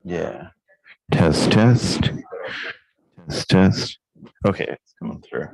Yeah. Test, test, test, test. Okay, it's coming through.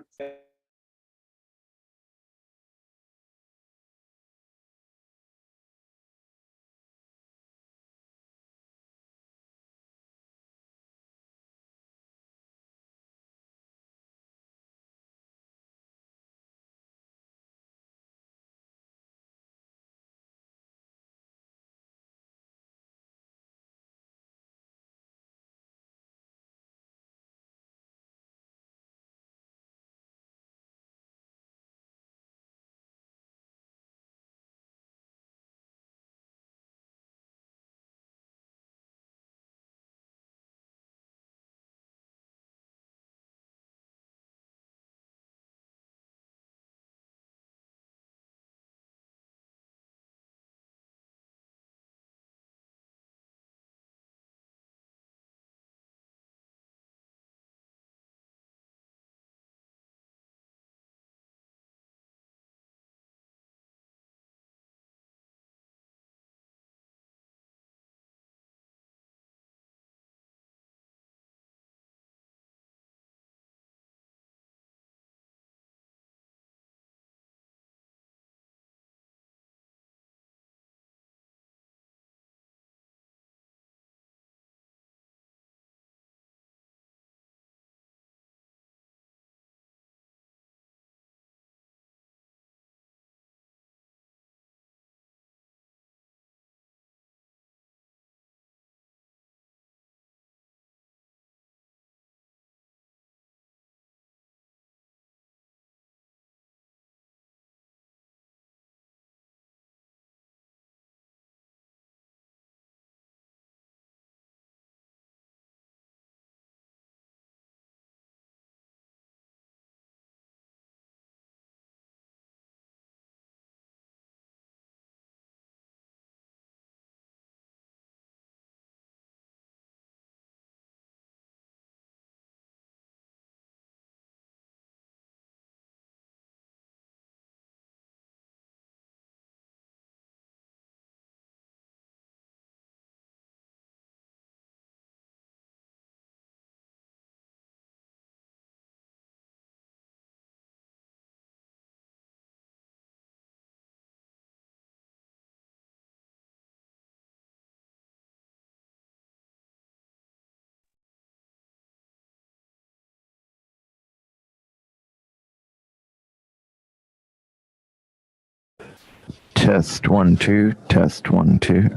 Test one, two, test one, two.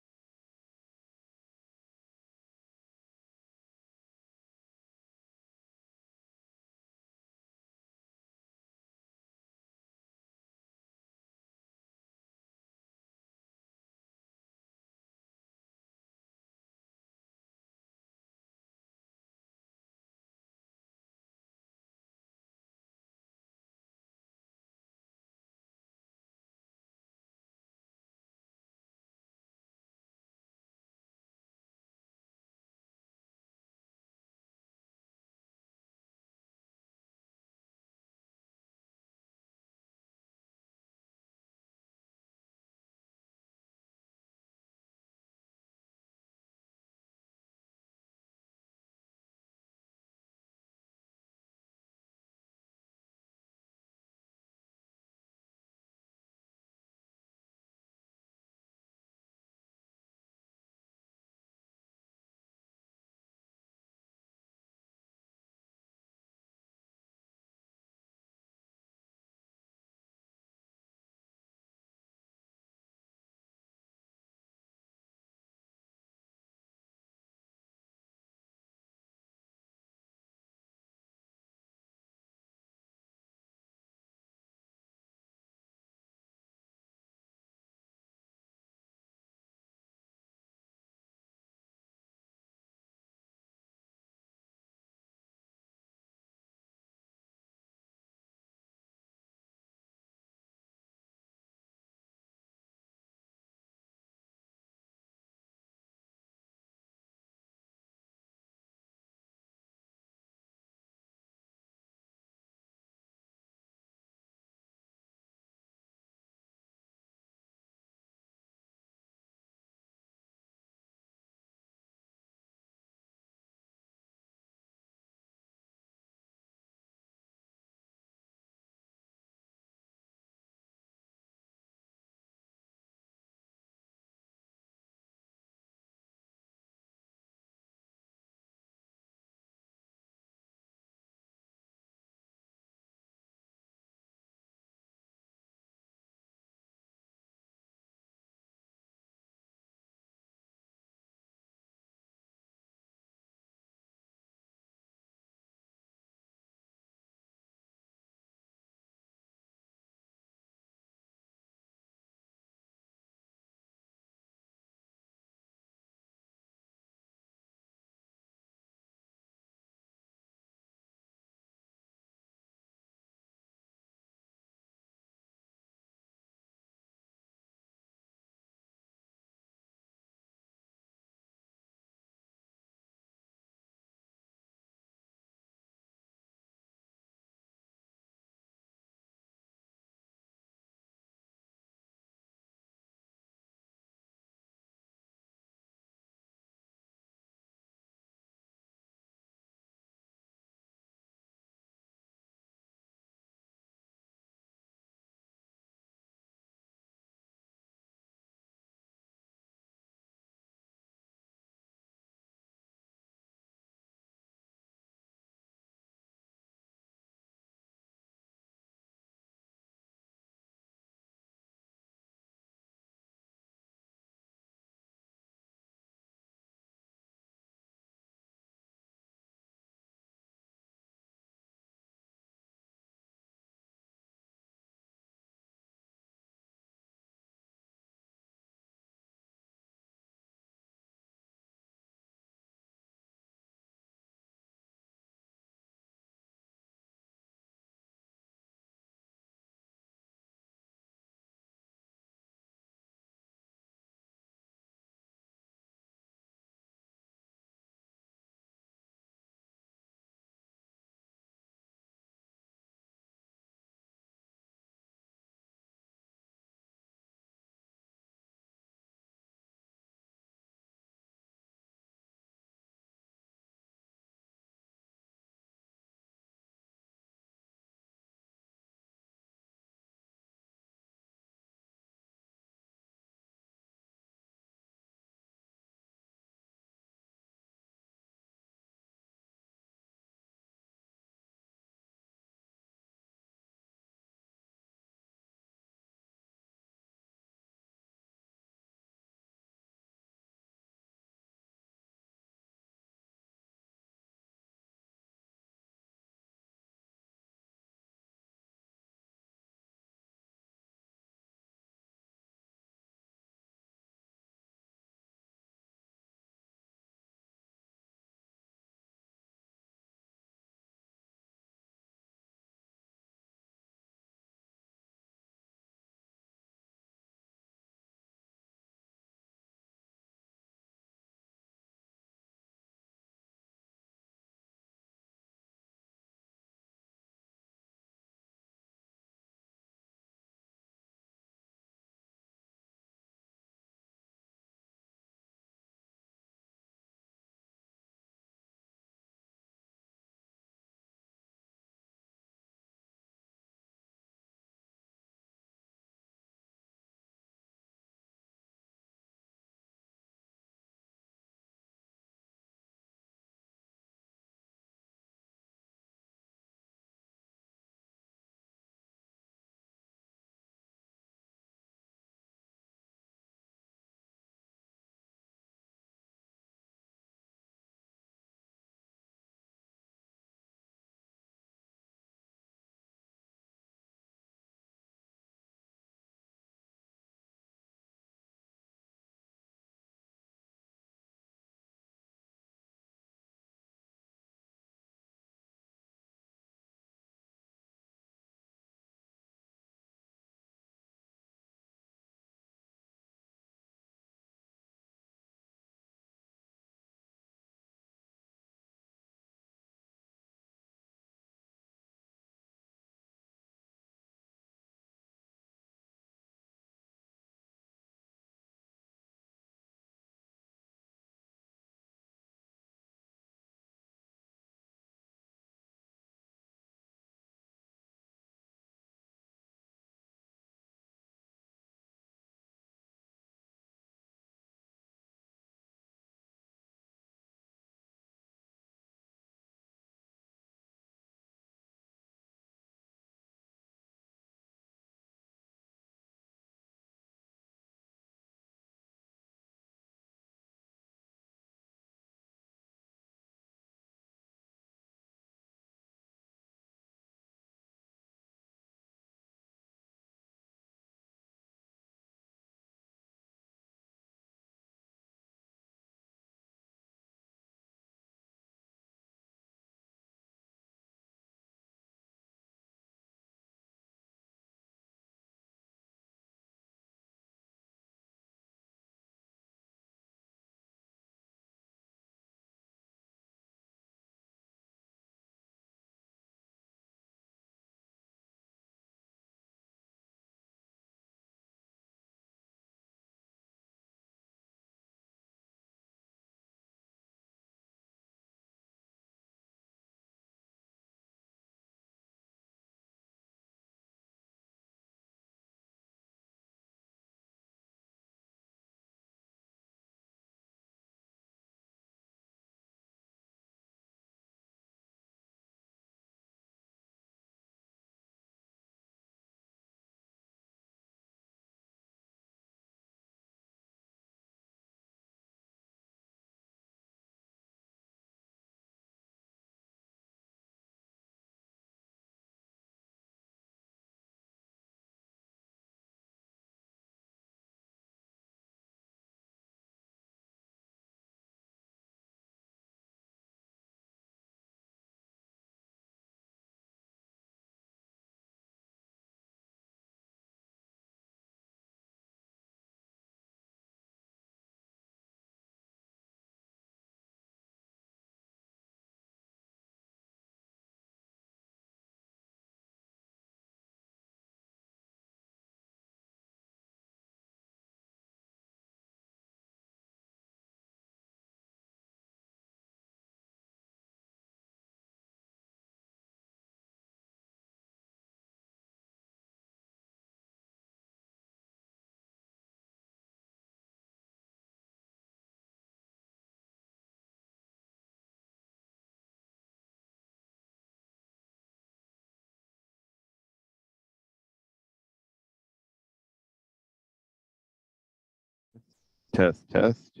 Test, test,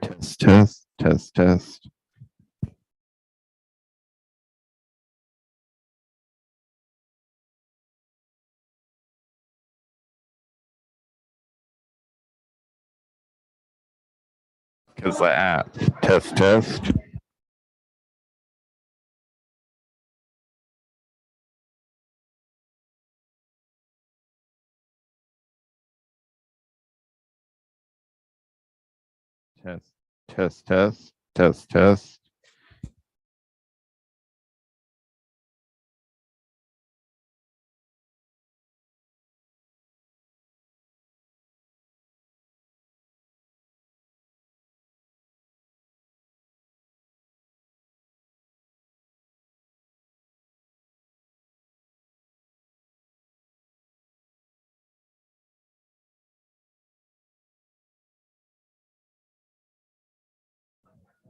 test, test, test, test. Because the app. Test, test. Test, test, test, test, test.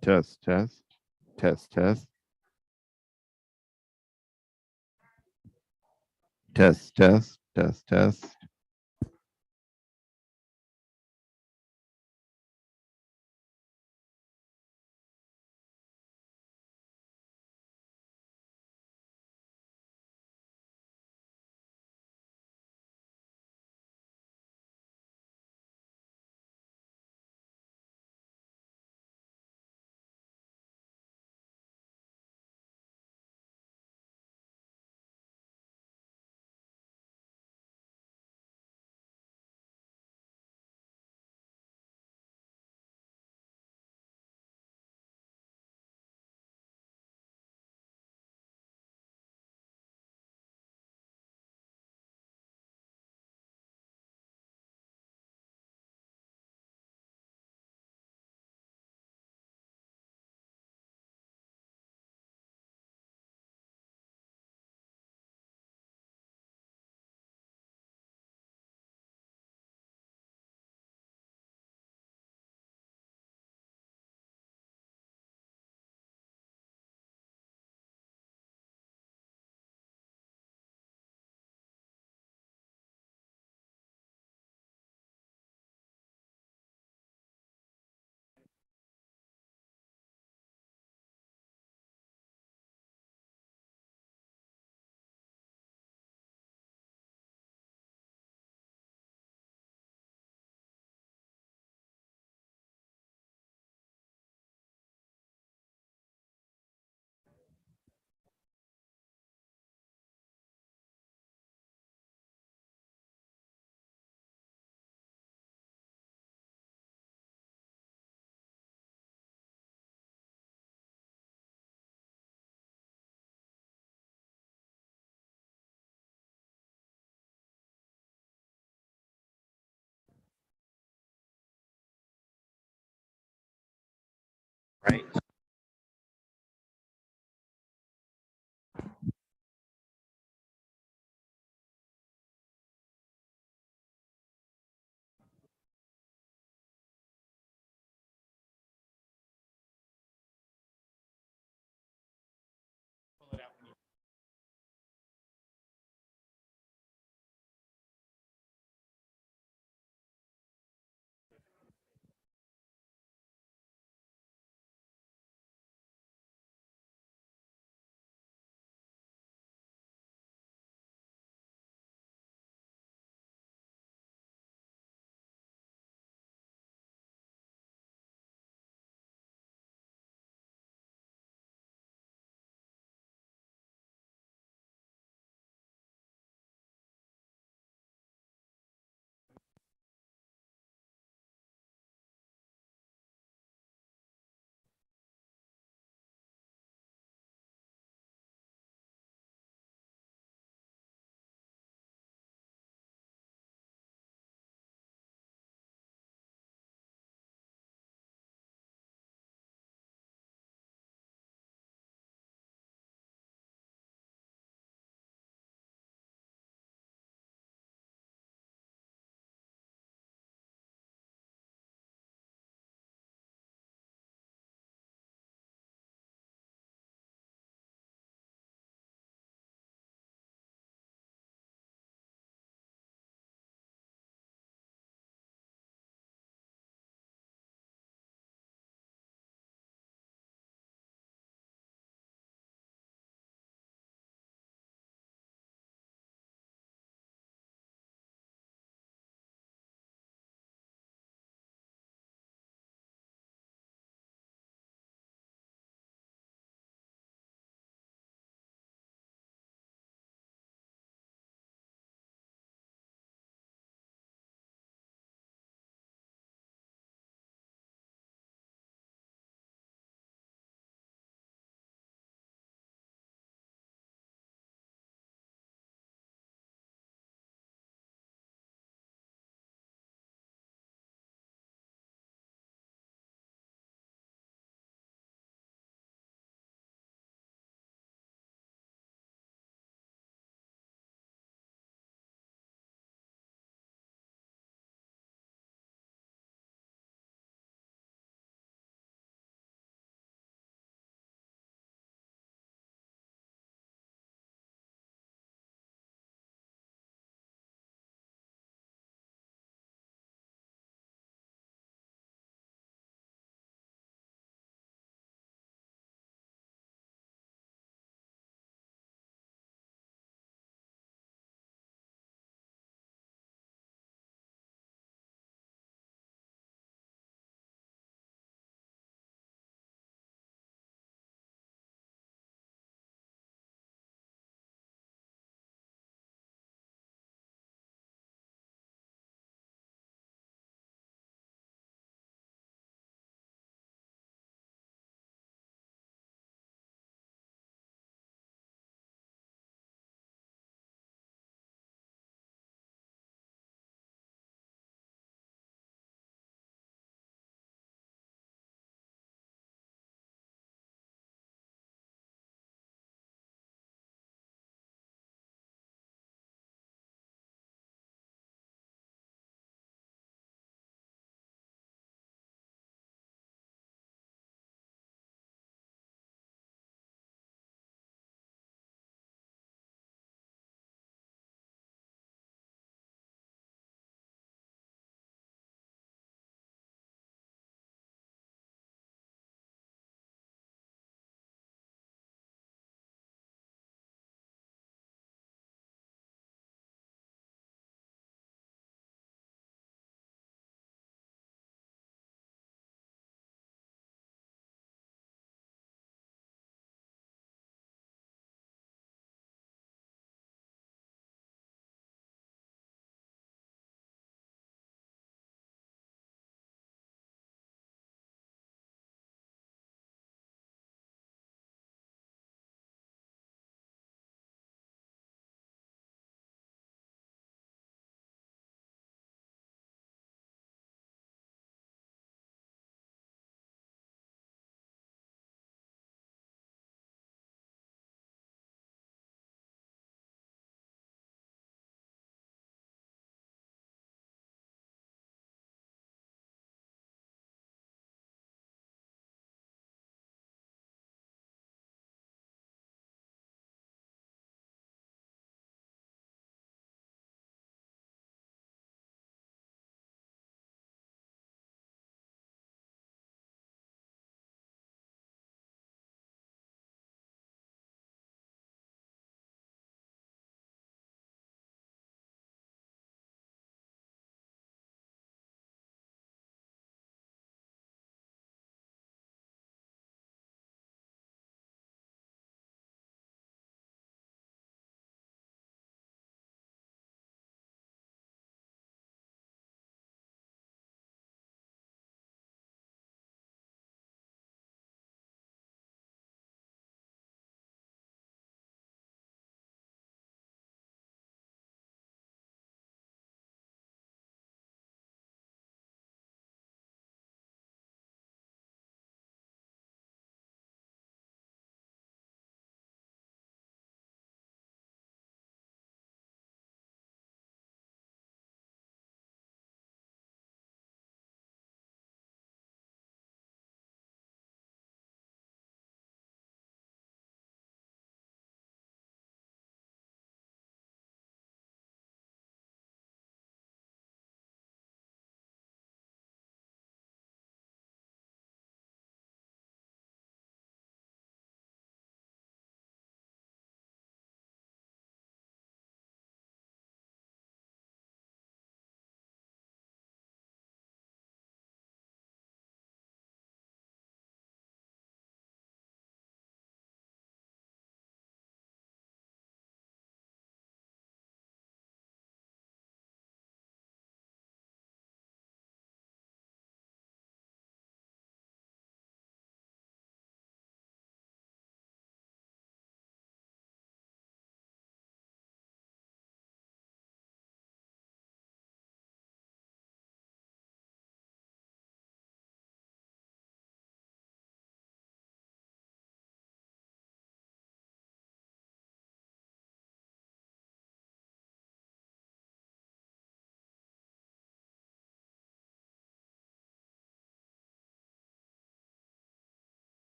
Test, test, test, test, test, test, test, test.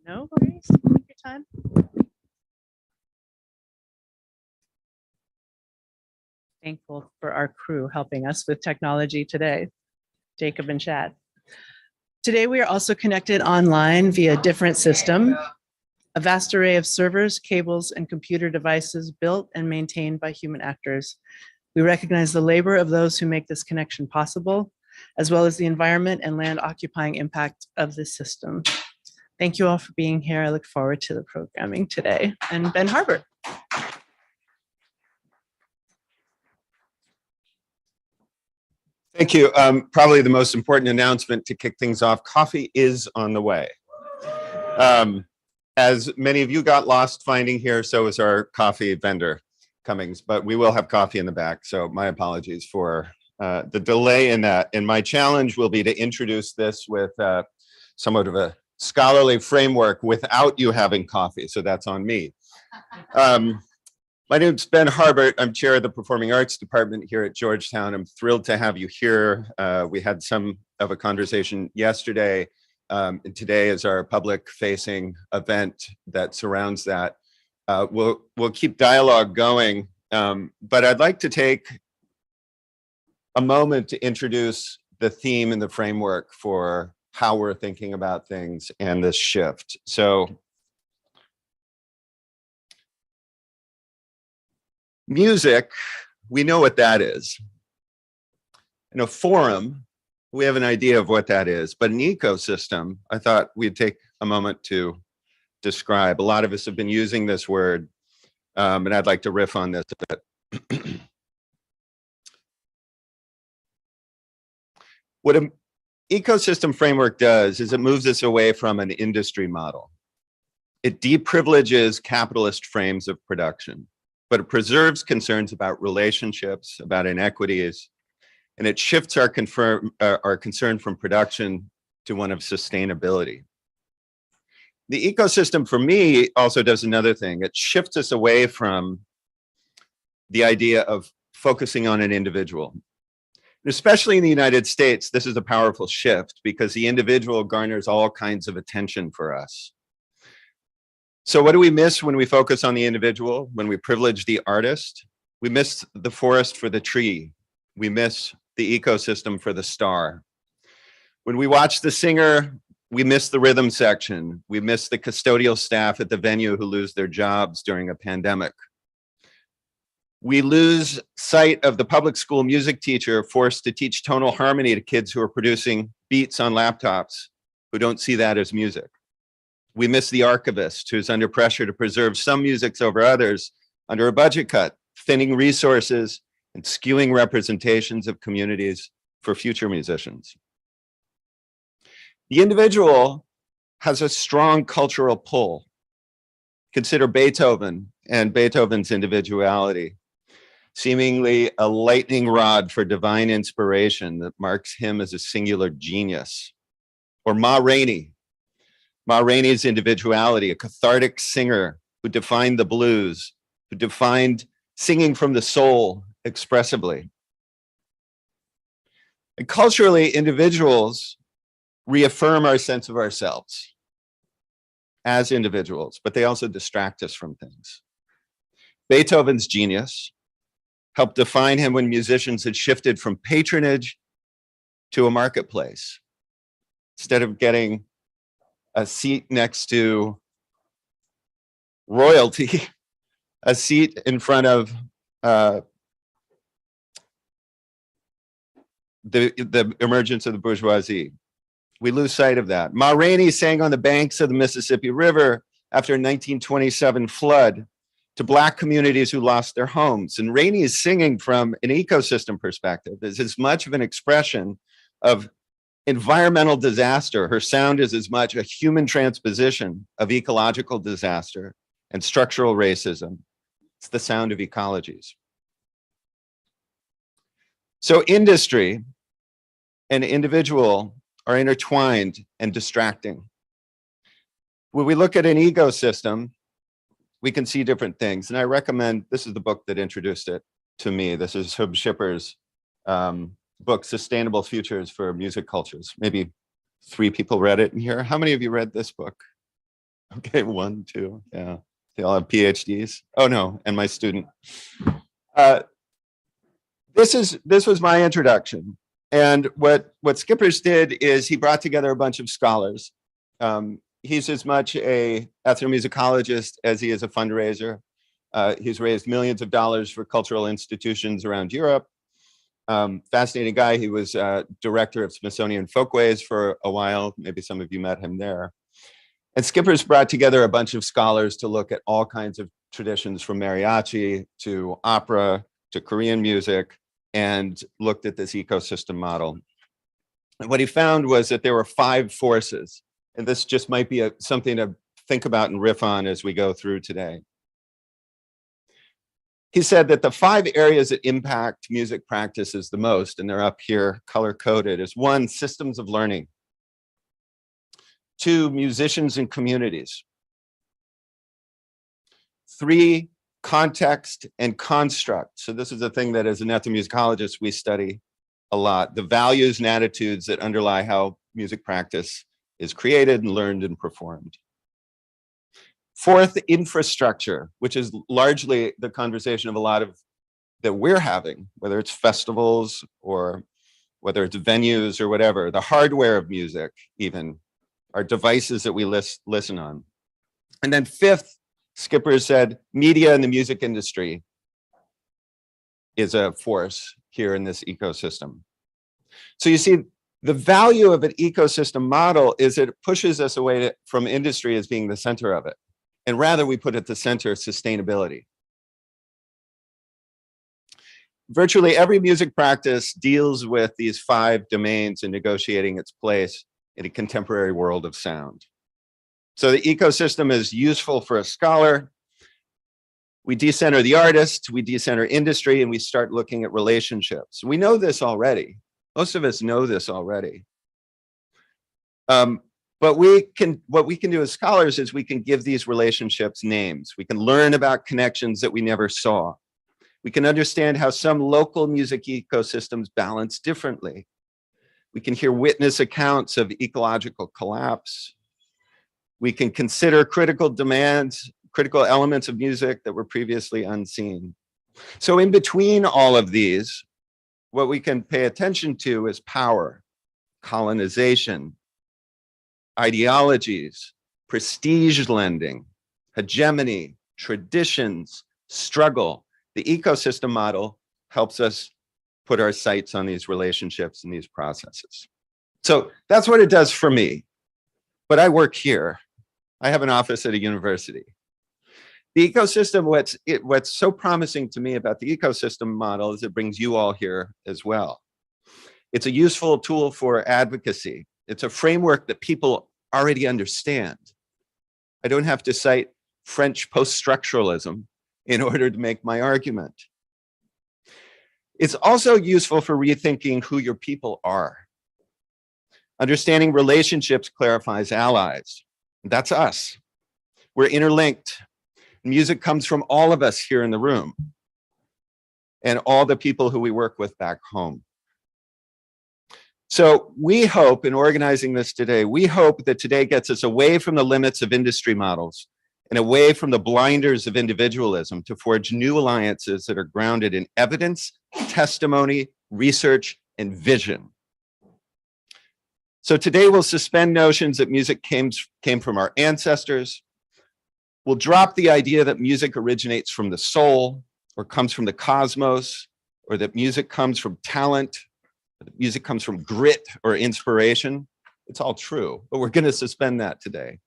No worries. Take your time. Thankful for our crew helping us with technology today, Jacob and Chad. Today, we are also connected online via a different system, a vast array of servers, cables, and computer devices built and maintained by human actors. We recognize the labor of those who make this connection possible, as well as the environment and land occupying impact of this system. Thank you all for being here. I look forward to the programming today. And Ben Harbert. Thank you. Probably the most important announcement to kick things off, coffee is on the way. As many of you got lost finding here, so is our coffee vendor, Cummings, but we will have coffee in the back. So my apologies for the delay in that. And my challenge will be to introduce this with somewhat of a scholarly framework without you having coffee. So that's on me. My name is Ben Harbert. I'm chair of the Performing Arts Department here at Georgetown. I'm thrilled to have you here. We had some of a conversation yesterday, and today is our public-facing event that surrounds that. We'll keep dialogue going, but I'd like to take a moment to introduce the theme and the framework for how we're thinking about things and this shift. So, music, we know what that is. In a forum, we have an idea of what that is, but an ecosystem, I thought we'd take a moment to describe. A lot of us have been using this word, and I'd like to riff on this a bit. What an ecosystem framework does is it moves us away from an industry model. It deprivileges capitalist frames of production, but it preserves concerns about relationships, about inequities, and it shifts our concern from production to one of sustainability. The ecosystem for me also does another thing. It shifts us away from the idea of focusing on an individual. And especially in the United States, this is a powerful shift because the individual garners all kinds of attention for us. So what do we miss when we focus on the individual, when we privilege the artist? We miss the forest for the tree. We miss the ecosystem for the star. When we watch the singer, we miss the rhythm section. We miss the custodial staff at the venue who lose their jobs during a pandemic. We lose sight of the public school music teacher forced to teach tonal harmony to kids who are producing beats on laptops who don't see that as music. We miss the archivist who's under pressure to preserve some musics over others under a budget cut, thinning resources and skewing representations of communities for future musicians. The individual has a strong cultural pull. Consider Beethoven and Beethoven's individuality, seemingly a lightning rod for divine inspiration that marks him as a singular genius. Or Ma Rainey. Ma Rainey's individuality, a cathartic singer who defined the blues, who defined singing from the soul expressively. And culturally, individuals reaffirm our sense of ourselves as individuals, but they also distract us from things. Beethoven's genius helped define him when musicians had shifted from patronage to a marketplace. Instead of getting a seat next to royalty, a seat in front of the emergence of the bourgeoisie. We lose sight of that. Ma Rainey sang on the banks of the Mississippi River after a 1927 flood to Black communities who lost their homes. And Rainey is singing from an ecosystem perspective. It's as much of an expression of environmental disaster. Her sound is as much a human transposition of ecological disaster and structural racism. It's the sound of ecologies. So industry and individual are intertwined and distracting. When we look at an ecosystem, we can see different things. And I recommend, this is the book that introduced it to me. This is Hub Schipper's book, Sustainable Futures for Music Cultures. Maybe 3 people read it in here. How many of you read this book? Okay, 1, 2, yeah. They all have PhDs. Oh no, and my student. This was my introduction. And what Skippers did is he brought together a bunch of scholars. He's as much a ethnomusicologist as he is a fundraiser. He's raised millions of dollars for cultural institutions around Europe. Fascinating guy. He was director of Smithsonian Folkways for a while. Maybe some of you met him there. And Skippers brought together a bunch of scholars to look at all kinds of traditions, from mariachi to opera to Korean music, and looked at this ecosystem model. And what he found was that there were 5 forces, and this just might be something to think about and riff on as we go through today. He said that the 5 areas that impact music practices the most, and they're up here color-coded, is 1, systems of learning. 2, musicians and communities. 3, context and construct. So this is a thing that as an ethnomusicologist we study a lot, the values and attitudes that underlie how music practice is created and learned and performed. 4th, infrastructure, which is largely the conversation of a lot of that we're having, whether it's festivals or whether it's venues or whatever, the hardware of music, even our devices that we listen on. And then 5th, Skippers said, media and the music industry is a force here in this ecosystem. So you see, the value of an ecosystem model is it pushes us away from industry as being the center of it. And rather we put at the center sustainability. Virtually every music practice deals with these 5 domains in negotiating its place in a contemporary world of sound. So the ecosystem is useful for a scholar. We decenter the artist, we decenter industry, and we start looking at relationships. We know this already. Most of us know this already. But what we can do as scholars is we can give these relationships names. We can learn about connections that we never saw. We can understand how some local music ecosystems balance differently. We can hear witness accounts of ecological collapse. We can consider critical demands, critical elements of music that were previously unseen. So in between all of these, what we can pay attention to is power, colonization, ideologies, prestige lending, hegemony, traditions, struggle. The ecosystem model helps us put our sights on these relationships and these processes. So that's what it does for me. But I work here. I have an office at a university. The ecosystem, what's so promising to me about the ecosystem model is it brings you all here as well. It's a useful tool for advocacy. It's a framework that people already understand. I don't have to cite French post-structuralism in order to make my argument. It's also useful for rethinking who your people are. Understanding relationships clarifies allies. That's us. We're interlinked. Music comes from all of us here in the room and all the people who we work with back home. So we hope in organizing this today, we hope that today gets us away from the limits of industry models and away from the blinders of individualism to forge new alliances that are grounded in evidence, testimony, research, and vision. So today we'll suspend notions that music came from our ancestors. We'll drop the idea that music originates from the soul or comes from the cosmos, or that music comes from talent, or that music comes from grit or inspiration. It's all true, but we're going to suspend that today.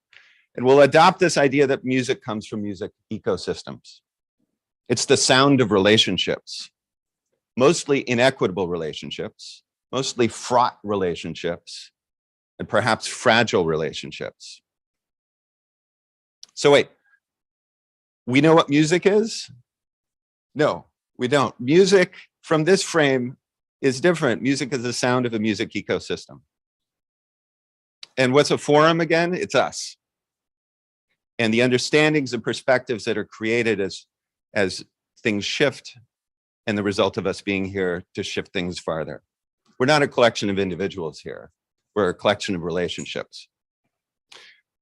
And we'll adopt this idea that music comes from music ecosystems. It's the sound of relationships, mostly inequitable relationships, mostly fraught relationships, and perhaps fragile relationships. So wait, we know what music is? No, we don't. Music from this frame is different. Music is the sound of a music ecosystem. And what's a forum again? It's us. And the understandings and perspectives that are created as things shift, and the result of us being here to shift things farther. We're not a collection of individuals here. We're a collection of relationships.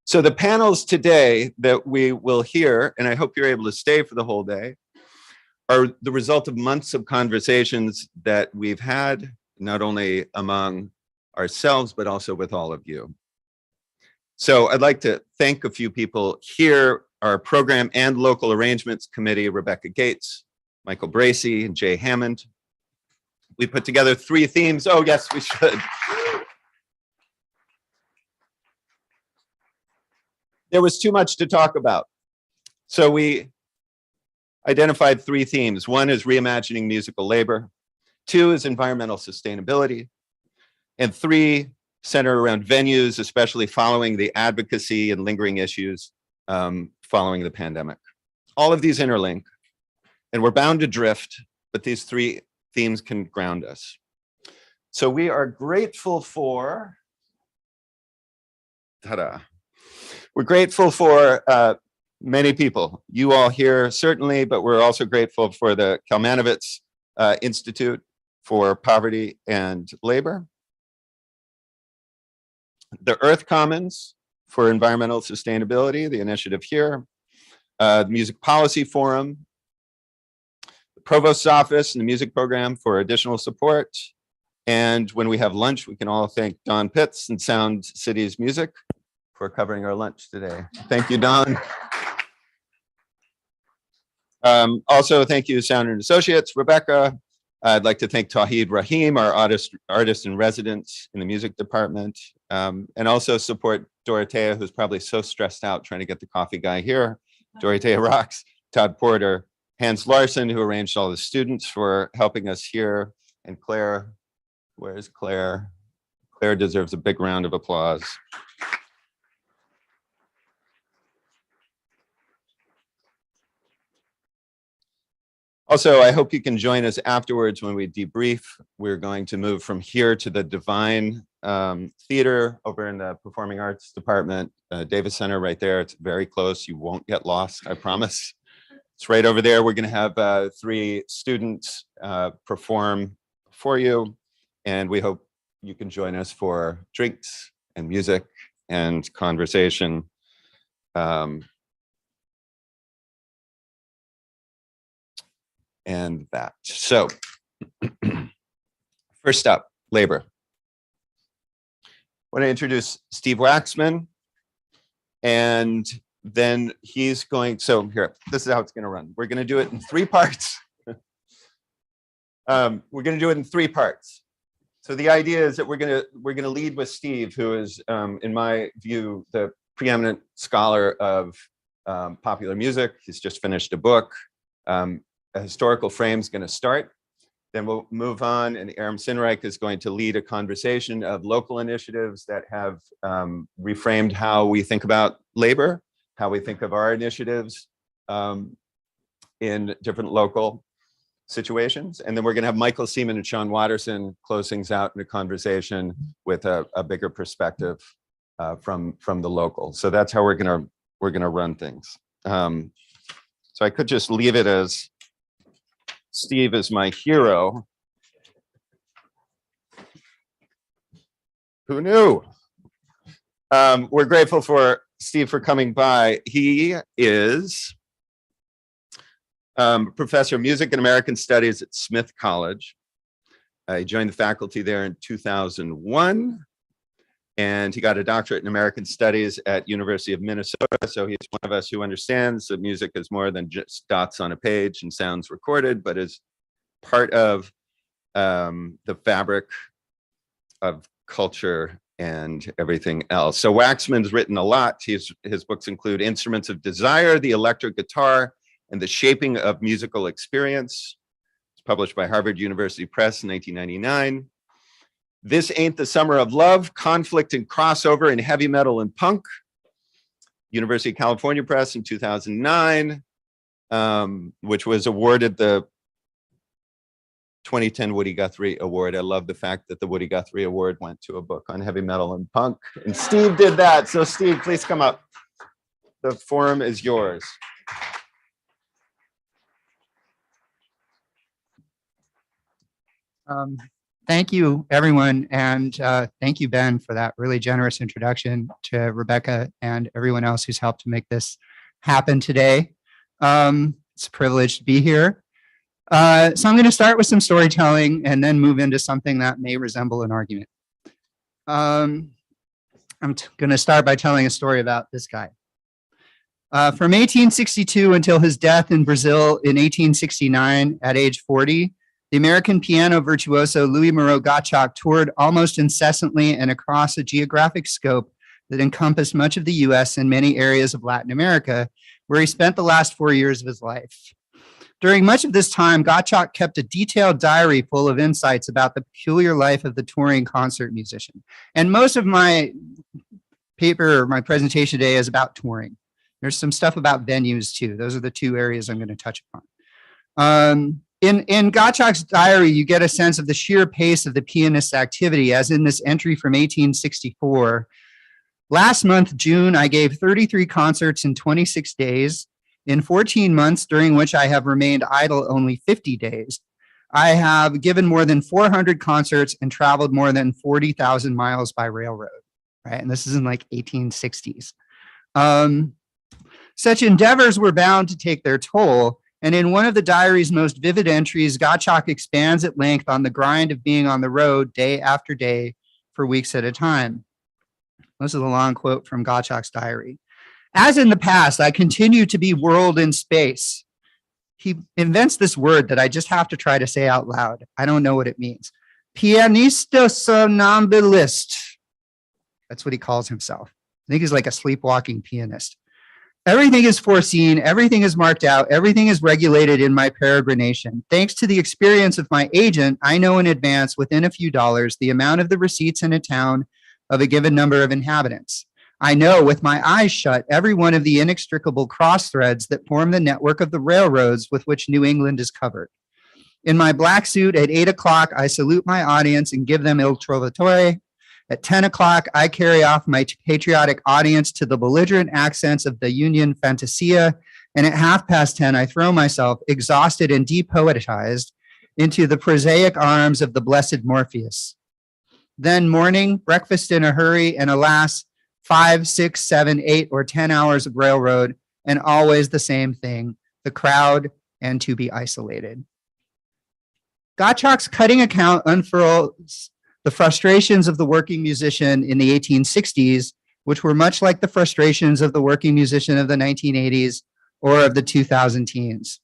So the panels today that we will hear, and I hope you're able to stay for the whole day, are the result of months of conversations that we've had, not only among ourselves, but also with all of you. So I'd like to thank a few people here, our program and local arrangements committee, Rebecca Gates, Michael Bracey, and Jay Hammond. We put together 3 themes. Oh, yes, we should. There was too much to talk about. So we identified 3 themes. 1 is reimagining musical labor. 2 is environmental sustainability. And 3 center around venues, especially following the advocacy and lingering issues following the pandemic. All of these interlink, and we're bound to drift, but these 3 themes can ground us. So we are grateful for, ta-da. We're grateful for many people, you all here certainly, but we're also grateful for the Kalmanovitz Institute for Poverty and Labor, the Earth Commons for Environmental Sustainability, the initiative here, the Music Policy Forum, the Provost's Office and the Music Program for additional support. And when we have lunch, we can all thank Don Pitts and Sound Cities Music for covering our lunch today. Thank you, Don. Also, thank you, Sound and Associates, Rebecca. I'd like to thank Tawhid Rahim, our artist in residence in the music department, and also support Dorothea, who's probably so stressed out trying to get the coffee guy here. Dorothea rocks. Todd Porter, Hans Larson, who arranged all the students for helping us here, and Claire. Where's Claire? Claire deserves a big round of applause. Also, I hope you can join us afterwards when we debrief. We're going to move from here to the Divine Theater over in the Performing Arts Department, Davis Center right there. It's very close. You won't get lost, I promise. It's right over there. We're going to have 3 students perform for you, and we hope you can join us for drinks and music and conversation. And that. So first up, labor. I want to introduce Steve Waxman, and then he's going, so here, this is how it's going to run. We're going to do it in 3 parts. We're going to do it in 3 parts. So the idea is that we're going to lead with Steve, who is, in my view, the preeminent scholar of popular music. He's just finished a book. A historical frame is going to start. Then we'll move on, and Aram Sinreich is going to lead a conversation of local initiatives that have reframed how we think about labor, how we think of our initiatives in different local situations. And then we're going to have Michael Seaman and Sean Watterson close things out in a conversation with a bigger perspective from the local. So that's how we're going to run things. So I could just leave it as Steve is my hero. Who knew? We're grateful for Steve for coming by. He is professor of music and American studies at Smith College. He joined the faculty there in 2001, and he got a doctorate in American studies at University of Minnesota. So he's one of us who understands that music is more than just dots on a page and sounds recorded, but is part of the fabric of culture and everything else. So Waxman's written a lot. His books include Instruments of Desire, The Electric Guitar, and the Shaping of Musical Experience. It's published by Harvard University Press in 1999. This Ain't the Summer of Love, Conflict and Crossover in Heavy Metal and Punk, University of California Press in 2009, which was awarded the 2010 Woody Guthrie Award. I love the fact that the Woody Guthrie Award went to a book on heavy metal and punk, and Steve did that. So Steve, please come up. The forum is yours. Thank you, everyone. And thank you, Ben, for that really generous introduction, to Rebecca and everyone else who's helped to make this happen today. It's a privilege to be here. So I'm going to start with some storytelling and then move into something that may resemble an argument. I'm going to start by telling a story about this guy. From 1862 until his death in Brazil in 1869 at age 40, the American piano virtuoso Louis Moreau Gottschalk toured almost incessantly and across a geographic scope that encompassed much of the US and many areas of Latin America, where he spent the last 4 years of his life. During much of this time, Gottschalk kept a detailed diary full of insights about the peculiar life of the touring concert musician. And most of my paper, or my presentation today, is about touring. There's some stuff about venues too. Those are the two areas I'm going to touch upon. In Gottschalk's diary, you get a sense of the sheer pace of the pianist's activity, as in this entry from 1864. Last month, June, I gave 33 concerts in 26 days. In 14 months, during which I have remained idle only 50 days, I have given more than 400 concerts and traveled more than 40,000 miles by railroad, right? And this is in like 1860s. Such endeavors were bound to take their toll. And in one of the diary's most vivid entries, Gottschalk expands at length on the grind of being on the road day after day for weeks at a time. This is a long quote from Gottschalk's diary. As in the past, I continue to be whirled in space. He invents this word that I just have to try to say out loud. I don't know what it means. Pianista somnambulist. That's what he calls himself. I think he's like a sleepwalking pianist. Everything is foreseen, everything is marked out, everything is regulated in my peregrination. Thanks to the experience of my agent, I know in advance, within a few dollars, the amount of the receipts in a town of a given number of inhabitants. I know with my eyes shut every one of the inextricable cross threads that form the network of the railroads with which New England is covered. In my black suit at 8 o'clock, I salute my audience and give them Il Trovatore. At 10 o'clock, I carry off my patriotic audience to the belligerent accents of the Union Fantasia. And at 10:30, I throw myself, exhausted and depoetized, into the prosaic arms of the blessed Morpheus. Then morning, breakfast in a hurry, and alas, 5, 6, 7, 8, or 10 hours of railroad, and always the same thing, the crowd and to be isolated. Gottschalk's cutting account unfurls the frustrations of the working musician in the 1860s, which were much like the frustrations of the working musician of the 1980s or of the 2000 teens.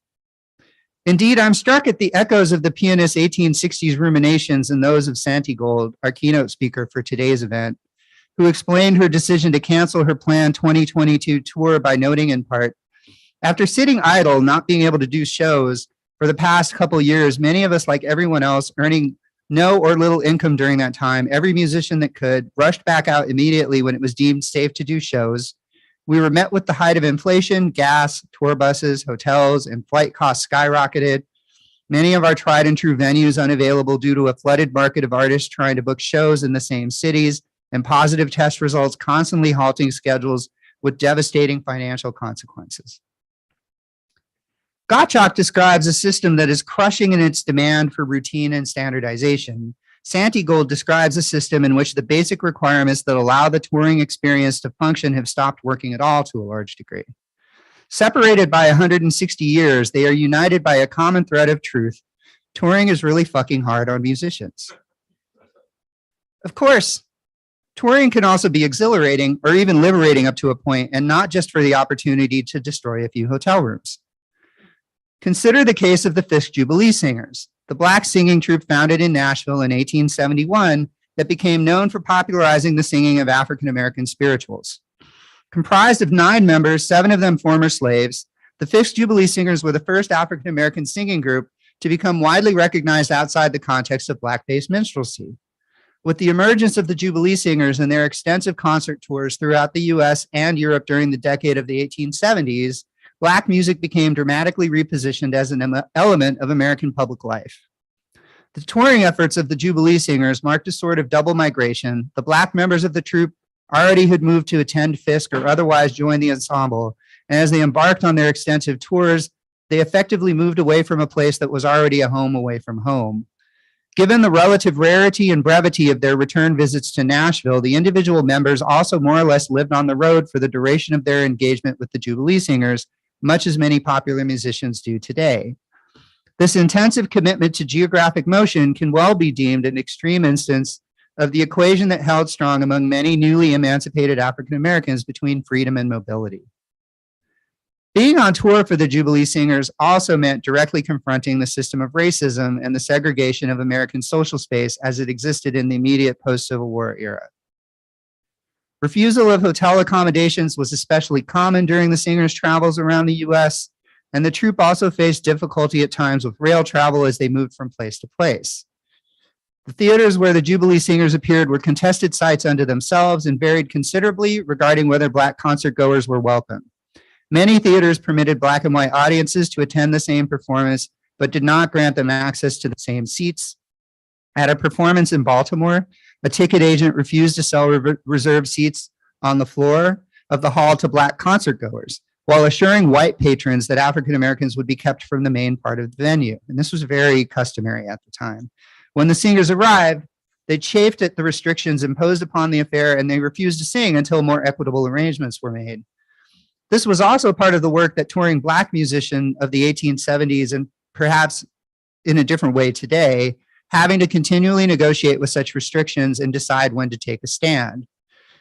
Indeed, I'm struck at the echoes of the pianist's 1860s ruminations and those of Santi Gold, our keynote speaker for today's event, who explained her decision to cancel her planned 2022 tour by noting in part, after sitting idle, not being able to do shows for the past couple years, many of us, like everyone else, earning no or little income during that time, every musician that could rushed back out immediately when it was deemed safe to do shows. We were met with the height of inflation, gas, tour buses, hotels, and flight costs skyrocketed. Many of our tried and true venues unavailable due to a flooded market of artists trying to book shows in the same cities, and positive test results constantly halting schedules with devastating financial consequences. Gottschalk describes a system that is crushing in its demand for routine and standardization. Santi Gold describes a system in which the basic requirements that allow the touring experience to function have stopped working at all to a large degree. Separated by 160 years, they are united by a common thread of truth. Touring is really fucking hard on musicians. Of course, touring can also be exhilarating or even liberating up to a point, and not just for the opportunity to destroy a few hotel rooms. Consider the case of the Fisk Jubilee Singers, the Black singing troupe founded in Nashville in 1871 that became known for popularizing the singing of African-American spirituals. Comprised of 9 members, 7 of them former slaves, the Fisk Jubilee Singers were the first African-American singing group to become widely recognized outside the context of Black-based minstrelsy. With the emergence of the Jubilee Singers and their extensive concert tours throughout the US and Europe during the decade of the 1870s, Black music became dramatically repositioned as an element of American public life. The touring efforts of the Jubilee Singers marked a sort of double migration. The Black members of the troupe already had moved to attend Fisk or otherwise join the ensemble, and as they embarked on their extensive tours, they effectively moved away from a place that was already a home away from home. Given the relative rarity and brevity of their return visits to Nashville, the individual members also more or less lived on the road for the duration of their engagement with the Jubilee Singers, much as many popular musicians do today. This intensive commitment to geographic motion can well be deemed an extreme instance of the equation that held strong among many newly emancipated African Americans between freedom and mobility. Being on tour for the Jubilee Singers also meant directly confronting the system of racism and the segregation of American social space as it existed in the immediate post-Civil War era. Refusal of hotel accommodations was especially common during the Singers' travels around the US, and the troupe also faced difficulty at times with rail travel as they moved from place to place. The theaters where the Jubilee Singers appeared were contested sites unto themselves and varied considerably regarding whether Black concertgoers were welcome. Many theaters permitted Black and white audiences to attend the same performance, but did not grant them access to the same seats. At a performance in Baltimore, a ticket agent refused to sell reserved seats on the floor of the hall to Black concertgoers, while assuring white patrons that African Americans would be kept from the main part of the venue. And this was very customary at the time. When the singers arrived, they chafed at the restrictions imposed upon the affair, and they refused to sing until more equitable arrangements were made. This was also part of the work that touring Black musicians of the 1870s, and perhaps in a different way today, having to continually negotiate with such restrictions and decide when to take a stand.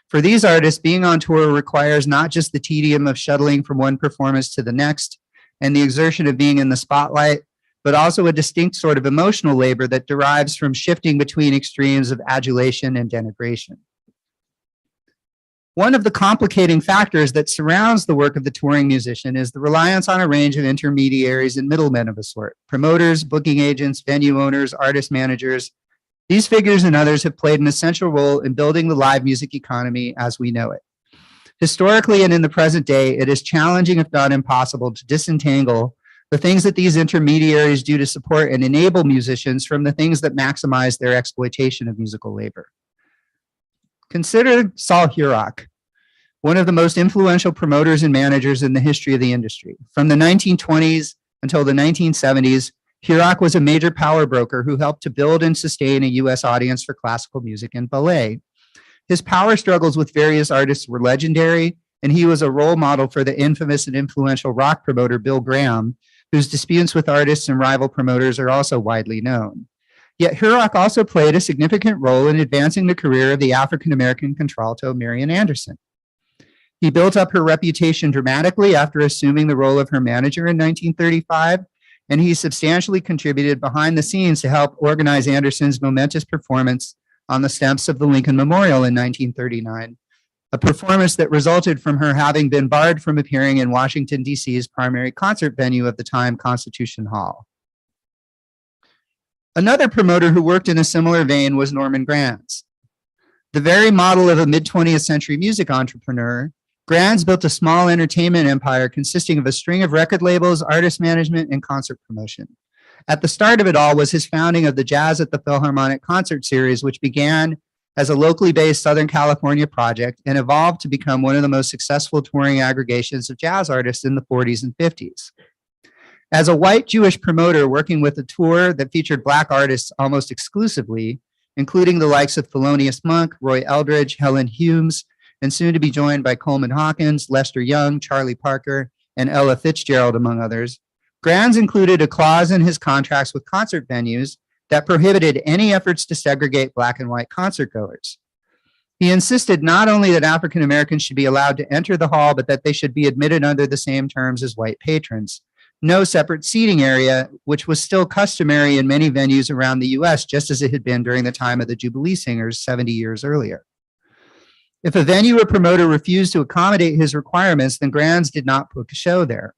For these artists, being on tour requires not just the tedium of shuttling from one performance to the next and the exertion of being in the spotlight, but also a distinct sort of emotional labor that derives from shifting between extremes of adulation and denigration. One of the complicating factors that surrounds the work of the touring musician is the reliance on a range of intermediaries and middlemen of a sort: promoters, booking agents, venue owners, artist managers. These figures and others have played an essential role in building the live music economy as we know it. Historically and in the present day, it is challenging, if not impossible, to disentangle the things that these intermediaries do to support and enable musicians from the things that maximize their exploitation of musical labor. Consider Saul Hurok, one of the most influential promoters and managers in the history of the industry. From the 1920s until the 1970s, Hurok was a major power broker who helped to build and sustain a US audience for classical music and ballet. His power struggles with various artists were legendary, and he was a role model for the infamous and influential rock promoter Bill Graham, whose disputes with artists and rival promoters are also widely known. Yet Hurok also played a significant role in advancing the career of the African-American contralto Marian Anderson. He built up her reputation dramatically after assuming the role of her manager in 1935, and he substantially contributed behind the scenes to help organize Anderson's momentous performance on the steps of the Lincoln Memorial in 1939, a performance that resulted from her having been barred from appearing in Washington, D.C.'s primary concert venue at the time, Constitution Hall. Another promoter who worked in a similar vein was Norman Granz. The very model of a mid-20th century music entrepreneur, Granz built a small entertainment empire consisting of a string of record labels, artist management, and concert promotion. At the start of it all was his founding of the Jazz at the Philharmonic concert series, which began as a locally based Southern California project and evolved to become one of the most successful touring aggregations of jazz artists in the 40s and 50s. As a white Jewish promoter working with a tour that featured Black artists almost exclusively, including the likes of Thelonious Monk, Roy Eldridge, Helen Humes, and soon to be joined by Coleman Hawkins, Lester Young, Charlie Parker, and Ella Fitzgerald, among others, Granz included a clause in his contracts with concert venues that prohibited any efforts to segregate Black and white concertgoers. He insisted not only that African Americans should be allowed to enter the hall, but that they should be admitted under the same terms as white patrons. No separate seating area, which was still customary in many venues around the US, just as it had been during the time of the Jubilee Singers 70 years earlier. If a venue or promoter refused to accommodate his requirements, then Granz did not book a show there.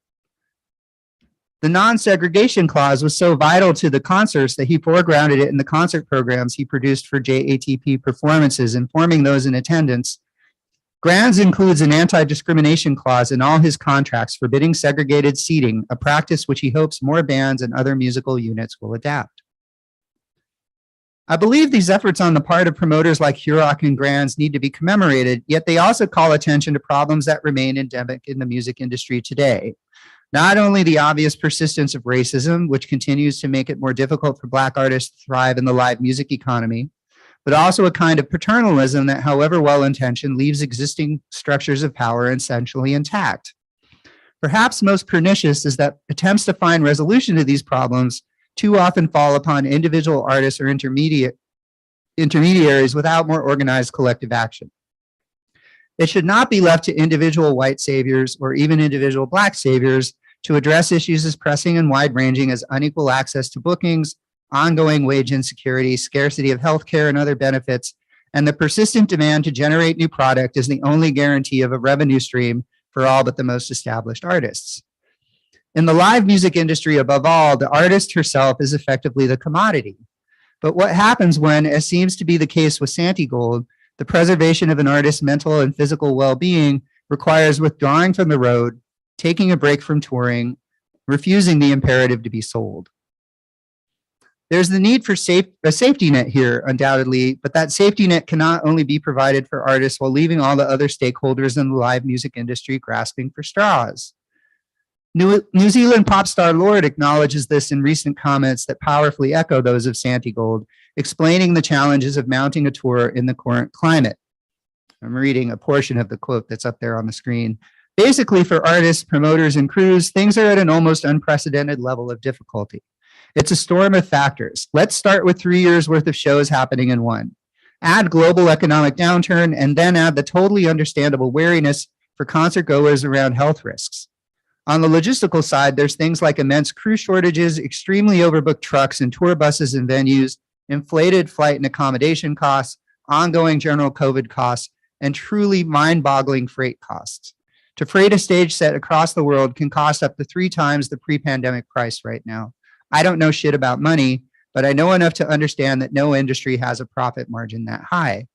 The non-segregation clause was so vital to the concerts that he foregrounded it in the concert programs he produced for JATP performances, informing those in attendance. Granz includes an anti-discrimination clause in all his contracts forbidding segregated seating, a practice which he hopes more bands and other musical units will adapt. I believe these efforts on the part of promoters like Hurok and Granz need to be commemorated, yet they also call attention to problems that remain endemic in the music industry today. Not only the obvious persistence of racism, which continues to make it more difficult for Black artists to thrive in the live music economy, but also a kind of paternalism that, however well-intentioned, leaves existing structures of power essentially intact. Perhaps most pernicious is that attempts to find resolution to these problems too often fall upon individual artists or intermediaries without more organized collective action. It should not be left to individual white saviors or even individual Black saviors to address issues as pressing and wide-ranging as unequal access to bookings, ongoing wage insecurity, scarcity of healthcare and other benefits, and the persistent demand to generate new product as the only guarantee of a revenue stream for all but the most established artists. In the live music industry, above all, the artist herself is effectively the commodity. But what happens when, as seems to be the case with Santigold, the preservation of an artist's mental and physical well-being requires withdrawing from the road, taking a break from touring, refusing the imperative to be sold? There's the need for a safety net here, undoubtedly, but that safety net cannot only be provided for artists while leaving all the other stakeholders in the live music industry grasping for straws. New Zealand pop star Lorde acknowledges this in recent comments that powerfully echo those of Santigold, explaining the challenges of mounting a tour in the current climate. I'm reading a portion of the quote that's up there on the screen. Basically, for artists, promoters, and crews, things are at an almost unprecedented level of difficulty. It's a storm of factors. Let's start with 3 years worth of shows happening in one. Add global economic downturn, and then add the totally understandable wariness for concert goers around health risks. On the logistical side, there's things like immense crew shortages, extremely overbooked trucks and tour buses and venues, inflated flight and accommodation costs, ongoing general COVID costs, and truly mind-boggling freight costs. To freight a stage set across the world can cost up to 3 times the pre-pandemic price right now. I don't know shit about money, but I know enough to understand that no industry has a profit margin that high.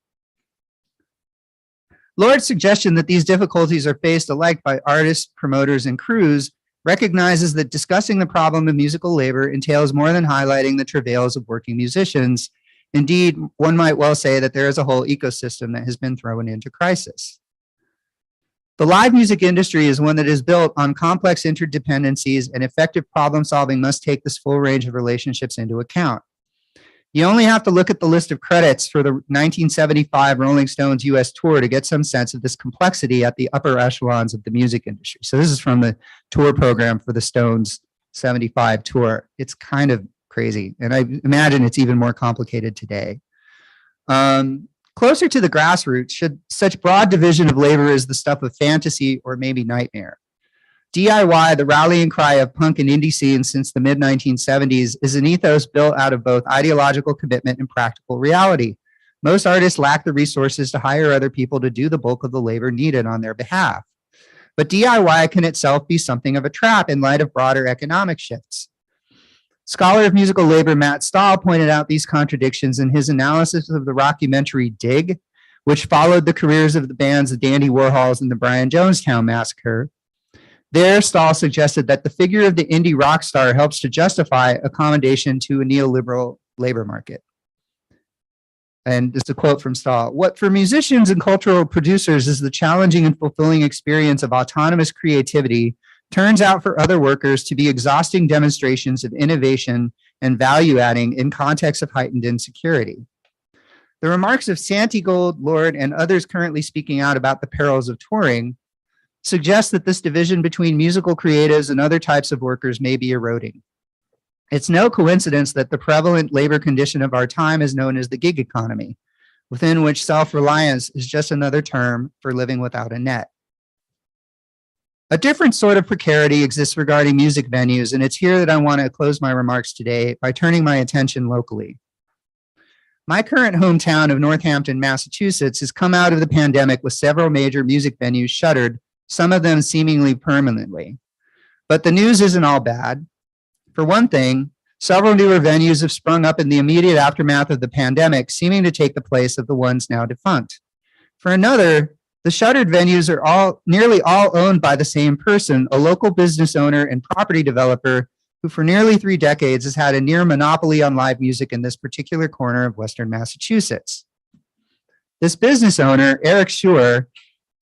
Lorde's suggestion that these difficulties are faced alike by artists, promoters, and crews recognizes that discussing the problem of musical labor entails more than highlighting the travails of working musicians. Indeed, one might well say that there is a whole ecosystem that has been thrown into crisis. The live music industry is one that is built on complex interdependencies, and effective problem solving must take this full range of relationships into account. You only have to look at the list of credits for the 1975 Rolling Stones US tour to get some sense of this complexity at the upper echelons of the music industry. So this is from the tour program for the Stones 75 tour. It's kind of crazy, and I imagine it's even more complicated today. Closer to the grassroots, should such broad division of labor is the stuff of fantasy or maybe nightmare. DIY, the rallying cry of punk and indie scenes since the mid-1970s, is an ethos built out of both ideological commitment and practical reality. Most artists lack the resources to hire other people to do the bulk of the labor needed on their behalf. But DIY can itself be something of a trap in light of broader economic shifts. Scholar of musical labor Matt Stahl pointed out these contradictions in his analysis of the rockumentary Dig, which followed the careers of the bands the Dandy Warhols and the Brian Jonestown Massacre. There, Stahl suggested that the figure of the indie rock star helps to justify accommodation to a neoliberal labor market. And this is a quote from Stahl. What for musicians and cultural producers is the challenging and fulfilling experience of autonomous creativity turns out for other workers to be exhausting demonstrations of innovation and value adding in context of heightened insecurity. The remarks of Santigold, Lorde, and others currently speaking out about the perils of touring suggest that this division between musical creatives and other types of workers may be eroding. It's no coincidence that the prevalent labor condition of our time is known as the gig economy, within which self-reliance is just another term for living without a net. A different sort of precarity exists regarding music venues, and it's here that I want to close my remarks today by turning my attention locally. My current hometown of Northampton, Massachusetts, has come out of the pandemic with several major music venues shuttered, some of them seemingly permanently. But the news isn't all bad. For one thing, several newer venues have sprung up in the immediate aftermath of the pandemic, seeming to take the place of the ones now defunct. For another, the shuttered venues are nearly all owned by the same person, a local business owner and property developer who for nearly 3 decades has had a near monopoly on live music in this particular corner of Western Massachusetts. This business owner, Eric Schur,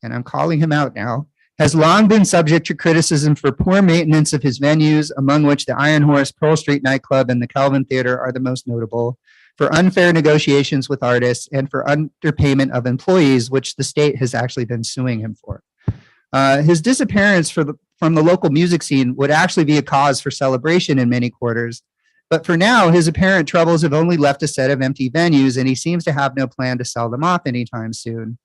and I'm calling him out now, has long been subject to criticism for poor maintenance of his venues, among which the Iron Horse, Pearl Street Nightclub, and the Calvin Theater are the most notable, for unfair negotiations with artists, and for underpayment of employees, which the state has actually been suing him for. His disappearance from the local music scene would actually be a cause for celebration in many quarters. But for now, his apparent troubles have only left a set of empty venues, and he seems to have no plan to sell them off anytime soon.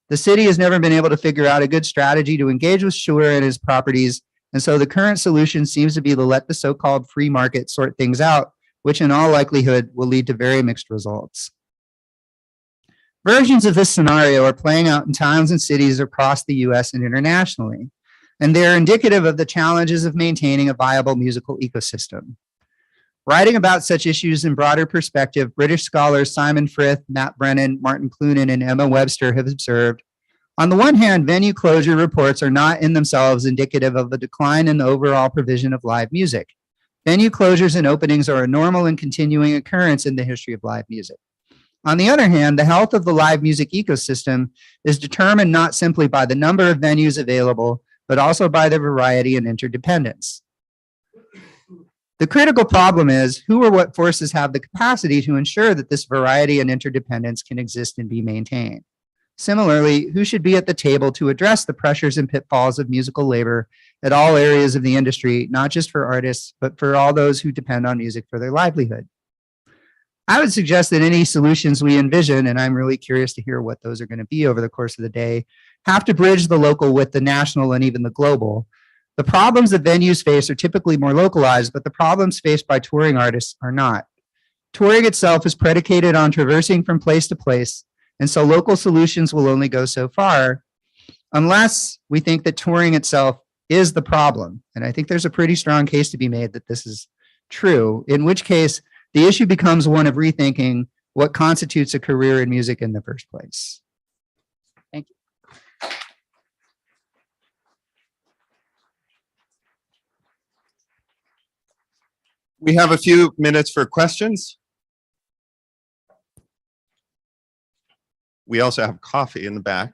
The city has never been able to figure out a good strategy to engage with Shure and his properties, and so the current solution seems to be to let the so-called free market sort things out, which in all likelihood will lead to very mixed results. Versions of this scenario are playing out in towns and cities across the US and internationally, and they are indicative of the challenges of maintaining a viable musical ecosystem. Writing about such issues in broader perspective, British scholars Simon Frith, Matt Brennan, Martin Clunan, and Emma Webster have observed, on the one hand, venue closure reports are not in themselves indicative of a decline in the overall provision of live music. Venue closures and openings are a normal and continuing occurrence in the history of live music. On the other hand, the health of the live music ecosystem is determined not simply by the number of venues available, but also by their variety and interdependence. The critical problem is who or what forces have the capacity to ensure that this variety and interdependence can exist and be maintained. Similarly, who should be at the table to address the pressures and pitfalls of musical labor at all areas of the industry, not just for artists, but for all those who depend on music for their livelihood? I would suggest that any solutions we envision, and I'm really curious to hear what those are going to be over the course of the day, have to bridge the local with the national and even the global. The problems that venues face are typically more localized, but the problems faced by touring artists are not. Touring itself is predicated on traversing from place to place, and so local solutions will only go so far unless we think that touring itself is the problem. And I think there's a pretty strong case to be made that this is true, in which case the issue becomes one of rethinking what constitutes a career in music in the first place. Thank you. We have a few minutes for questions. We also have coffee in the back.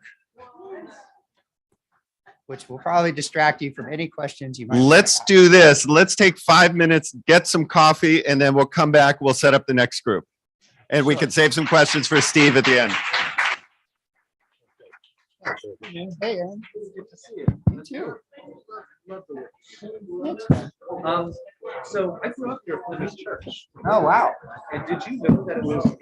Which will probably distract you from any questions you might have. Let's do this. Let's take 5 minutes, get some coffee, and then we'll come back. We'll set up the next group. And we can save some questions for Steve at the end. Hey, Aaron. Good to see you. You too. So I grew up near Plymouth Church. Oh, wow. And did you know that it was a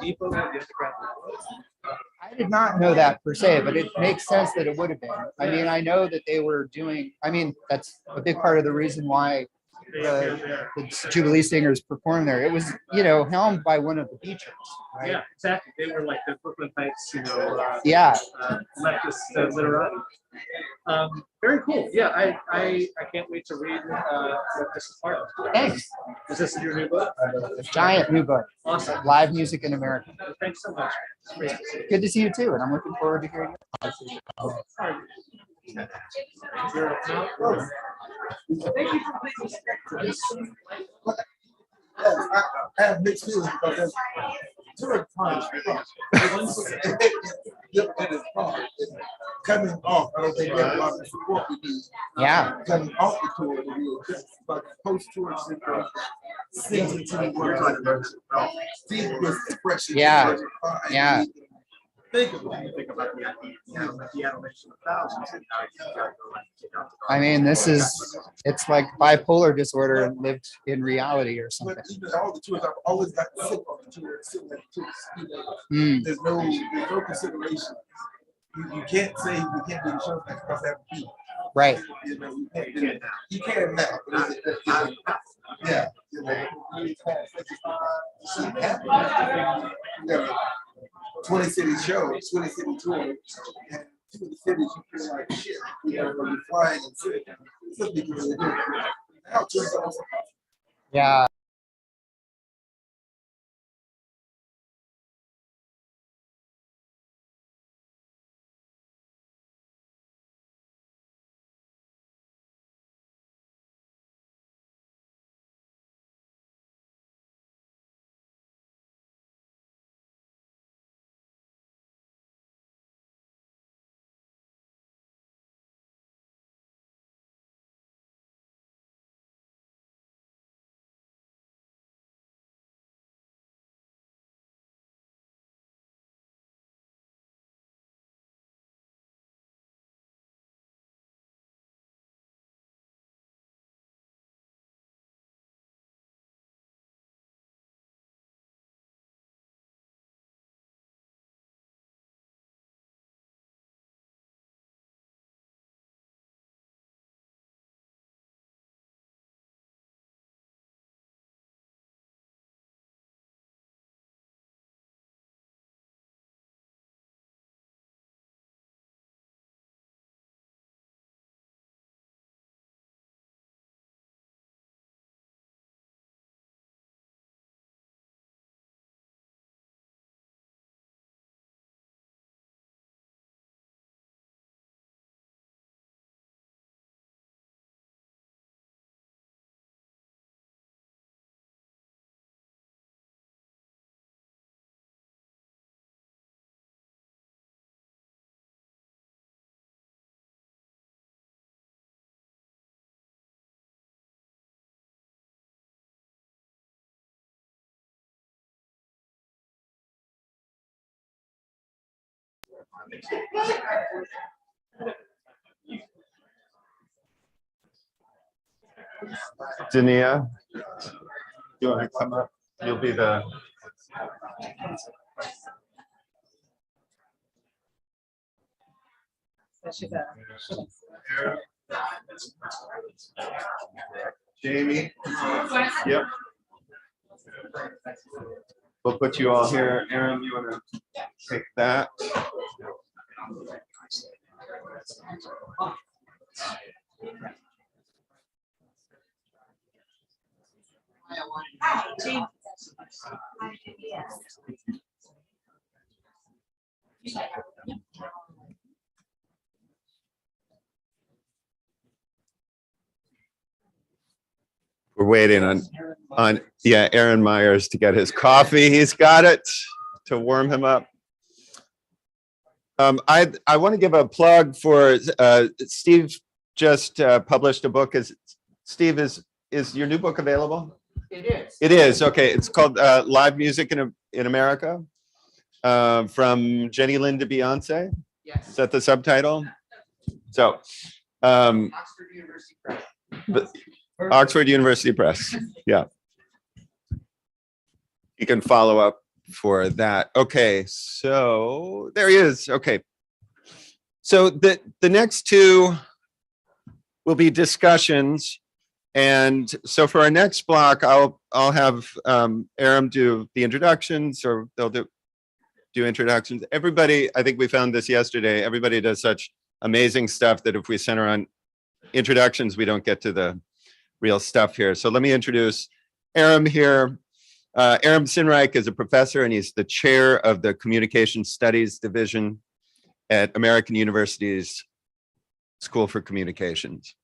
depot for the Underground Railroad? I did not know that per se, but it makes sense that it would have been. I mean, I know that they were doing, I mean, that's a big part of the reason why the Jubilee Singers performed there. It was, you know, helmed by one of the Beachers, right? Yeah, exactly. They were like the Brooklyn Heights, Yeah. leftist literati. Very cool. Yeah, I can't wait to read what this is part of. Thanks. Is this your new book? A giant new book. Awesome. Live Music in America. Thanks so much. It's great to see you. Good to see you too, and I'm looking forward to hearing your conversation. Thank you for being I have mixed feelings about that. Touring times, coming off, I don't think we have a lot of support we need. Yeah. Coming off the tour, but post-tour season to the world. Steve was expression. Yeah. Yeah. Think about it. the animation of thousands. And now you got to go and kick out the I mean, it's like bipolar disorder and lived in reality or something. But even all the tours, I've always got to sit on the tour, sit on the tour. Mm. There's no consideration. You can't say you can't do the show because that would be. Right. You know, you can't do it. You can now. But yeah. You know, really fast. It's just happening. You got a 20 city show, 20 city tour, and 2 of the cities you feel like shit. You know, when you're flying and sitting. Something you really do. Now, Yeah. Dania, you want to come up? You'll be the. Jamie. Yep. We'll put you all here. Aaron, you want to take that? We're waiting on yeah, Aaron Myers to get his coffee. He's got it to warm him up. I want to give a plug for Steve just published a book. Steve, is your new book available? It is. It is, okay. It's called Live Music in America, from Jenny Lind to Beyonce. Yes. Is that the subtitle? So, Oxford University Press. Oxford University Press, yeah. You can follow up for that. Okay, so there he is. Okay. So the next two will be discussions. And so for our next block, I'll have Aram do the introductions, or they'll do introductions. Everybody, I think we found this yesterday, everybody does such amazing stuff that if we center on introductions, we don't get to the real stuff here. So let me introduce Aram here. Aram Sinreich is a professor and he's the chair of the Communication Studies Division at American University's School for Communications.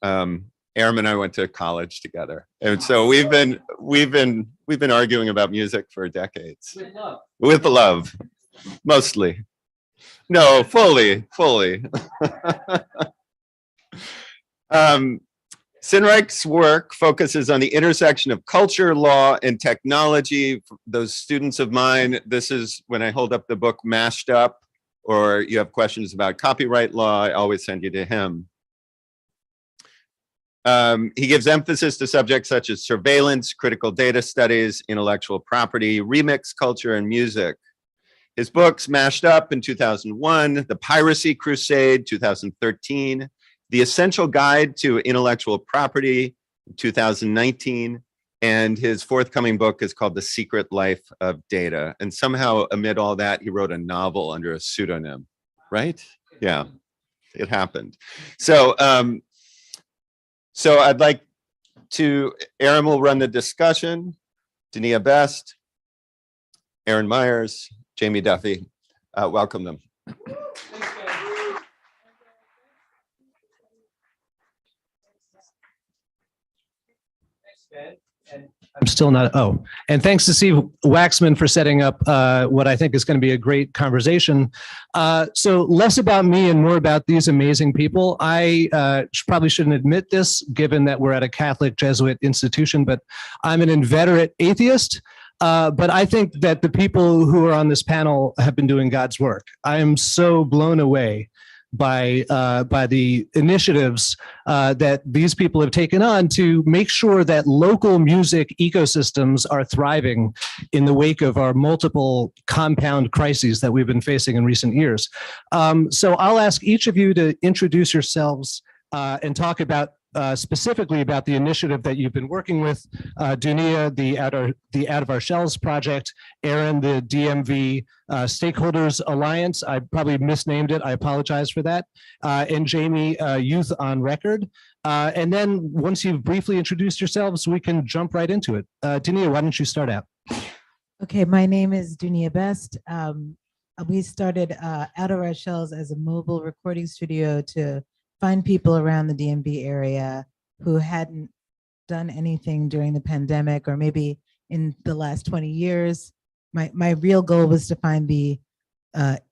Aram and I went to college together, and so we've been arguing about music for decades. With love. With love, mostly. No, fully. Sinreich's work focuses on the intersection of culture, law, and technology. For those students of mine, this is when I hold up the book Mashed Up, or you have questions about copyright law, I always send you to him. He gives emphasis to subjects such as surveillance, critical data studies, intellectual property, remix culture, and music. His books, Mashed Up in 2001, The Piracy Crusade, 2013, The Essential Guide to Intellectual Property, 2019, and his forthcoming book is called The Secret Life of Data. And somehow amid all that, he wrote a novel under a pseudonym, right? Yeah, it happened. So, so I'd like to, Aaron will run the discussion, Dania Best, Aaron Myers, Jamie Duffy, welcome them. I'm still not, and thanks to Steve Waxman for setting up what I think is going to be a great conversation. So less about me and more about these amazing people. I probably shouldn't admit this, given that we're at a Catholic Jesuit institution, but I'm an inveterate atheist. But I think that the people who are on this panel have been doing God's work. I am so blown away by the initiatives that these people have taken on to make sure that local music ecosystems are thriving in the wake of our multiple compound crises that we've been facing in recent years. So I'll ask each of you to introduce yourselves and talk about specifically about the initiative that you've been working with, Dunia, the Out of Our Shells project, Aaron, the DMV Stakeholders Alliance. I probably misnamed it. I apologize for that. And Jamie, Youth on Record. And then once you've briefly introduced yourselves, we can jump right into it. Dunia, why don't you start out? Okay, my name is Dunia Best. We started Out of Our Shells as a mobile recording studio to find people around the DMV area who hadn't done anything during the pandemic or maybe in the last 20 years. My real goal was to find the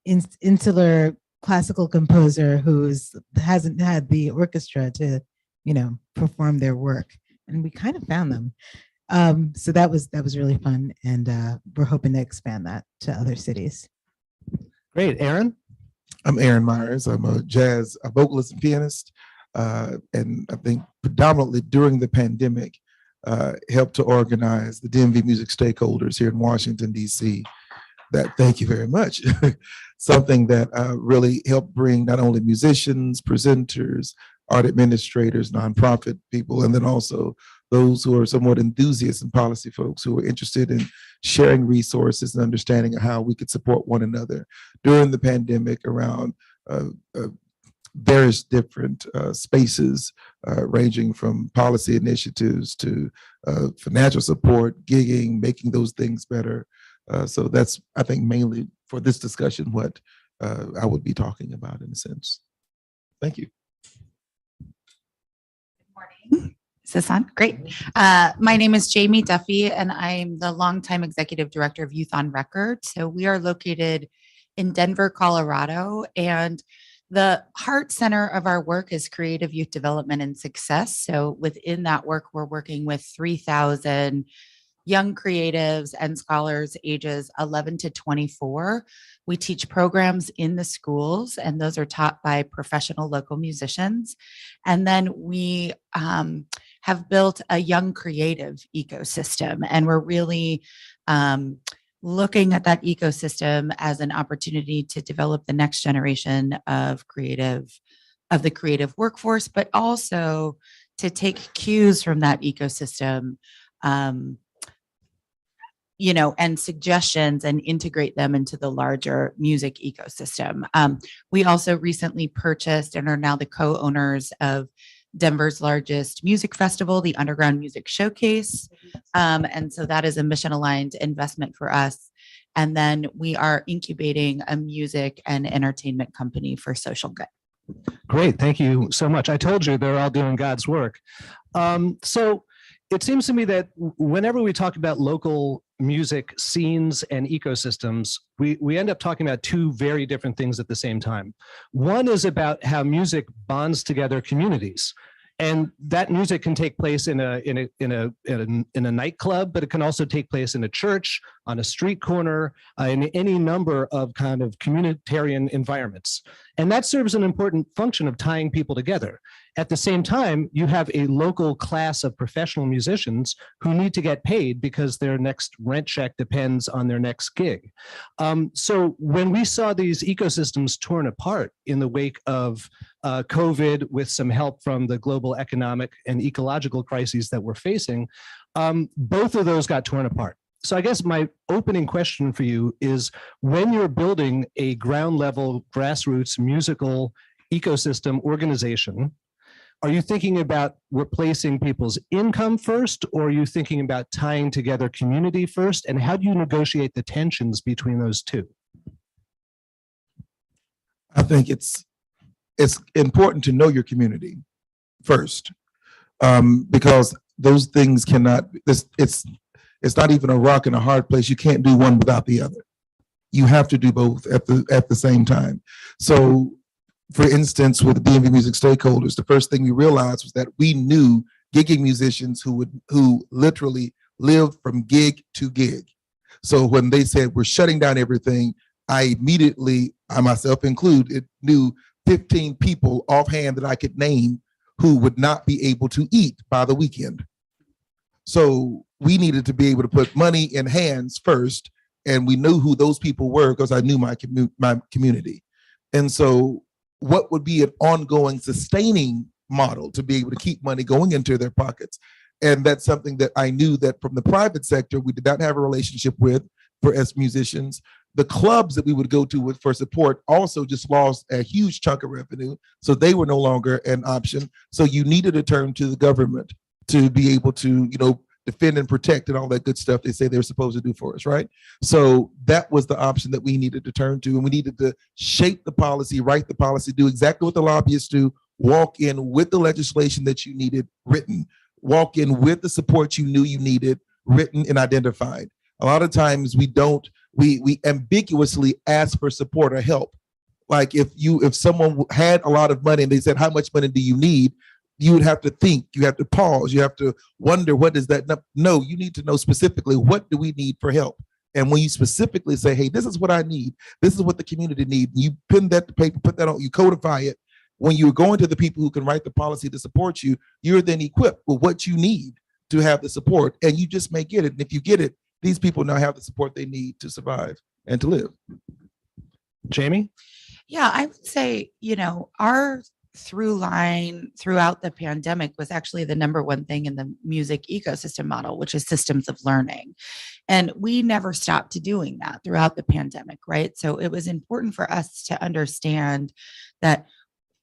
insular classical composer who hasn't had the orchestra to, perform their work. And we kind of found them. So that was really fun. And we're hoping to expand that to other cities. Great. Aaron? I'm Aaron Myers. I'm a jazz vocalist and pianist. And I think predominantly during the pandemic, helped to organize the DMV music stakeholders here in Washington, D.C. Thank you very much. Something that really helped bring not only musicians, presenters, art administrators, nonprofit people, and then also those who are somewhat enthusiasts and policy folks who are interested in sharing resources and understanding of how we could support one another during the pandemic around various different spaces, ranging from policy initiatives to financial support, gigging, making those things better. So that's, I think, mainly for this discussion, what I would be talking about in a sense. Thank you. Morning. Is this on? Great. My name is Jamie Duffy, and I'm the longtime executive director of Youth on Record. So we are located in Denver, Colorado, and the heart center of our work is creative youth development and success. So within that work, we're working with 3,000 young creatives and scholars ages 11 to 24. We teach programs in the schools, and those are taught by professional local musicians. And then we have built a young creative ecosystem, and we're really looking at that ecosystem as an opportunity to develop the next generation of the creative workforce, but also to take cues from that ecosystem, and suggestions and integrate them into the larger music ecosystem. We also recently purchased and are now the co-owners of Denver's largest music festival, the Underground Music Showcase. And so that is a mission-aligned investment for us. And then we are incubating a music and entertainment company for social good. Great. Thank you so much. I told you they're all doing God's work. So it seems to me that whenever we talk about local music scenes and ecosystems, we end up talking about two very different things at the same time. One is about how music bonds together communities. And that music can take place in a nightclub, but it can also take place in a church, on a street corner, in any number of kind of communitarian environments. And that serves an important function of tying people together. At the same time, you have a local class of professional musicians who need to get paid because their next rent check depends on their next gig. So when we saw these ecosystems torn apart in the wake of COVID, with some help from the global economic and ecological crises that we're facing, both of those got torn apart. So I guess my opening question for you is, when you're building a ground level grassroots musical ecosystem organization, are you thinking about replacing people's income first, or are you thinking about tying together community first? And how do you negotiate the tensions between those two? I think it's important to know your community first, because those things cannot, it's not even a rock and a hard place. You can't do one without the other. You have to do both at the same time. So for instance, with the DMV music stakeholders, the first thing we realized was that we knew gigging musicians who literally lived from gig to gig. So when they said we're shutting down everything, I immediately, I myself included, knew 15 people offhand that I could name who would not be able to eat by the weekend. So we needed to be able to put money in hands first, and we knew who those people were because I knew my community. And so what would be an ongoing sustaining model to be able to keep money going into their pockets? And that's something that I knew that from the private sector, we did not have a relationship with for us musicians. The clubs that we would go to for support also just lost a huge chunk of revenue. So they were no longer an option. So you needed to turn to the government to be able to, defend and protect and all that good stuff they say they're supposed to do for us, right? So that was the option that we needed to turn to, and we needed to shape the policy, write the policy, do exactly what the lobbyists do, walk in with the legislation that you needed written, walk in with the support you knew you needed written and identified. A lot of times we ambiguously ask for support or help. Like if someone had a lot of money and they said, how much money do you need? You would have to think, you have to pause, you have to wonder, what is that? No, you need to know specifically, what do we need for help? And when you specifically say, hey, this is what I need, this is what the community needs, you pin that to paper, put that on, you codify it. When you're going to the people who can write the policy to support you, you're then equipped with what you need to have the support, and you just may get it. And if you get it, these people now have the support they need to survive and to live. Jamie? Yeah, I would say, our through line throughout the pandemic was actually the number one thing in the music ecosystem model, which is systems of learning. And we never stopped doing that throughout the pandemic, right? So it was important for us to understand that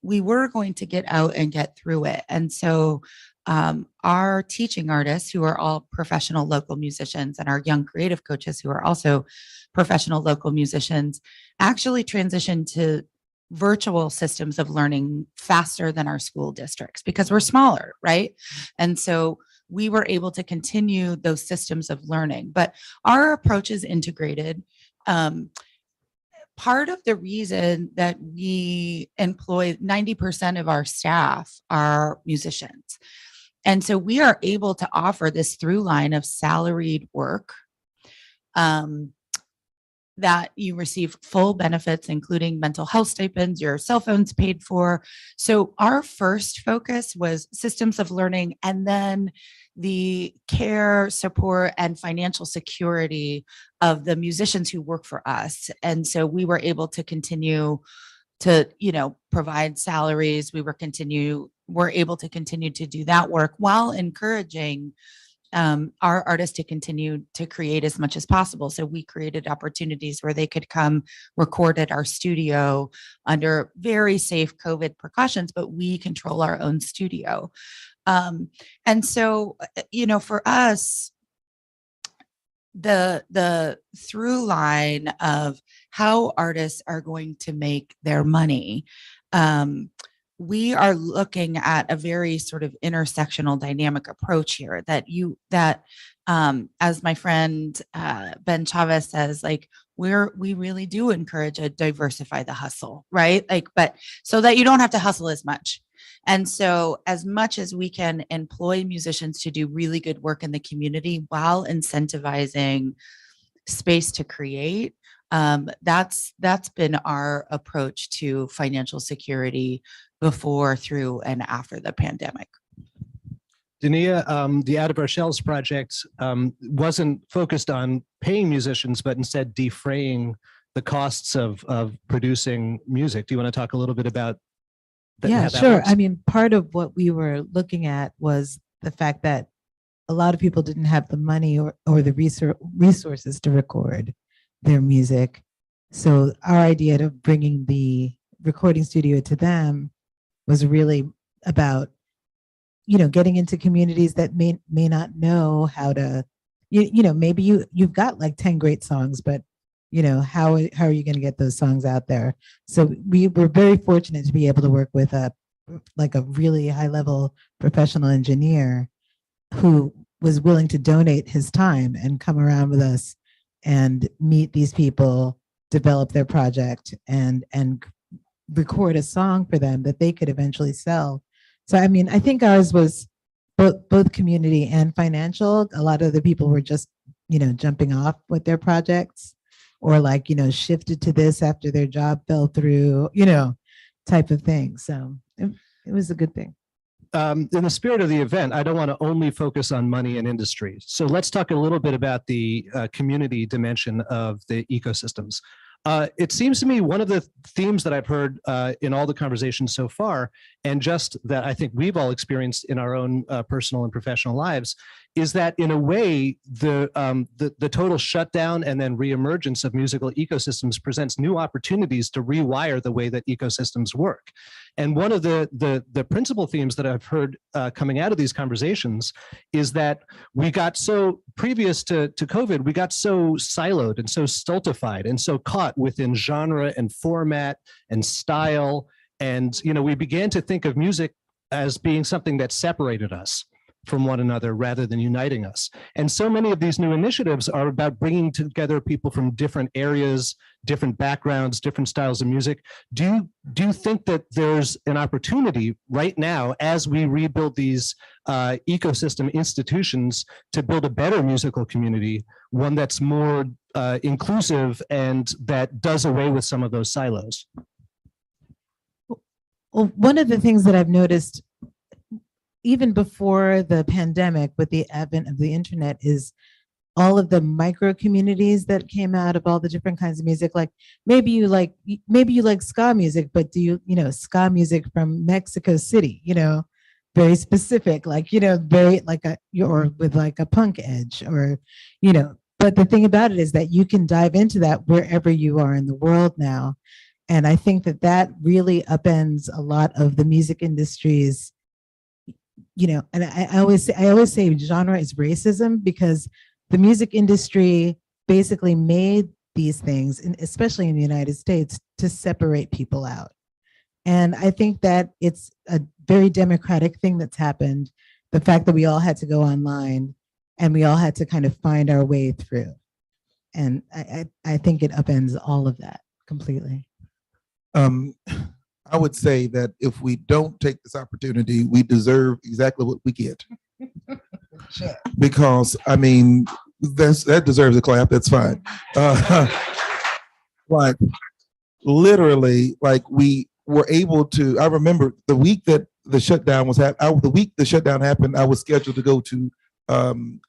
we were going to get out and get through it. And so our teaching artists, who are all professional local musicians, and our young creative coaches, who are also professional local musicians, actually transitioned to virtual systems of learning faster than our school districts because we're smaller, right? And so we were able to continue those systems of learning, but our approach is integrated. Part of the reason that we employ 90% of our staff are musicians. And so we are able to offer this through line of salaried work that you receive full benefits, including mental health stipends, your cell phones paid for. So our first focus was systems of learning, and then the care, support, and financial security of the musicians who work for us. And so we were able to continue to, provide salaries. We were able to continue to do that work while encouraging our artists to continue to create as much as possible. So we created opportunities where they could come record at our studio under very safe COVID precautions, but we control our own studio. And so, for us, the through line of how artists are going to make their money, we are looking at a very sort of intersectional dynamic approach here that as my friend Ben Chavez says, like, we really do encourage a diversify the hustle, right? But so that you don't have to hustle as much. And so as much as we can employ musicians to do really good work in the community while incentivizing space to create, that's been our approach to financial security before, through, and after the pandemic. Dania, the Out of Our Shells project wasn't focused on paying musicians, but instead defraying the costs of producing music. Do you want to talk a little bit about that? Yeah, sure. I mean, part of what we were looking at was the fact that a lot of people didn't have the money or the resources to record their music. So our idea of bringing the recording studio to them was really about, getting into communities that may not know how to, maybe you've got like 10 great songs, but how are you going to get those songs out there? So we were very fortunate to be able to work with a really high level professional engineer who was willing to donate his time and come around with us and meet these people, develop their project, and record a song for them that they could eventually sell. So, I mean, I think ours was both community and financial. A lot of the people were just, jumping off with their projects, or shifted to this after their job fell through, type of thing. So it was a good thing. In the spirit of the event, I don't want to only focus on money and industry. So let's talk a little bit about the community dimension of the ecosystems. It seems to me one of the themes that I've heard in all the conversations so far, and just that I think we've all experienced in our own personal and professional lives, is that in a way, the total shutdown and then reemergence of musical ecosystems presents new opportunities to rewire the way that ecosystems work. And one of the principal themes that I've heard coming out of these conversations is that we got so, previous to COVID, we got so siloed and so stultified and so caught within genre and format and style. And, we began to think of music as being something that separated us. from one another rather than uniting us. And so many of these new initiatives are about bringing together people from different areas, different backgrounds, different styles of music. Do you think that there's an opportunity right now as we rebuild these ecosystem institutions to build a better musical community, one that's more inclusive and that does away with some of those silos? Well, one of the things that I've noticed even before the pandemic with the advent of the internet is all of the micro communities that came out of all the different kinds of music. Like maybe you like ska music, but do you know, ska music from Mexico City, very specific, like, very like or with like a punk edge or, but the thing about it is that you can dive into that wherever you are in the world now. And I think that that really upends a lot of the music industry's, and I always say genre is racism, because the music industry basically made these things, and especially in the United States, to separate people out. And I think that it's a very democratic thing that's happened. The fact that we all had to go online and we all had to kind of find our way through. And I think it upends all of that completely. I would say that if we don't take this opportunity, we deserve exactly what we get. Because I mean, that deserves a clap. That's fine. Like literally, like we were able to. I remember the week that the shutdown was the week the shutdown happened, I was scheduled to go to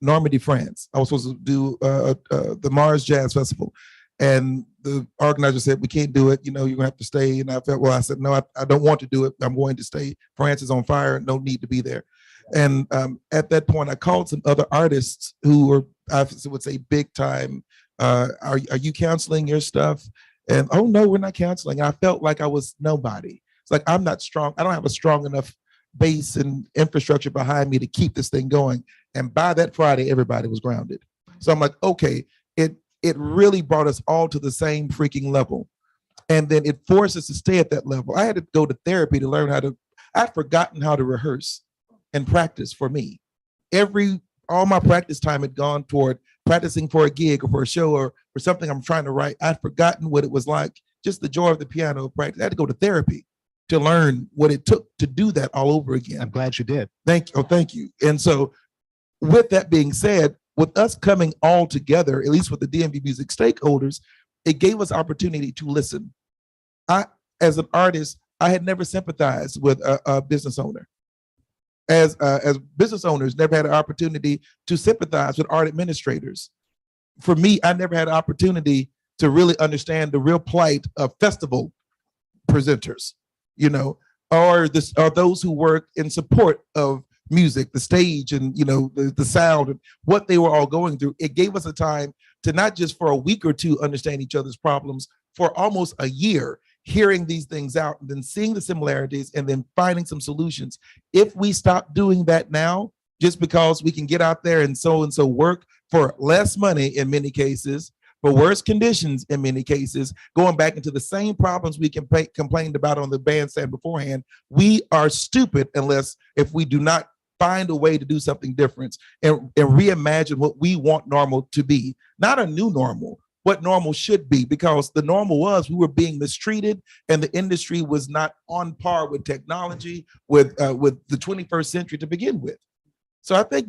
Normandy, France. I was supposed to do the Mars Jazz Festival. And the organizer said, we can't do it. You're going to have to stay. And I said, no, I don't want to do it. I'm going to stay. France is on fire. No need to be there. And at that point, I called some other artists who were, I would say, big time. Are you canceling your stuff? And, oh, no, we're not canceling. I felt like I was nobody. It's like, I'm not strong. I don't have a strong enough base and infrastructure behind me to keep this thing going. And by that Friday, everybody was grounded. So I'm like, okay, it really brought us all to the same freaking level. And then it forced us to stay at that level. I had to go to therapy to learn I'd forgotten how to rehearse and practice for me. All my practice time had gone toward practicing for a gig or for a show or for something I'm trying to write. I'd forgotten what it was like, just the joy of the piano practice. I had to go to therapy to learn what it took to do that all over again. I'm glad you did. Thank you. Oh, thank you. And so with that being said, with us coming all together, at least with the DMV music stakeholders, it gave us opportunity to listen. As an artist, I had never sympathized with a business owner. As business owners, never had an opportunity to sympathize with art administrators. For me, I never had an opportunity to really understand the real plight of festival presenters, or those who work in support of music, the stage, and the sound, and what they were all going through. It gave us a time to not just for a week or two understand each other's problems, for almost a year hearing these things out and then seeing the similarities and then finding some solutions. If we stop doing that now, just because we can get out there and so work for less money in many cases, for worse conditions in many cases, going back into the same problems we complained about on the bandstand beforehand, we are stupid if we do not find a way to do something different and reimagine what we want normal to be. Not a new normal, what normal should be, because the normal was we were being mistreated and the industry was not on par with technology, with the 21st century to begin with. So I think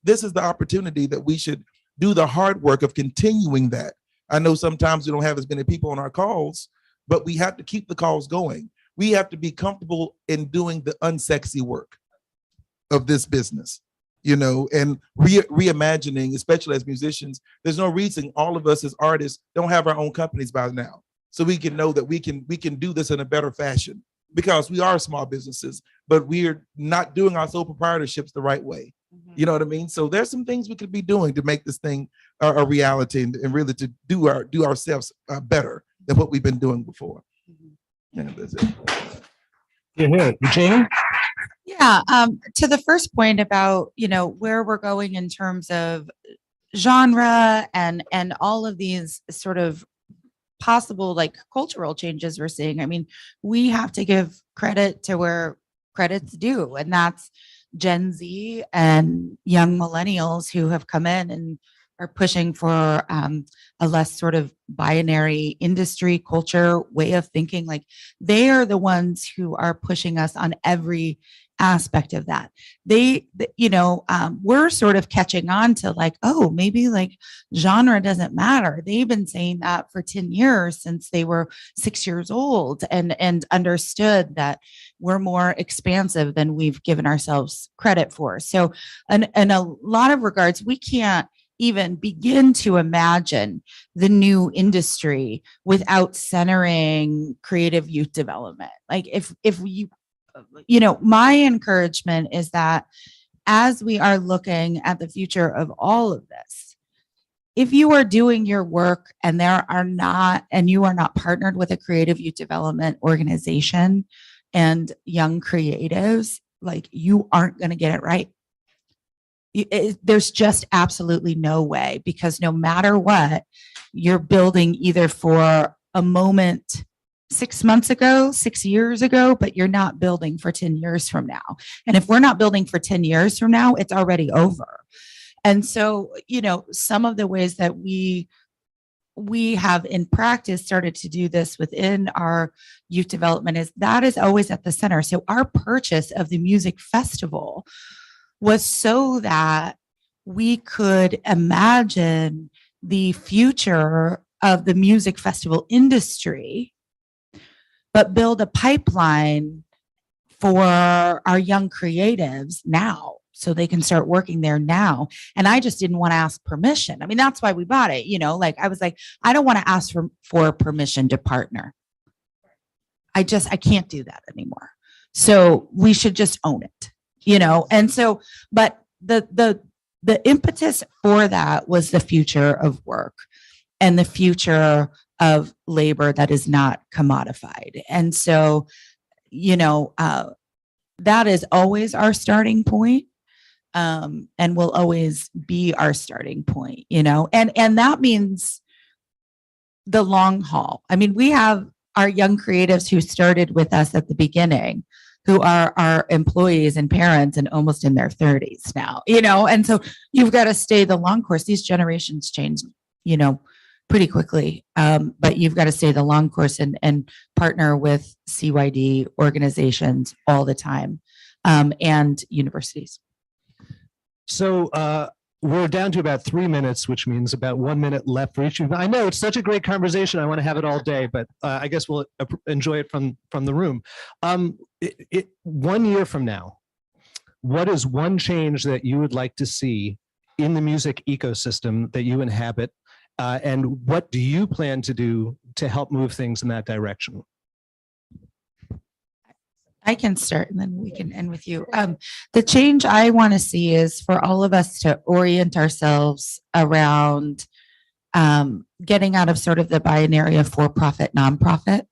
this is the opportunity that we should do the hard work of continuing that. I know sometimes we don't have as many people on our calls, but we have to keep the calls going. We have to be comfortable in doing the unsexy work of this business, and reimagining, especially as musicians. There's no reason all of us as artists don't have our own companies by now, so we can know that we can do this in a better fashion, because we are small businesses, but we're not doing our sole proprietorships the right way. You know what I mean? So there's some things we could be doing to make this thing a reality and really to do ourselves better than what we've been doing before. Yeah, that's it. Yeah, Jane? Yeah, to the first point about, where we're going in terms of genre and all of these sort of possible like cultural changes we're seeing. I mean, we have to give credit to where credit's due, and that's Gen Z and young millennials who have come in and are pushing for a less sort of binary industry culture way of thinking. Like they are the ones who are pushing us on every aspect of that. We're sort of catching on to like, oh, maybe like genre doesn't matter. They've been saying that for 10 years since they were 6 years old and understood that we're more expansive than we've given ourselves credit for. So in a lot of regards, we can't even begin to imagine the new industry without centering creative youth development. Like if my encouragement is that as we are looking at the future of all of this, if you are doing your work and you are not partnered with a creative youth development organization and young creatives, like you aren't going to get it right. There's just absolutely no way, because no matter what, you're building either for a moment 6 months ago, 6 years ago, but you're not building for 10 years from now. And if we're not building for 10 years from now, it's already over. And so, some of the ways that we have in practice started to do this within our youth development is always at the center. So our purchase of the music festival was so that we could imagine the future of the music festival industry, but build a pipeline for our young creatives now so they can start working there now. And I just didn't want to ask permission. I mean, that's why we bought it. I was like, I don't want to ask for permission to partner. I can't do that anymore. So we should just own it. And so, but the impetus for that was the future of work and the future of labor that is not commodified. And so, that is always our starting point, and will always be our starting point, and that means the long haul. I mean, we have our young creatives who started with us at the beginning, who are our employees and parents and almost in their 30s now, and so you've got to stay the long course. These generations change, pretty quickly, but you've got to stay the long course and partner with CYD organizations all the time, and universities. So we're down to about 3 minutes, which means about 1 minute left for each of you. I know it's such a great conversation. I want to have it all day, but I guess we'll enjoy it from the room. 1 year from now, what is one change that you would like to see in the music ecosystem that you inhabit? And what do you plan to do to help move things in that direction? I can start and then we can end with you. The change I want to see is for all of us to orient ourselves around getting out of sort of the binary of for-profit, nonprofit,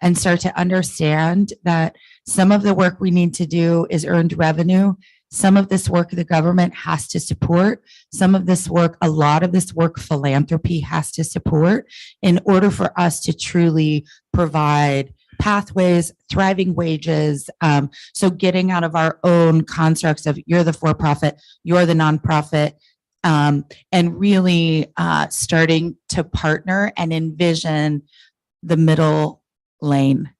and start to understand that some of the work we need to do is earned revenue. Some of this work the government has to support. Some of this work, a lot of this work, philanthropy has to support in order for us to truly provide pathways, thriving wages. So getting out of our own constructs of you're the for-profit, you're the nonprofit, and really starting to partner and envision the middle lane.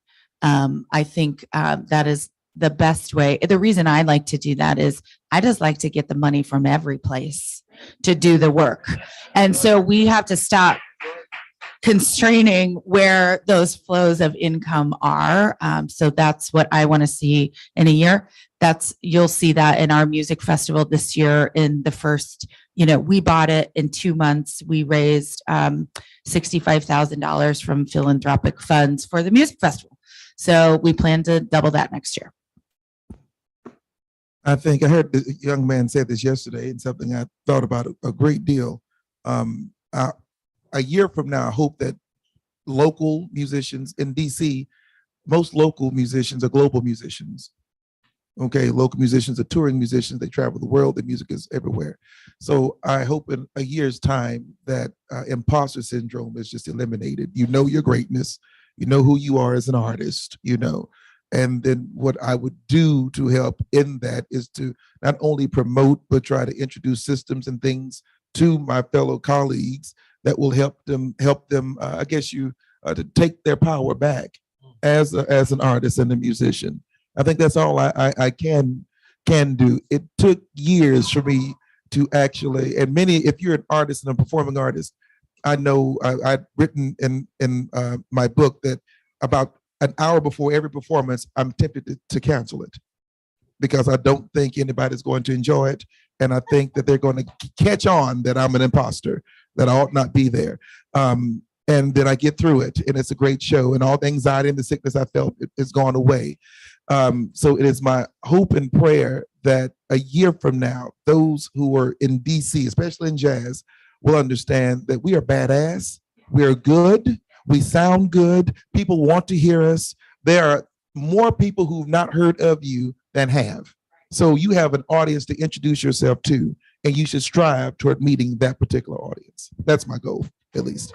I think that is the best way. The reason I like to do that is I just like to get the money from every place to do the work. And so we have to stop constraining where those flows of income are. So that's what I want to see in a year. You'll see that in our music festival this year. In the first, we bought it in 2 months. We raised $65,000 from philanthropic funds for the music festival. So we plan to double that next year. I think I heard the young man say this yesterday, and something I thought about a great deal. A year from now, I hope that local musicians in DC, most local musicians are global musicians. Okay, local musicians are touring musicians. They travel the world. The music is everywhere. So I hope in a year's time that imposter syndrome is just eliminated. You know your greatness. You know who you are as an artist. And then what I would do to help in that is to not only promote, but try to introduce systems and things to my fellow colleagues that will help them, I guess to take their power back as an artist and a musician. I think that's all I can do. It took years for me to actually, and many, if you're an artist and a performing artist, I know I'd written in my book that about an hour before every performance, I'm tempted to cancel it because I don't think anybody's going to enjoy it. And I think that they're going to catch on that I'm an imposter, that I ought not be there. And then I get through it, and it's a great show, and all the anxiety and the sickness I felt is gone away. So it is my hope and prayer that a year from now, those who are in DC, especially in jazz, will understand that we are badass, we are good, we sound good, people want to hear us. There are more people who've not heard of you than have. So you have an audience to introduce yourself to, and you should strive toward meeting that particular audience. That's my goal, at least.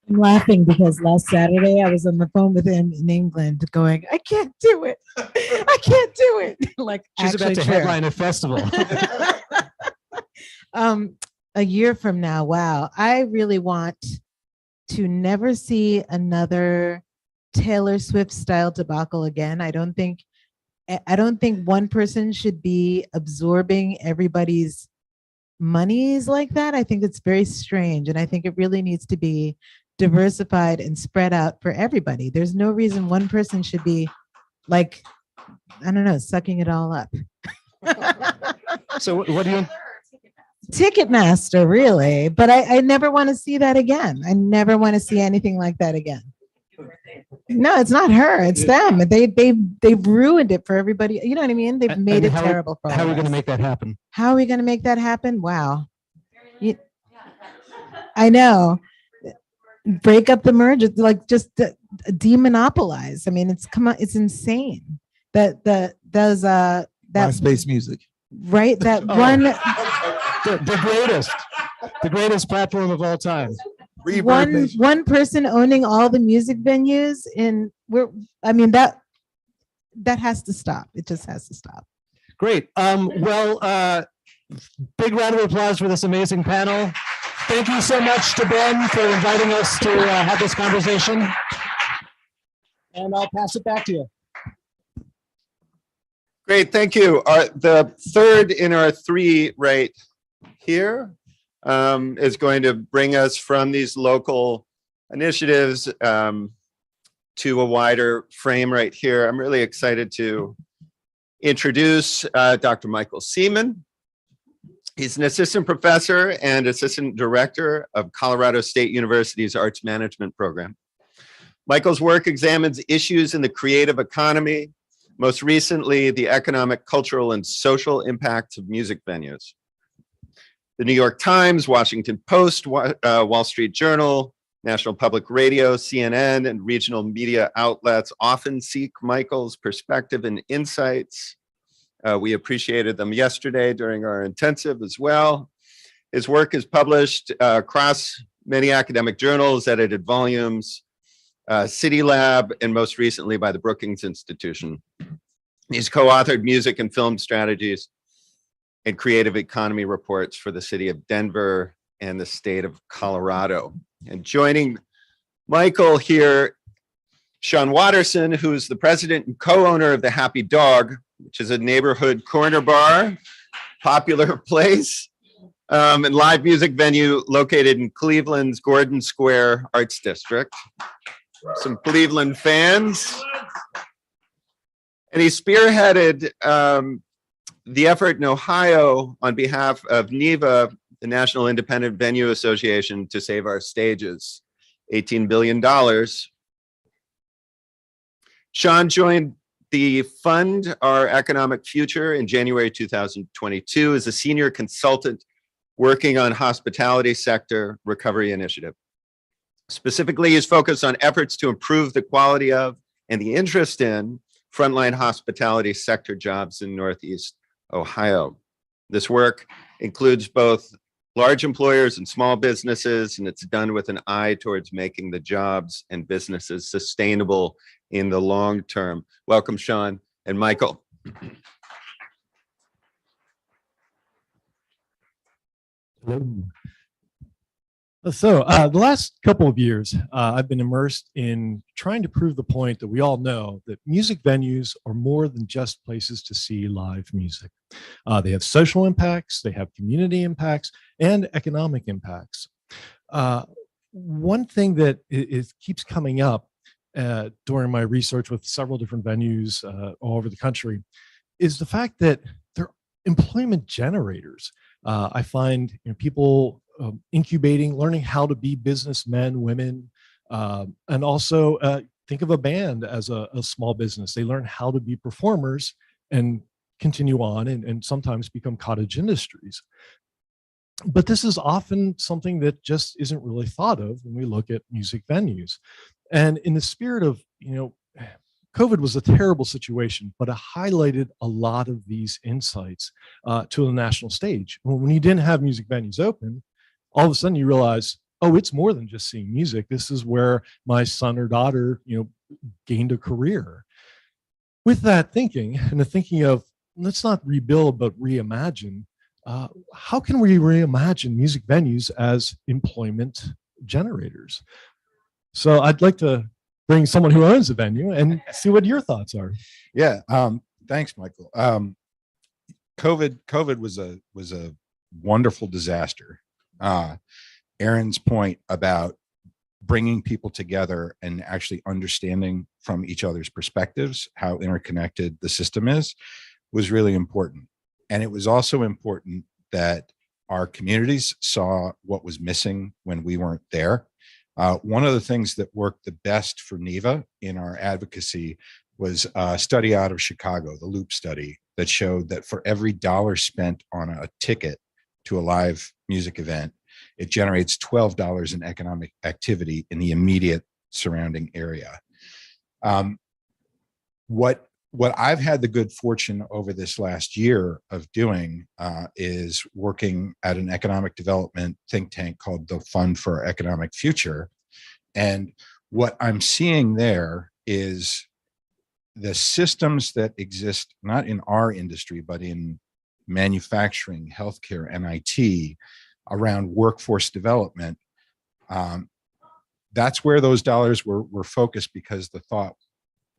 I'm laughing because last Saturday I was on the phone with him in England going, I can't do it. I can't do it. Like, She's about to headline a festival. A year from now, wow, I really want to never see another Taylor Swift style debacle again. I don't think one person should be absorbing everybody's monies like that. I think it's very strange, and I think it really needs to be diversified and spread out for everybody. There's no reason one person should be like, I don't know, sucking it all up. So what do you? Ticketmaster, really. But I never want to see that again. I never want to see anything like that again. No, it's not her. It's them. They've ruined it for everybody. You know what I mean? They've made it terrible for all How are we of going to us. make that happen? How are we going to make that happen? Wow. I know. Break up the merger, like just demonopolize. I mean, it's insane that MySpace Music. right, that Oh. one the greatest platform of all time. Reverb Nation. one person owning all the music venues that has to stop. It just has to stop. Great. Big round of applause for this amazing panel. Thank you so much to Ben for inviting us to have this conversation. And I'll pass it back to you. Great, thank you. The third in our three right here is going to bring us from these local initiatives to a wider frame right here. I'm really excited to introduce Dr. Michael Seaman. He's an assistant professor and assistant director of Colorado State University's Arts Management Program. Michael's work examines issues in the creative economy, most recently, the economic, cultural, and social impacts of music venues. The New York Times, Washington Post, Wall Street Journal, National Public Radio, CNN, and regional media outlets often seek Michael's perspective and insights. We appreciated them yesterday during our intensive as well. His work is published across many academic journals, edited volumes, City Lab, and most recently by the Brookings Institution. He's co-authored music and film strategies and creative economy reports for the city of Denver and the state of Colorado. And joining Michael here, Sean Watterson, who's the president and co-owner of the Happy Dog, which is a neighborhood corner bar, popular place, and live music venue located in Cleveland's Gordon Square Arts District. Some Cleveland fans. And he spearheaded the effort in Ohio on behalf of NIVA, the National Independent Venue Association, to save our stages, $18 billion. Sean joined the Fund Our Economic Future in January 2022 as a senior consultant working on hospitality sector recovery initiative. Specifically, he's focused on efforts to improve the quality of and the interest in frontline hospitality sector jobs in Northeast Ohio. This work includes both large employers and small businesses, and it's done with an eye towards making the jobs and businesses sustainable in the long term. Welcome, Sean and Michael. So the last couple of years, I've been immersed in trying to prove the point that we all know that music venues are more than just places to see live music. They have social impacts, they have community impacts, and economic impacts. One thing that keeps coming up during my research with several different venues all over the country is the fact that they're employment generators. I find people incubating, learning how to be businessmen, women, and also think of a band as a small business. They learn how to be performers and continue on and sometimes become cottage industries. But this is often something that just isn't really thought of when we look at music venues. And in the spirit of, COVID was a terrible situation, but it highlighted a lot of these insights to the national stage. When you didn't have music venues open, all of a sudden you realize, oh, it's more than just seeing music. This is where my son or daughter, gained a career. With that thinking, and the thinking of, let's not rebuild, but reimagine, how can we reimagine music venues as employment generators? So I'd like to bring someone who owns a venue and see what your thoughts are. Yeah. Thanks, Michael. COVID was a wonderful disaster. Aaron's point about bringing people together and actually understanding from each other's perspectives how interconnected the system is was really important. And it was also important that our communities saw what was missing when we weren't there. One of the things that worked the best for NEVA in our advocacy was a study out of Chicago, the Loop study, that showed that for every dollar spent on a ticket to a live music event, it generates $12 in economic activity in the immediate surrounding area. What I've had the good fortune over this last year of doing is working at an economic development think tank called the Fund for Economic Future. And what I'm seeing there is the systems that exist, not in our industry, but in manufacturing, healthcare, and IT around workforce development. That's where those dollars were focused, because the thought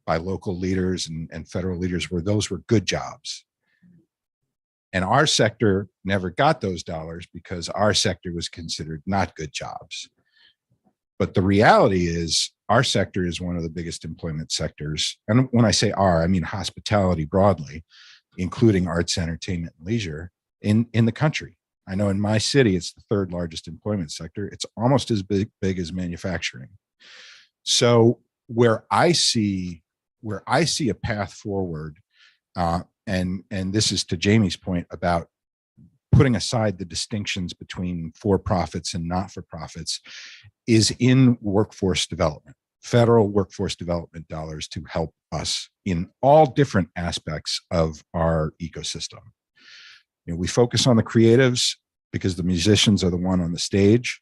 by local leaders and federal leaders those were good jobs. And our sector never got those dollars because our sector was considered not good jobs. But the reality is our sector is one of the biggest employment sectors. And when I say our, I mean hospitality broadly, including arts, entertainment, and leisure in the country. I know in my city, it's the third largest employment sector. It's almost as big as manufacturing. So where I see a path forward, and this is to Jamie's point about putting aside the distinctions between for-profits and not-for-profits, is in workforce development, federal workforce development dollars to help us in all different aspects of our ecosystem. We focus on the creatives because the musicians are the one on the stage,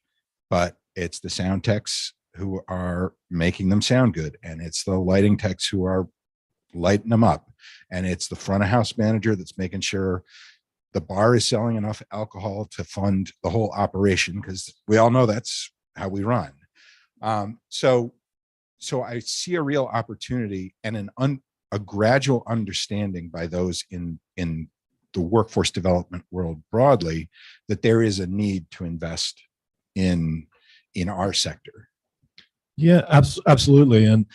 but it's the sound techs who are making them sound good. And it's the lighting techs who are lighting them up. And it's the front of house manager that's making sure the bar is selling enough alcohol to fund the whole operation, because we all know that's how we run. So I see a real opportunity and a gradual understanding by those in the workforce development world broadly that there is a need to invest in our sector. Yeah, absolutely. And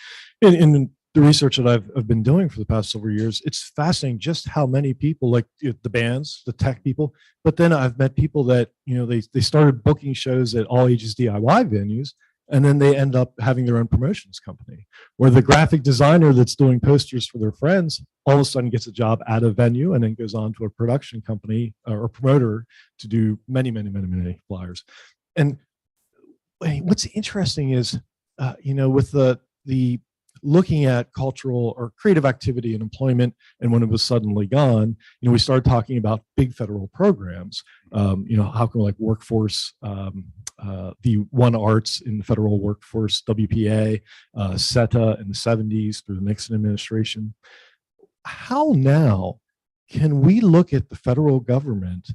in the research that I've been doing for the past several years, it's fascinating just how many people, like the bands, the tech people, but then I've met people that, they started booking shows at all ages DIY venues, and then they end up having their own promotions company, where the graphic designer that's doing posters for their friends all of a sudden gets a job at a venue and then goes on to a production company or promoter to do many, many, many, many flyers. And what's interesting is, with the looking at cultural or creative activity and employment. And when it was suddenly gone, we started talking about big federal programs. How can we, like workforce, the One Arts in the federal workforce, WPA, SETA in the 70s through the Nixon administration. How now can we look at the federal government?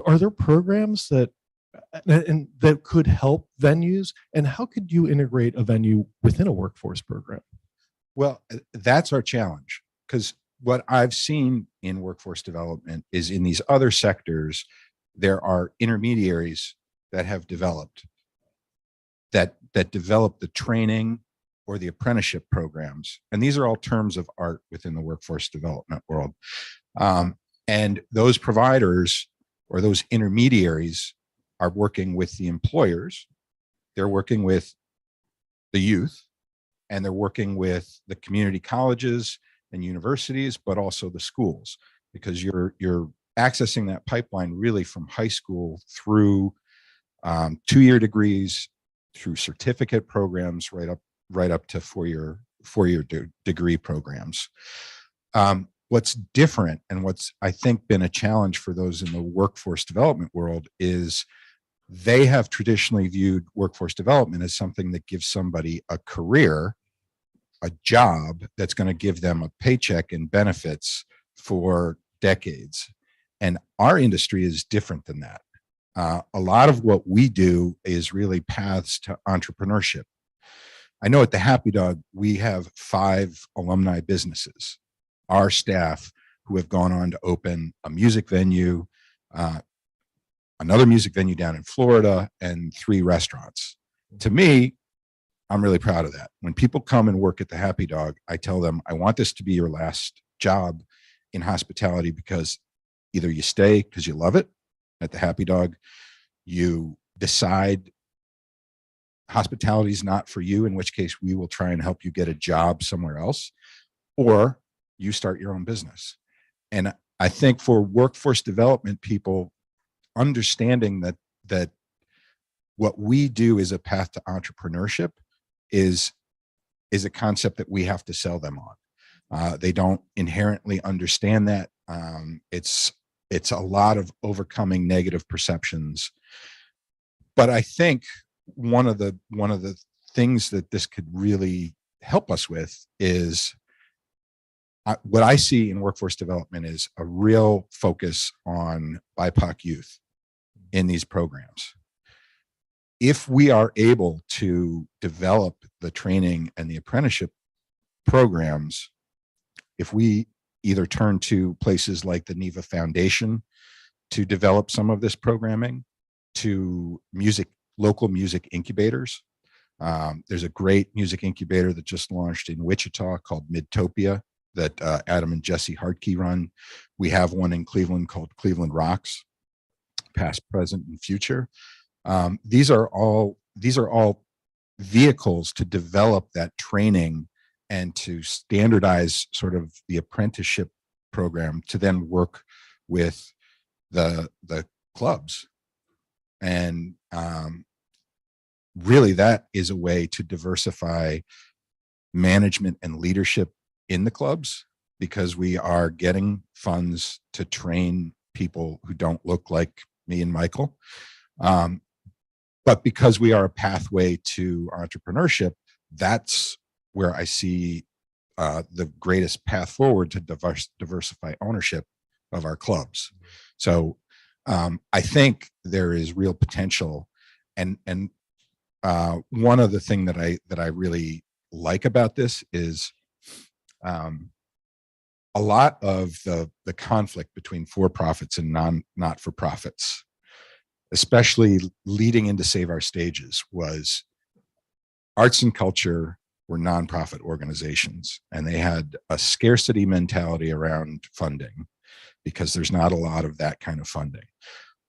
Are there programs that could help venues, and how could you integrate a venue within a workforce program? Well, that's our challenge, because what I've seen in workforce development is in these other sectors, there are intermediaries that have developed that develop the training or the apprenticeship programs. And these are all terms of art within the workforce development world. And those providers or those intermediaries are working with the employers, they're working with the youth, and they're working with the community colleges and universities, but also the schools, because you're accessing that pipeline really from high school through 2-year degrees, through certificate programs, right up to four-year degree programs. What's different, and what's I think been a challenge for those in the workforce development world, is they have traditionally viewed workforce development as something that gives somebody a career, a job that's going to give them a paycheck and benefits for decades. And our industry is different than that. A lot of what we do is really paths to entrepreneurship. I know at the Happy Dog, we have 5 alumni businesses, our staff, who have gone on to open a music venue, another music venue down in Florida, and 3 restaurants. To me, I'm really proud of that. When people come and work at the Happy Dog, I tell them, I want this to be your last job in hospitality, because either you stay because you love it at the Happy Dog, you decide hospitality is not for you, in which case we will try and help you get a job somewhere else, or you start your own business. And I think for workforce development people, understanding that what we do is a path to entrepreneurship is a concept that we have to sell them on. They don't inherently understand that. It's a lot of overcoming negative perceptions. But I think one of the things that this could really help us with is what I see in workforce development is a real focus on BIPOC youth in these programs. If we are able to develop the training and the apprenticeship programs, if we either turn to places like the NEVA Foundation to develop some of this programming, to local music incubators. There's a great music incubator that just launched in Wichita called Midtopia that Adam and Jesse Hartke run. We have one in Cleveland called Cleveland Rocks, past, present, and future. These are all vehicles to develop that training and to standardize sort of the apprenticeship program to then work with the clubs. And really that is a way to diversify management and leadership in the clubs, because we are getting funds to train people who don't look like me and Michael. But because we are a pathway to entrepreneurship, that's where I see the greatest path forward to diversify ownership of our clubs. So I think there is real potential, and one of the things that I really like about this is a lot of the conflict between for-profits and not-for-profits, especially leading into Save Our Stages, was arts and culture were nonprofit organizations, and they had a scarcity mentality around funding because there's not a lot of that kind of funding.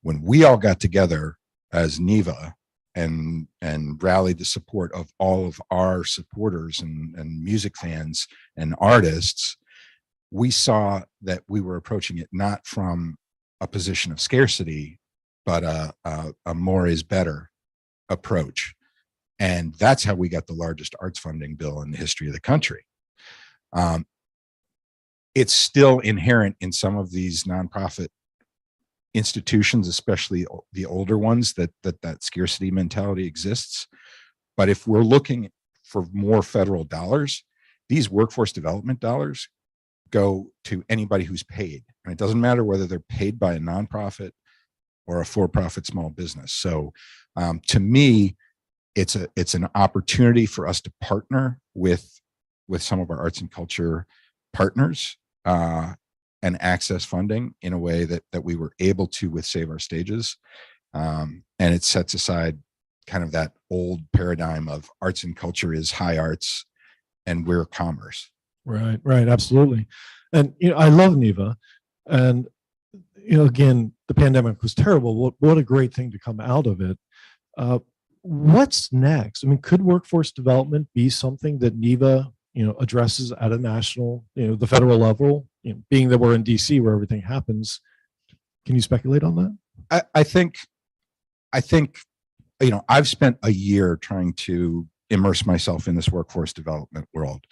When we all got together as NEVA and rallied the support of all of our supporters and music fans and artists, we saw that we were approaching it not from a position of scarcity, but a more is better approach. And that's how we got the largest arts funding bill in the history of the country. It's still inherent in some of these nonprofit institutions, especially the older ones, that scarcity mentality exists. But if we're looking for more federal dollars, these workforce development dollars go to anybody who's paid. And it doesn't matter whether they're paid by a nonprofit or a for-profit small business. So to me, it's an opportunity for us to partner with some of our arts and culture partners and access funding in a way that we were able to with Save Our Stages. And it sets aside kind of that old paradigm of arts and culture is high arts and we're commerce. Right, right, absolutely. And I love NEVA, and again, the pandemic was terrible. What a great thing to come out of it. What's next? I mean, could workforce development be something that NEVA addresses at a national, the federal level? Being that we're in DC where everything happens, can you speculate on that? I think I've spent a year trying to immerse myself in this workforce development world.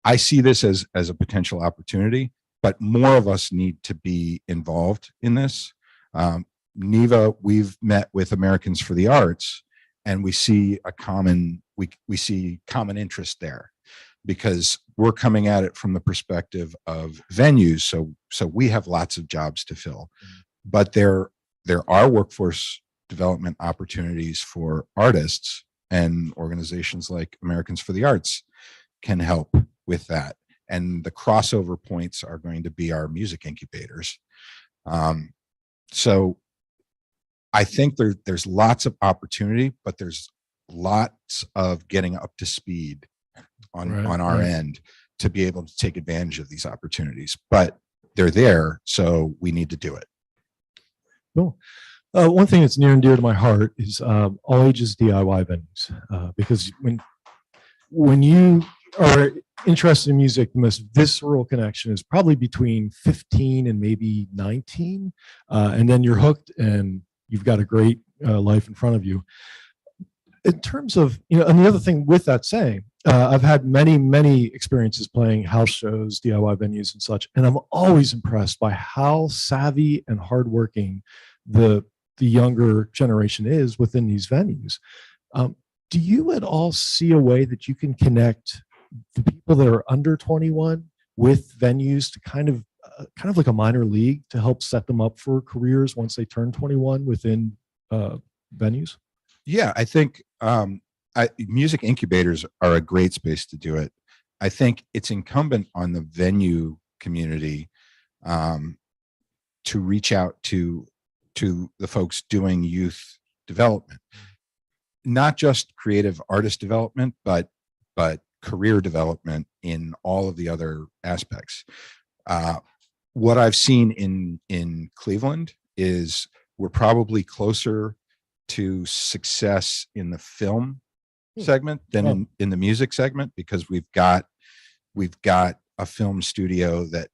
I see this as a potential opportunity, but more of us need to be involved in this. NEVA, we've met with Americans for the Arts, and we see we see common interest there, because we're coming at it from the perspective of venues. So we have lots of jobs to fill, but there are workforce development opportunities for artists, and organizations like Americans for the Arts can help with that. And the crossover points are going to be our music incubators. So I think there's lots of opportunity, but there's lots of getting up to speed on our end to be able to take advantage of these opportunities. But they're there, so we need to do it. Cool. One thing that's near and dear to my heart is all ages DIY venues, because when you are interested in music, the most visceral connection is probably between 15 and maybe 19, and then you're hooked and you've got a great life in front of you. In terms of, and the other thing with that saying, I've had many experiences playing house shows, DIY venues and such, and I'm always impressed by how savvy and hardworking the younger generation is within these venues. Do you at all see a way that you can connect the people that are under 21 with venues to kind of like a minor league to help set them up for careers once they turn 21 within venues? Yeah, I think music incubators are a great space to do it. I think it's incumbent on the venue community to reach out to the folks doing youth development, not just creative artist development, but career development in all of the other aspects. What I've seen in Cleveland is we're probably closer to success in the film segment than in the music segment, because we've got a film studio that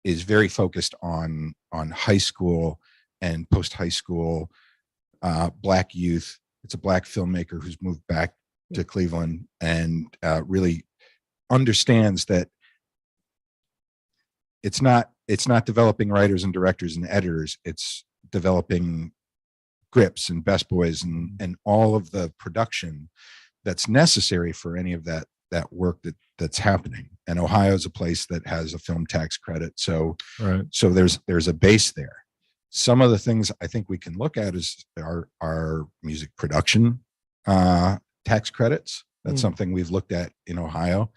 is very focused on high school and post high school Black youth. It's a Black filmmaker who's moved back to Cleveland and really understands that it's not developing writers and directors and editors. It's developing grips and best boys and all of the production that's necessary for any of that work that's happening. And Ohio is a place that has a film tax credit. So there's a base there. Some of the things I think we can look at is our music production tax credits. That's something we've looked at in Ohio.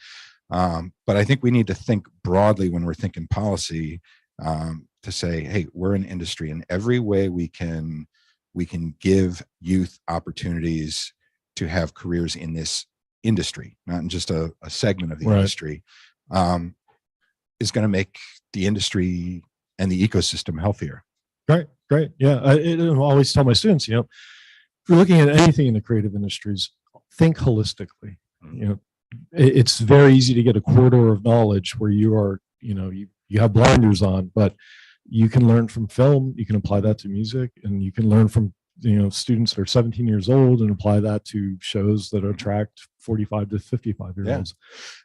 But I think we need to think broadly when we're thinking policy, to say, hey, we're an industry, and every way we can give youth opportunities to have careers in this industry, not in just a segment of the industry, is going to make the industry and the ecosystem healthier. Great. Yeah. I always tell my students, if you're looking at anything in the creative industries, think holistically. It's very easy to get a corridor of knowledge where you are, you have blinders on, but you can learn from film, you can apply that to music, and you can learn from students that are 17 years old and apply that to shows that attract 45 to 55 year olds.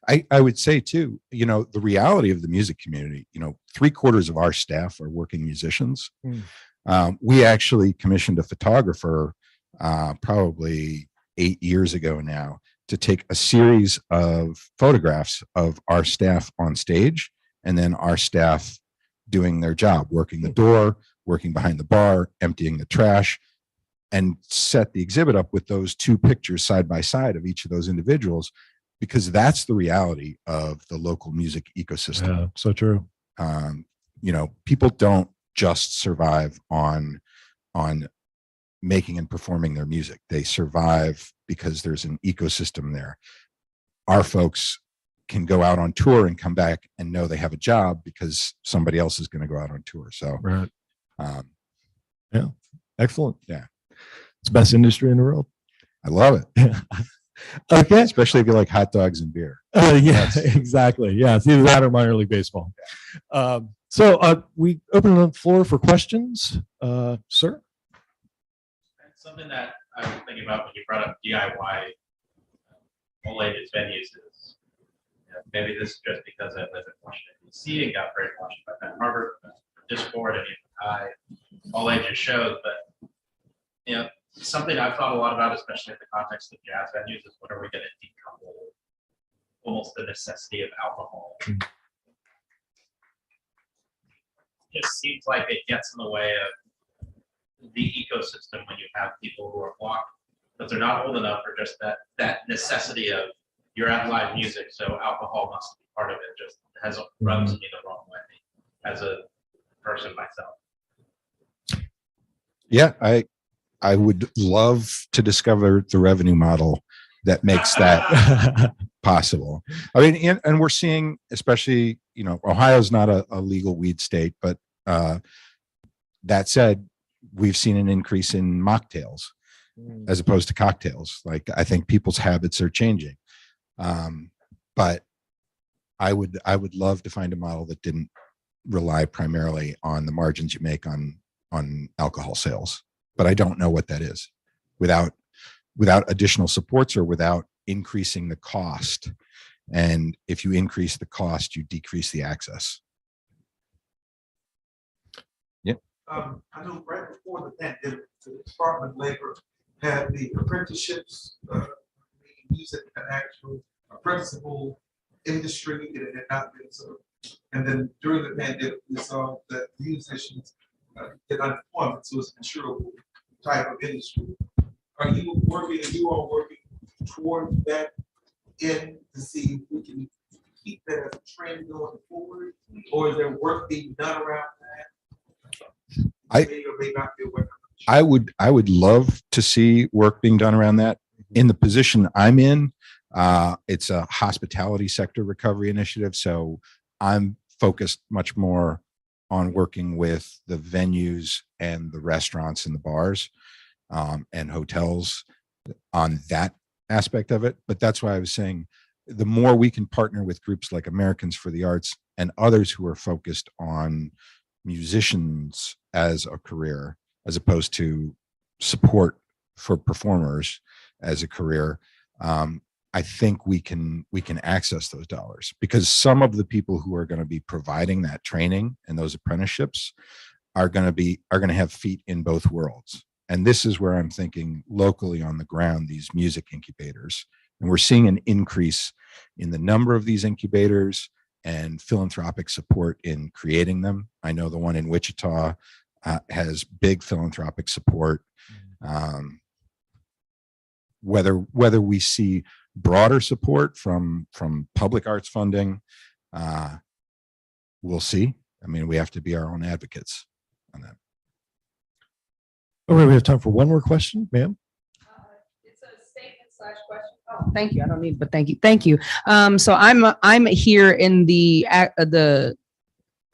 I would say too, the reality of the music community, 3/4 of our staff are working musicians. We actually commissioned a photographer probably 8 years ago now to take a series of photographs of our staff on stage and then our staff doing their job, working the door, working behind the bar, emptying the trash, and set the exhibit up with those two pictures side by side of each of those individuals, because that's the reality of the local music ecosystem. Yeah, so true. People don't just survive on making and performing their music. They survive because there's an ecosystem there. Our folks can go out on tour and come back and know they have a job because somebody else is going to go out on tour. So, right. Yeah, excellent. Yeah, it's the best industry in the world. I love it. Okay, especially if you like hot dogs and beer. Yeah, exactly. Yeah, it's either that or minor league baseball. So we open the floor for questions, sir. Something that I was thinking about when you brought up DIY all ages venues is, maybe this is just because I live in Washington D.C. and got very much by Penn Harbor, Discord, and all ages shows. But something I've thought a lot about, especially in the context of jazz venues, is when are we going to decouple almost the necessity of alcohol? It just seems like it gets in the way of the ecosystem when you have people who are blocked, but they're not old enough for just that necessity of you're at live music, so alcohol must be part of it. Just rubs me the wrong way as a person myself. Yeah, I would love to discover the revenue model that makes that possible. I mean, and we're seeing, especially, Ohio's not a legal weed state, but that said, we've seen an increase in mocktails as opposed to cocktails. Like, I think people's habits are changing. But I would love to find a model that didn't rely primarily on the margins you make on alcohol sales. But I don't know what that is without additional supports or without increasing the cost. And if you increase the cost, you decrease the access. Yeah. I know right before the pandemic, the Department of Labor had the apprenticeships, music and actual principal industry. It had not been so. And then during the pandemic, we saw that musicians get unemployment, so it's an insurable type of industry. Are you all working toward that end to see if we can keep that as a trend going forward? Or is there work being done around that? I would love to see work being done around that. In the position I'm in, it's a hospitality sector recovery initiative. So I'm focused much more on working with the venues and the restaurants and the bars and hotels on that aspect of it. But that's why I was saying, the more we can partner with groups like Americans for the Arts and others who are focused on musicians as a career, as opposed to support for performers as a career, I think we can access those dollars, because some of the people who are going to be providing that training and those apprenticeships are going to have feet in both worlds. And this is where I'm thinking locally on the ground, these music incubators. And we're seeing an increase in the number of these incubators and philanthropic support in creating them. I know the one in Wichita has big philanthropic support. Whether we see broader support from public arts funding, we'll see. I mean, we have to be our own advocates on that. All right, we have time for one more question, ma'am. It's a statement / question. Oh, thank you. I don't need, but thank you. Thank you. So I'm here in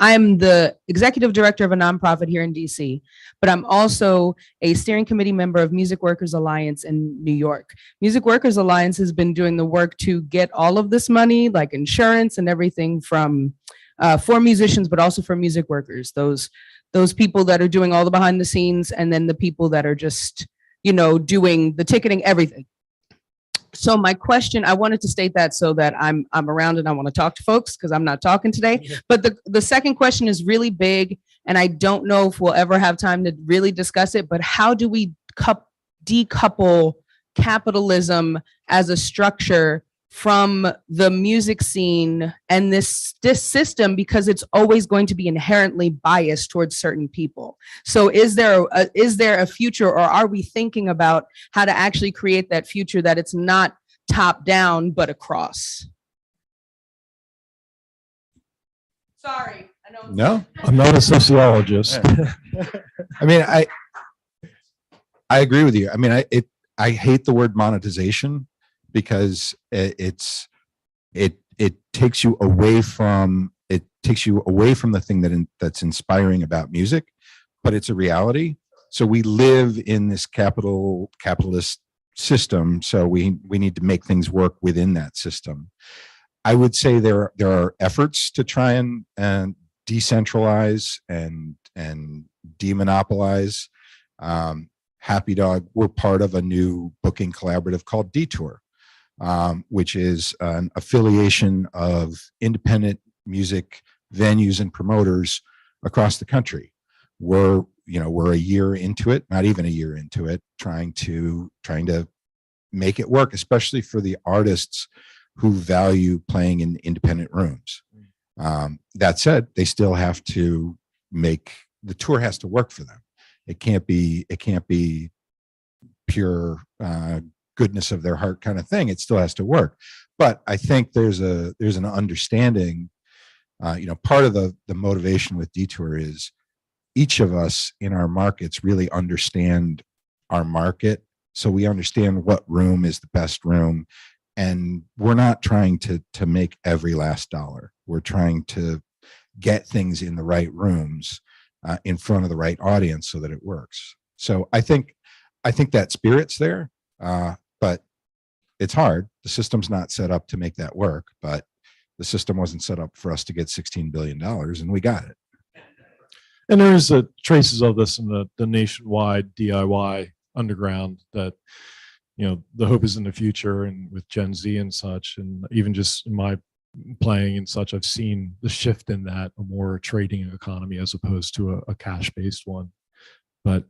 I'm the executive director of a nonprofit here in DC, but I'm also a steering committee member of Music Workers Alliance in New York. Music Workers Alliance has been doing the work to get all of this money, like insurance and everything, from for musicians, but also for music workers, those those people that are doing all the behind the scenes, and then the people that are just, doing the ticketing, everything. So my question, I wanted to state that so that I'm around and I want to talk to folks because I'm not talking today. But the second question is really big, and I don't know if we'll ever have time to really discuss it, but how do we decouple capitalism as a structure from the music scene and this system, because it's always going to be inherently biased towards certain people. So is there a future, or are we thinking about how to actually create that future that it's not top down but across? Sorry, I know. No, I'm not a sociologist. I mean, I agree with you. I mean, I hate the word monetization because it takes you away from the thing that's inspiring about music, but it's a reality. So we live in this capitalist system. So we need to make things work within that system. I would say there are efforts to try and decentralize and demonopolize. Happy Dog, we're part of a new booking collaborative called Detour, which is an affiliation of independent music venues and promoters across the country. We're a year into it, not even a year into it, trying to make it work, especially for the artists who value playing in independent rooms. That said, they still have to the tour has to work for them. It can't be pure goodness of their heart kind of thing. It still has to work. But I think there's an understanding. Part of the motivation with Detour is each of us in our markets really understand our market, so we understand what room is the best room, and we're not trying to make every last dollar. We're trying to get things in the right rooms, in front of the right audience so that it works. So I think that spirit's there, but it's hard. The system's not set up to make that work, but the system wasn't set up for us to get $16 billion, and we got it. And there's traces of this in the nationwide DIY underground that, the hope is in the future, and with Gen Z and such, and even just in my playing and such, I've seen the shift in that, a more trading economy as opposed to a cash-based one. But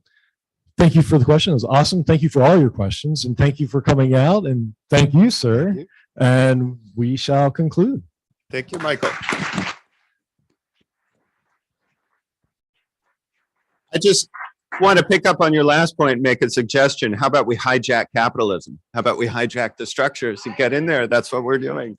thank you for the question. It was awesome. Thank you for all your questions, and thank you for coming out, and thank you, sir. Thank you. And we shall conclude. Thank you, Michael. I just want to pick up on your last point and make a suggestion. How about we hijack capitalism? How about we hijack the structures and get in there? That's what we're doing.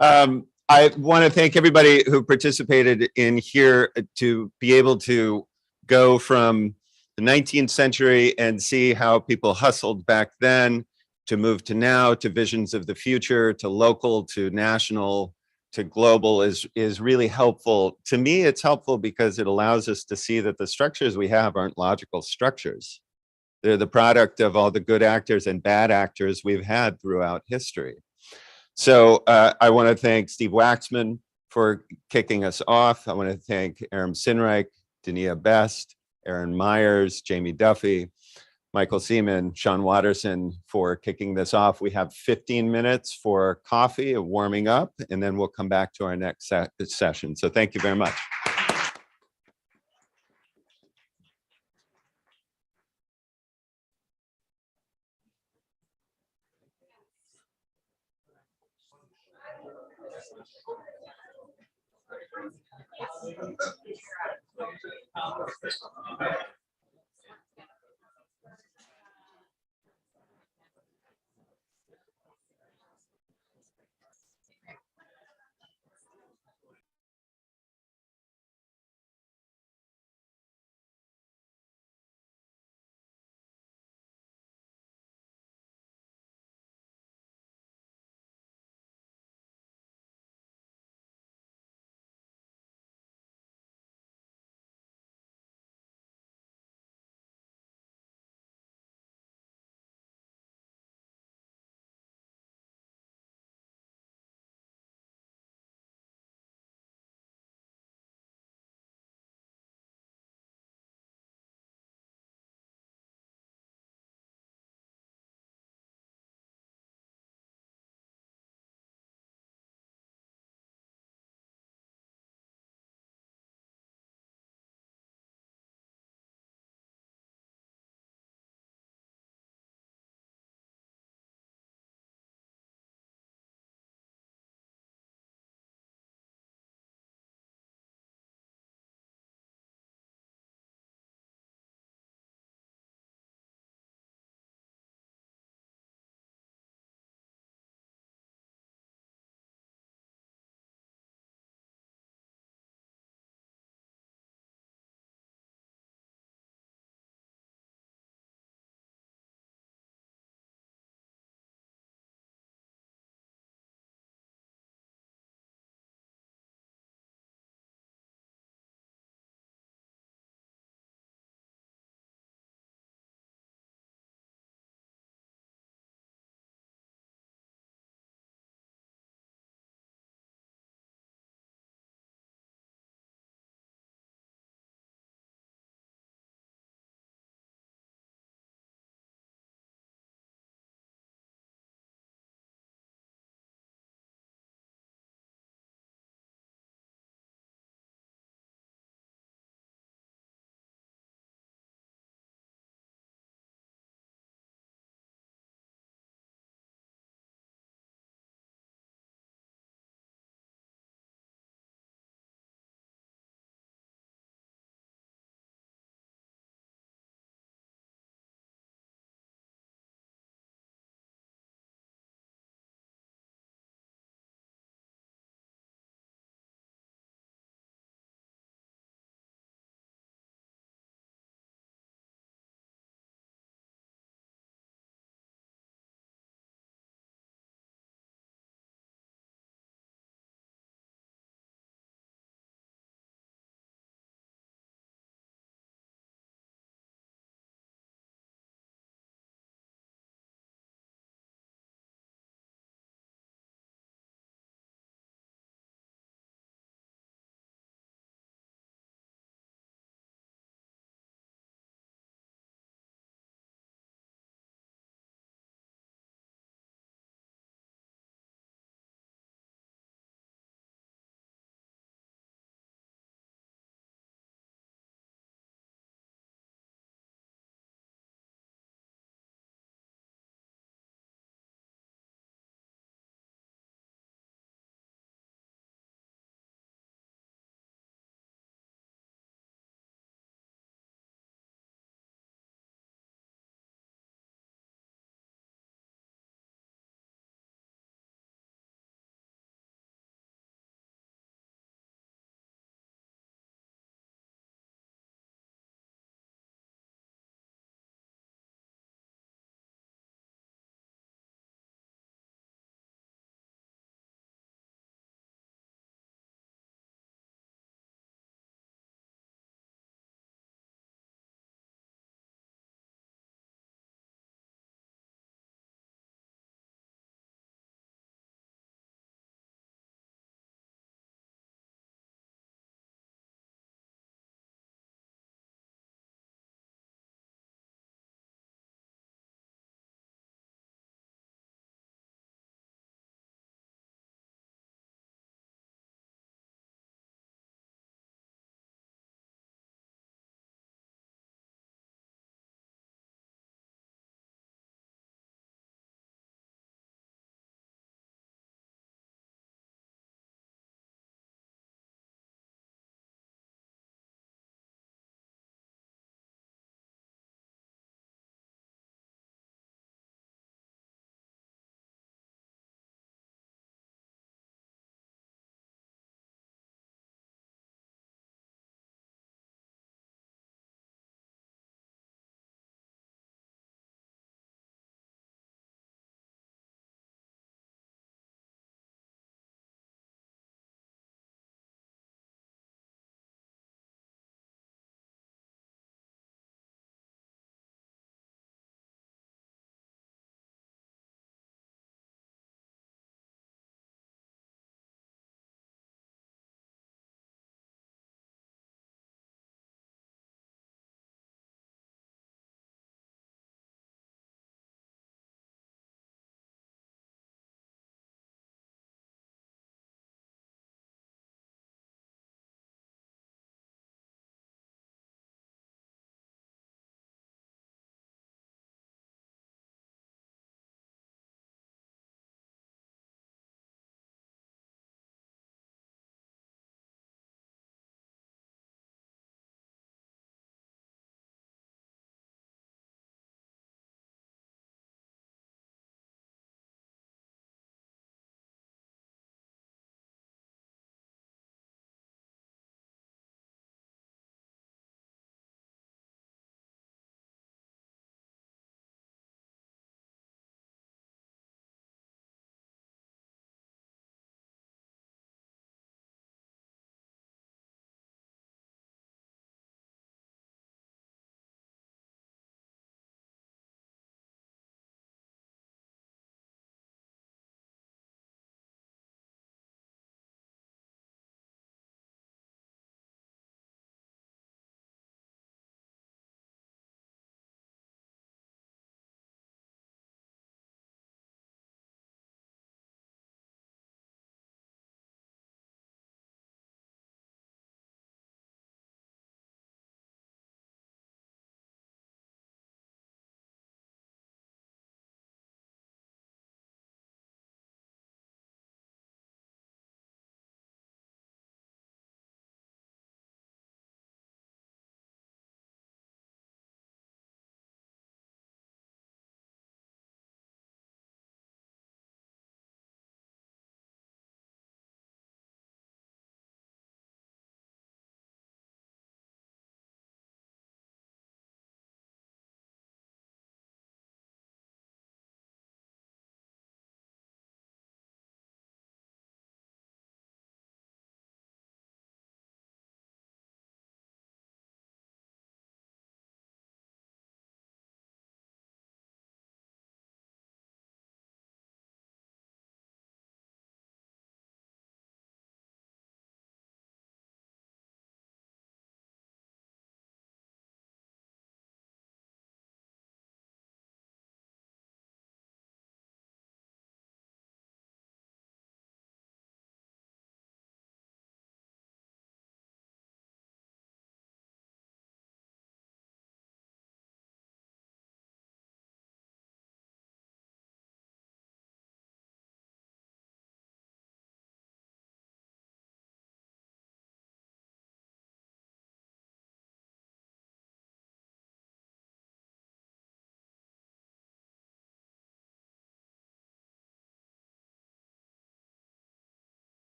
I want to thank everybody who participated in here to be able to go from the 19th century and see how people hustled back then, to move to now, to visions of the future, to local, to national, to global is really helpful. To me, it's helpful because it allows us to see that the structures we have aren't logical structures. They're the product of all the good actors and bad actors we've had throughout history. So I want to thank Steve Waxman for kicking us off. I want to thank Aram Sinreich, Dania Best, Aaron Myers, Jamie Duffy, Michael Seaman, Sean Watterson for kicking this off. We have 15 minutes for coffee and warming up, and then we'll come back to our next session. So thank you very much.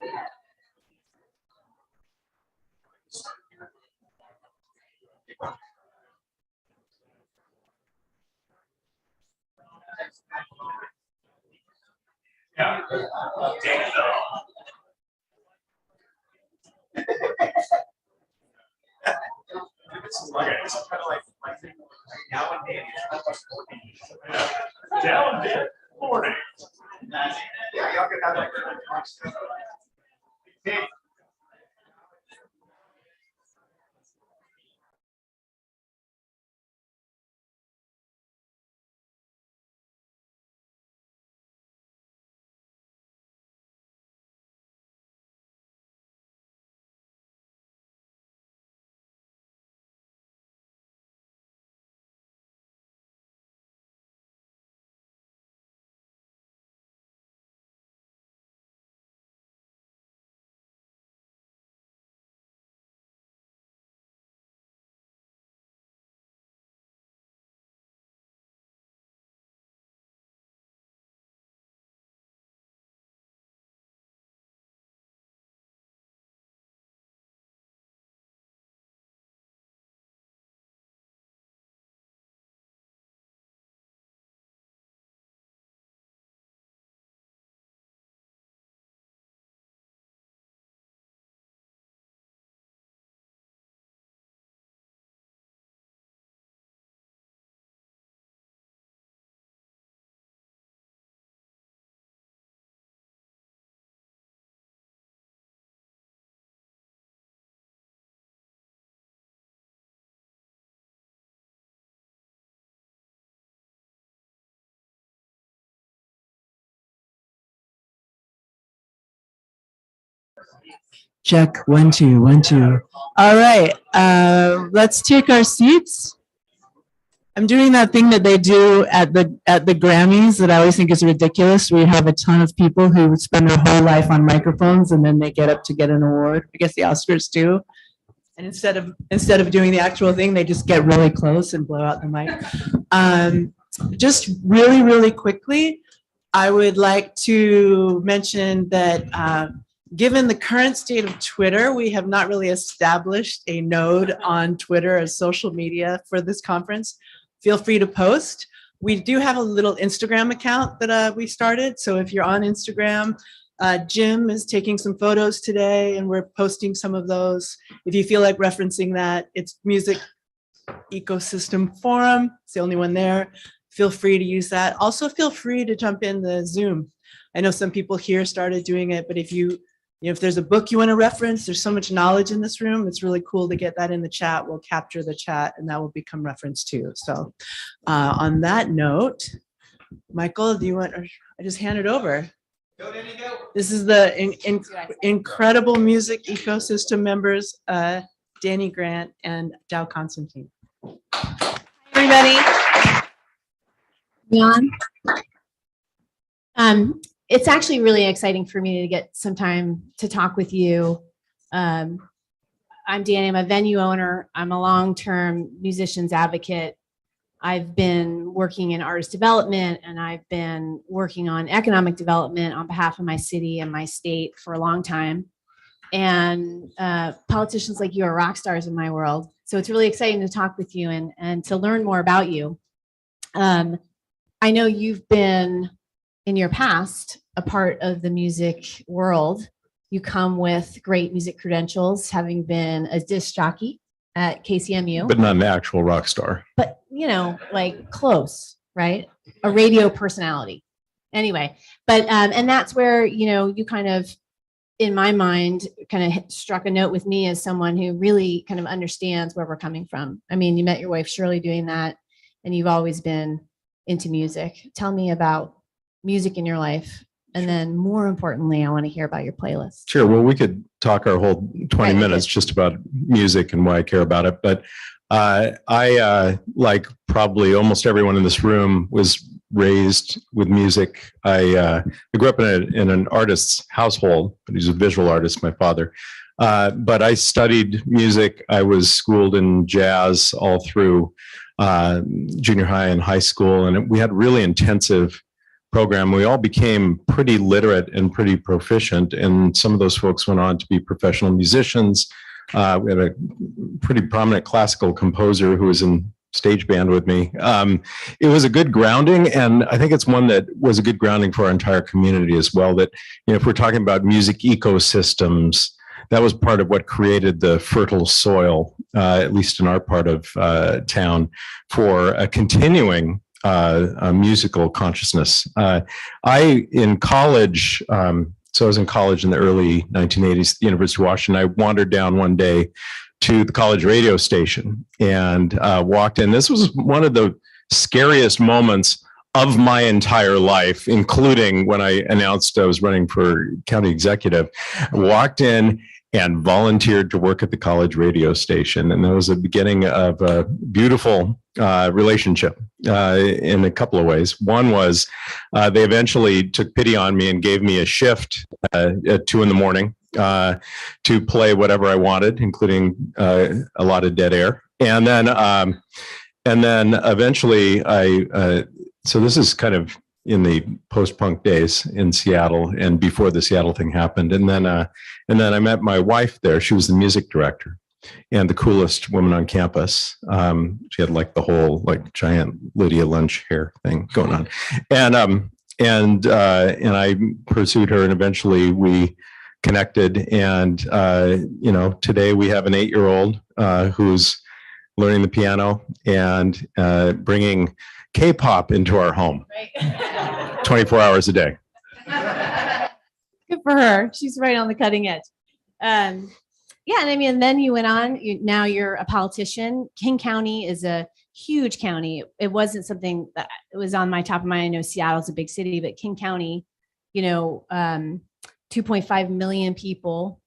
Yeah. Morning. Yeah, y'all can have that. Check, 1, 2, 1, 2. All right, let's take our seats. I'm doing that thing that they do at the Grammys that I always think is ridiculous. We have a ton of people who spend their whole life on microphones and then they get up to get an award. I guess the Oscars too. And instead of doing the actual thing, they just get really close and blow out the mic. Just really, really quickly, I would like to mention that given the current state of Twitter, we have not really established a node on Twitter as social media for this conference. Feel free to post. We do have a little Instagram account that we started. So if you're on Instagram, Jim is taking some photos today and we're posting some of those. If you feel like referencing that, it's Music Ecosystem Forum. It's the only one there. Feel free to use that. Also feel free to jump in the Zoom. I know some people here started doing it, but if there's a book you want to reference, there's so much knowledge in this room. It's really cool to get that in the chat. We'll capture the chat and that will become reference too. So on that note, Michael, do you want, or I just hand it over. Go, Danny, go. This is the incredible Music Ecosystem members, Danny Grant and Dow Constantine. Everybody. Leon. It's actually really exciting for me to get some time to talk with you. I'm Danny, I'm a venue owner. I'm a long-term musicians advocate. I've been working in artist development and I've been working on economic development on behalf of my city and my state for a long time. And politicians like you are rock stars in my world. So it's really exciting to talk with you and to learn more about you. I know you've been, in your past, a part of the music world. You come with great music credentials, having been a disc jockey at KCMU. But not an actual rock star. But, like close, right? A radio personality. Anyway, but, and that's where, you kind of, in my mind, kind of struck a note with me as someone who really kind of understands where we're coming from. I mean, you met your wife, Shirley, doing that, and you've always been into music. Tell me about music in your life. And then more importantly, I want to hear about your playlist. Sure. Well, we could talk our whole 20 minutes just about music and why I care about it. But I, like probably almost everyone in this room, was raised with music. I grew up in an artist's household, but he's a visual artist, my father. But I studied music. I was schooled in jazz all through junior high and high school. And we had really intensive program. We all became pretty literate and pretty proficient, and some of those folks went on to be professional musicians. We had a pretty prominent classical composer who was in stage band with me. It was a good grounding, and I think it's one that was a good grounding for our entire community as well. That, you know, if we're talking about music ecosystems, that was part of what created the fertile soil, at least in our part of town, for a continuing a musical consciousness. In college, so I was in college in the early 1980s at the University of Washington. I wandered down one day to the college radio station and walked in. This was one of the scariest moments of my entire life, including when I announced I was running for county executive. I walked in and volunteered to work at the college radio station. And that was the beginning of a beautiful relationship in a couple of ways. One was they eventually took pity on me and gave me a shift at 2 a.m. To play whatever I wanted, including a lot of dead air. And then eventually so this is kind of in the post-punk days in Seattle and before the Seattle thing happened. And then I met my wife there. She was the music director and the coolest woman on campus. She had like the whole like giant Lydia Lunch hair thing going on. And I pursued her, and eventually we connected. And you know, today we have an 8-year-old who's learning the piano and bringing K-pop into our home, right. 24 hours a day. Good for her. She's right on the cutting edge. Yeah, and I mean, then you went on. Now you're a politician. King County is a huge county. It wasn't something that was on my top of mind. I know Seattle's a big city, but King County, you know, 2.5 million people,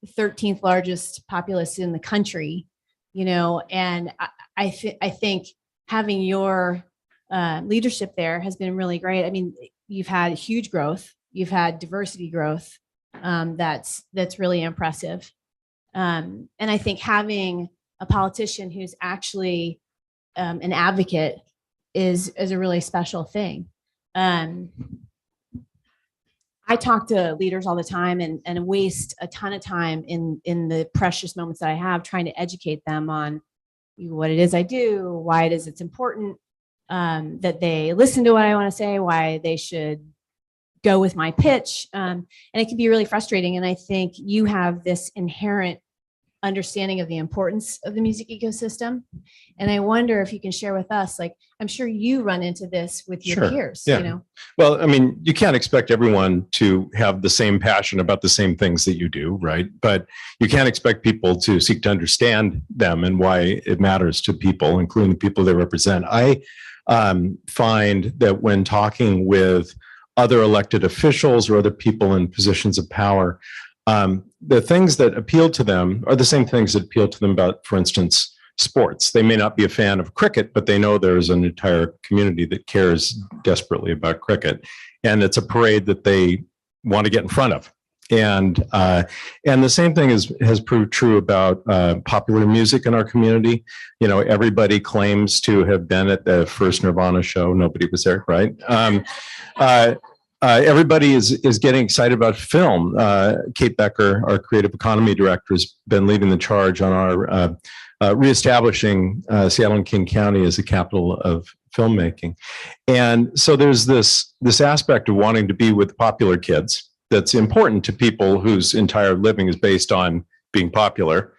13th largest populace in the country, you know, and I think having your leadership there has been really great. I mean, you've had huge growth, you've had diversity growth. That's really impressive. And I think having a politician who's actually an advocate is a really special thing. I talk to leaders all the time and waste a ton of time in the precious moments that I have trying to educate them on what it is I do, why it is it's important, that they listen to what I want to say, why they should go with my pitch. And it can be really frustrating. And I think you have this inherent understanding of the importance of the music ecosystem. And I wonder if you can share with us, like, I'm sure you run into this with your peers, yeah. You know? Well, I mean, you can't expect everyone to have the same passion about the same things that you do, right? But you can't expect people to seek to understand them and why it matters to people, including the people they represent. I find that when talking with other elected officials or other people in positions of power, the things that appeal to them are the same things that appeal to them about, for instance, sports. They may not be a fan of cricket, but they know there's an entire community that cares desperately about cricket. And it's a parade that they want to get in front of. And the same thing has proved true about popular music in our community. You know, everybody claims to have been at the first Nirvana show. Nobody was there, right? Everybody is getting excited about film. Kate Becker, our creative economy director, has been leading the charge on our reestablishing Seattle and King County as the capital of filmmaking. And so there's this aspect of wanting to be with popular kids that's important to people whose entire living is based on being popular.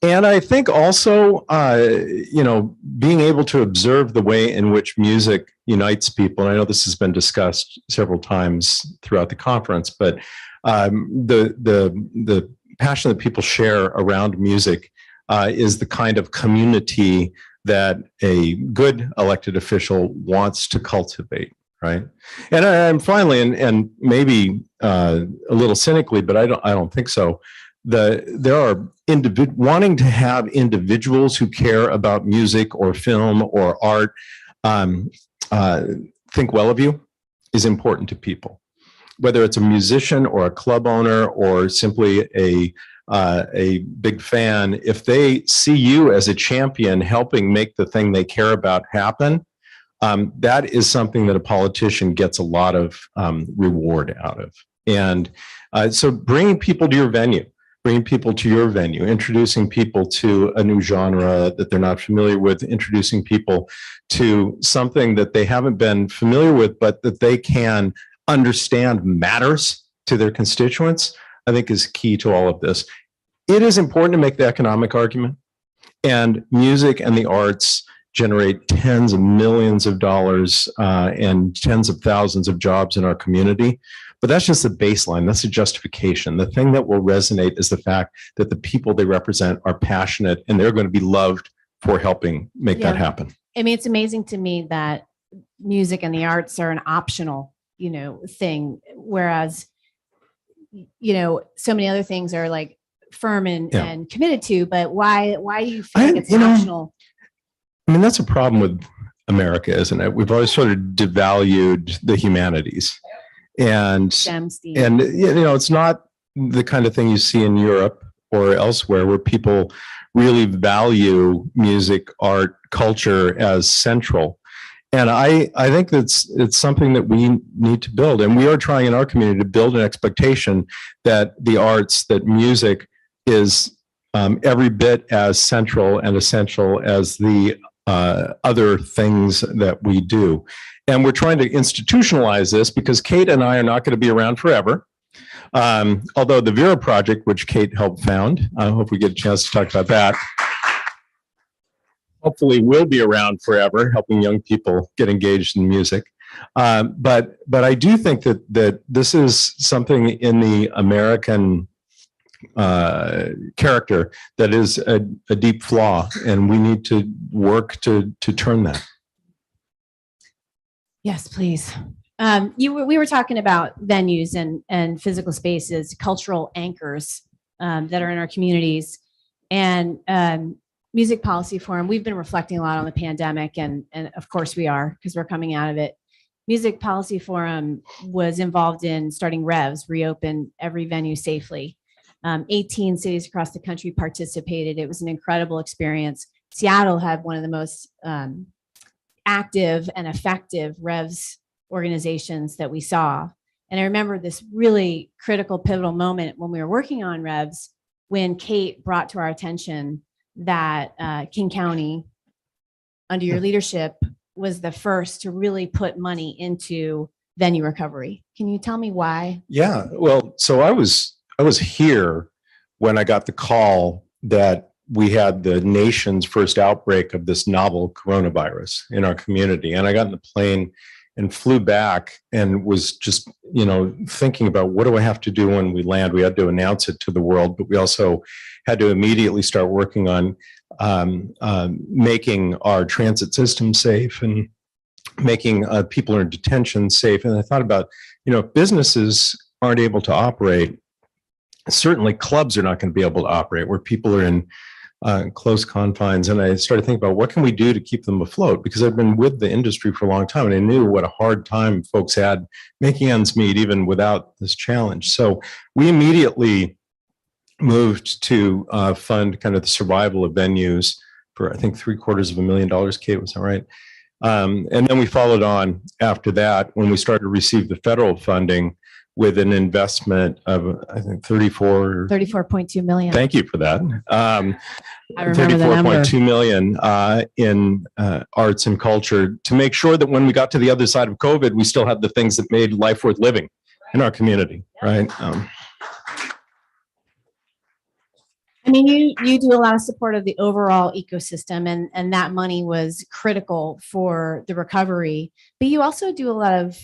And I think also, you know, being able to observe the way in which music unites people. And I know this has been discussed several times throughout the conference, but the passion that people share around music is the kind of community that a good elected official wants to cultivate. Right. And I'm finally, and maybe a little cynically, but I don't think so. There are wanting to have individuals who care about music or film or art think well of you is important to people, whether it's a musician or a club owner or simply a big fan. If they see you as a champion helping make the thing they care about happen, that is something that a politician gets a lot of reward out of. And so bringing people to your venue, introducing people to a new genre that they're not familiar with, introducing people to something that they haven't been familiar with, but that they can understand matters to their constituents, I think is key to all of this. It is important to make the economic argument, and music and the arts generate tens of millions of dollars and tens of thousands of jobs in our community. But that's just the baseline. That's the justification. The thing that will resonate is the fact that the people they represent are passionate and they're going to be loved for helping make that happen. I mean, it's amazing to me that music and the arts are an optional, thing, whereas, so many other things are like firm and committed to. But why do you think it's optional? I mean, that's a problem with America, isn't it? We've always sort of devalued the humanities. And it's not the kind of thing you see in Europe or elsewhere where people really value music, art, culture as central. And I think it's something that we need to build. And we are trying in our community to build an expectation that the arts, that music is every bit as central and essential as the other things that we do. And we're trying to institutionalize this because Kate and I are not going to be around forever. Although the Vera Project, which Kate helped found, I hope we get a chance to talk about that, hopefully will be around forever, helping young people get engaged in music. But I do think that this is something in the American character that is a deep flaw, and we need to work to turn that. Yes, please. We were talking about venues and physical spaces, cultural anchors that are in our communities, and Music Policy Forum. We've been reflecting a lot on the pandemic, and of course we are, because we're coming out of it. Music Policy Forum was involved in starting REVS, Reopen Every Venue Safely. 18 cities across the country participated. It was an incredible experience. Seattle had one of the most active and effective REVS organizations that we saw. And I remember this really critical, pivotal moment when we were working on REVS, when Kate brought to our attention that King County, under your leadership, was the first to really put money into venue recovery. Can you tell me why? Yeah, well, so I was here when I got the call that we had the nation's first outbreak of this novel coronavirus in our community. And I got in the plane and flew back and was just, thinking about what do I have to do when we land? We had to announce it to the world, but we also had to immediately start working on making our transit system safe and making people in detention safe. And I thought about, if businesses aren't able to operate, certainly clubs are not going to be able to operate where people are in close confines. And I started thinking about what can we do to keep them afloat? Because I've been with the industry for a long time and I knew what a hard time folks had making ends meet even without this challenge. So we immediately moved to fund kind of the survival of venues for, I think, $750,000, Kate, was that right? And then we followed on after that when we started to receive the federal funding with an investment of, I think, 34.2 million. Thank you for that. I remember the number. 34.2 million in arts and culture to make sure that when we got to the other side of COVID, we still had the things that made life worth living in our community, right? I mean, you do a lot of support of the overall ecosystem, and that money was critical for the recovery. But you also do a lot of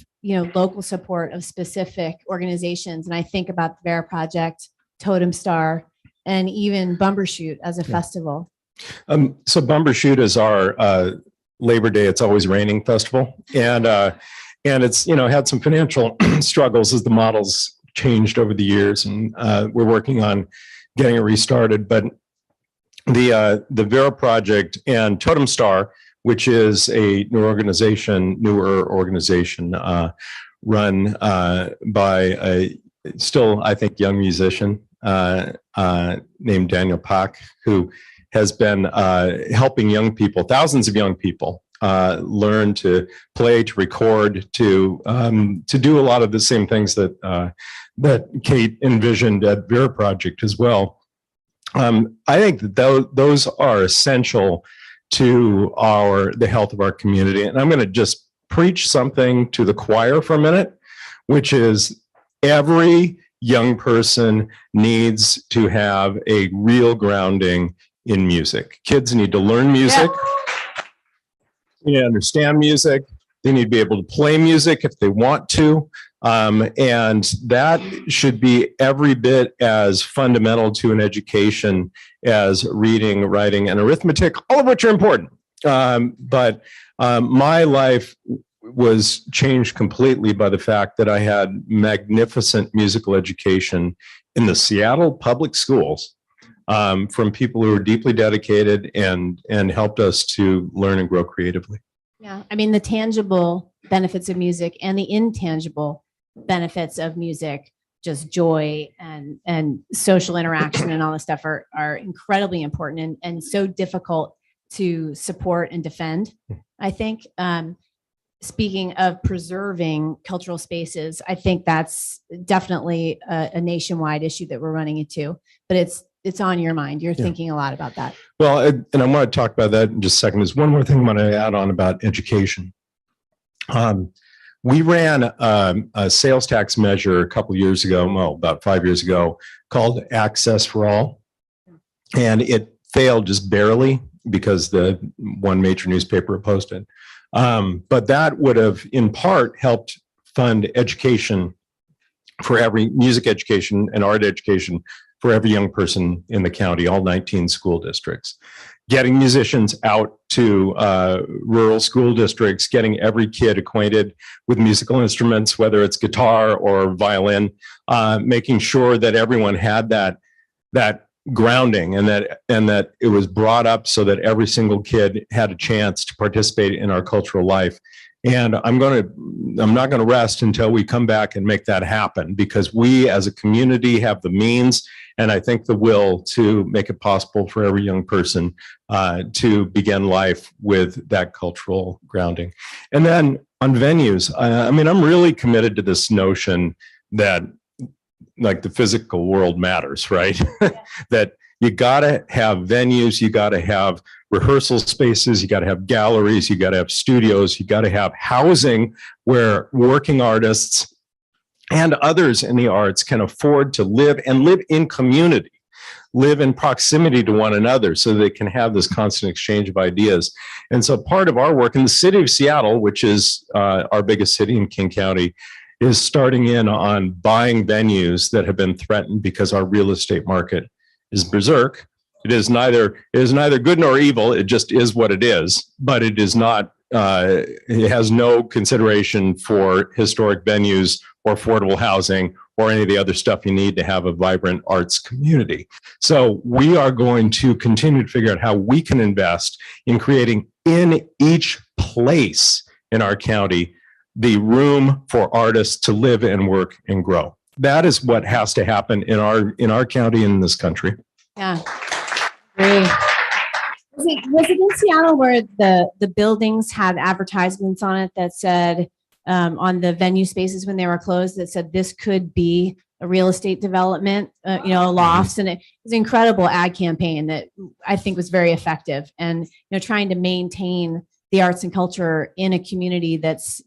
local support of specific organizations, and I think about the Vera Project, Totem Star, and even Bumbershoot as a festival. So Bumbershoot is our Labor Day It's Always Raining festival, and it's had some financial struggles as the models changed over the years, and we're working on getting it restarted. But the Vera Project and Totem Star, which is a newer organization run by a still, I think, young musician named Daniel Pak, who has been helping young people, thousands of young people, learn to play, to record, to do a lot of the same things that Kate envisioned at Vera Project as well. I think that those are essential to the health of our community. And I'm going to just preach something to the choir for a minute, which is every young person needs to have a real grounding in music. Kids need to learn music. They need to understand music. They need to be able to play music if they want to. And that should be every bit as fundamental to an education as reading, writing, and arithmetic, all of which are important. But my life was changed completely by the fact that I had magnificent musical education in the Seattle public schools from people who were deeply dedicated and helped us to learn and grow creatively. Yeah, I mean, the tangible benefits of music and the intangible benefits of music, just joy and social interaction and all this stuff are incredibly important and so difficult to support and defend. I think, speaking of preserving cultural spaces, I think that's definitely a nationwide issue that we're running into, but it's on your mind. You're thinking a lot about that. Well, and I want to talk about that in just a second. There's one more thing I want to add on about education. We ran a sales tax measure a couple of years ago, well, about 5 years ago, called Access for All. And it failed just barely because the one major newspaper opposed it. But that would have, in part, helped fund education for every music education and art education for every young person in the county, all 19 school districts. Getting musicians out to rural school districts, getting every kid acquainted with musical instruments, whether it's guitar or violin, making sure that everyone had that grounding and that it was brought up so that every single kid had a chance to participate in our cultural life. And I'm not going to rest until we come back and make that happen, because we as a community have the means and I think the will to make it possible for every young person to begin life with that cultural grounding. And then on venues, I mean, I'm really committed to this notion that like the physical world matters, right? That you got to have venues, you got to have rehearsal spaces, you got to have galleries, you got to have studios, you got to have housing where working artists and others in the arts can afford to live and live in community, live in proximity to one another so they can have this constant exchange of ideas. And so part of our work in the city of Seattle, which is our biggest city in King County, is starting in on buying venues that have been threatened because our real estate market is berserk. It is neither good nor evil. It just is what it is, but it is not, it has no consideration for historic venues or affordable housing or any of the other stuff you need to have a vibrant arts community. So we are going to continue to figure out how we can invest in creating in each place in our county the room for artists to live and work and grow. That is what has to happen in our county and in this country. Yeah. Great. Was it in Seattle where the buildings had advertisements on it that said, on the venue spaces when they were closed, that said this could be a real estate development, lofts, and it was an incredible ad campaign that I think was very effective. And trying to maintain the arts and culture in a community that's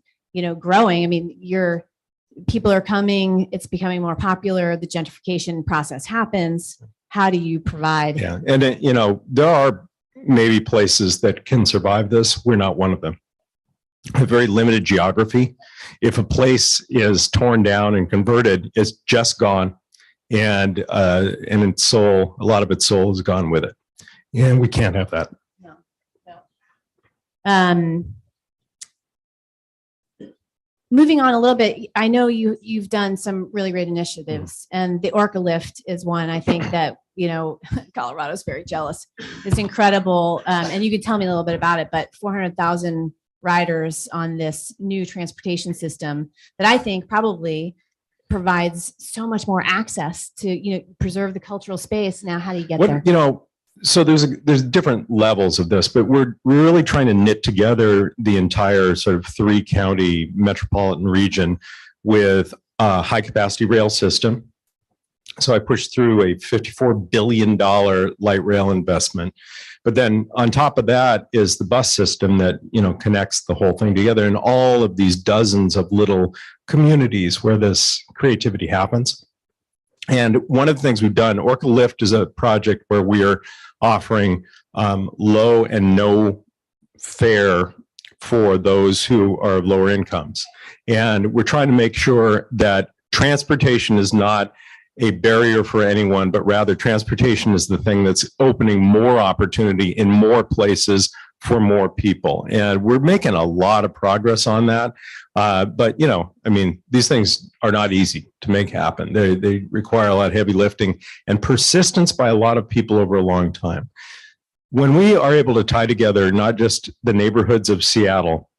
growing. I mean, people are coming, it's becoming more popular, the gentrification process happens. How do you provide? Yeah, and there are maybe places that can survive this. We're not one of them. A very limited geography. If a place is torn down and converted, it's just gone, and its soul, a lot of its soul is gone with it, and we can't have that. No. Moving on a little bit, I know you've done some really great initiatives, and the Orca Lift is one I think that Colorado's very jealous. It's incredible, and you can tell me a little bit about it. But 400,000 riders on this new transportation system that I think probably provides so much more access to preserve the cultural space. Now, how do you get there? so there's different levels of this, but we're really trying to knit together the entire sort of 3-county metropolitan region with a high capacity rail system. So I pushed through a $54 billion light rail investment. But then on top of that is the bus system that, connects the whole thing together, and all of these dozens of little communities where this creativity happens. And one of the things we've done, Orca Lift is a project where we are offering low and no fare for those who are of lower incomes. And we're trying to make sure that transportation is not a barrier for anyone, but rather transportation is the thing that's opening more opportunity in more places for more people. And we're making a lot of progress on that. But, these things are not easy to make happen. They require a lot of heavy lifting and persistence by a lot of people over a long time. When we are able to tie together not just the neighborhoods of Seattle,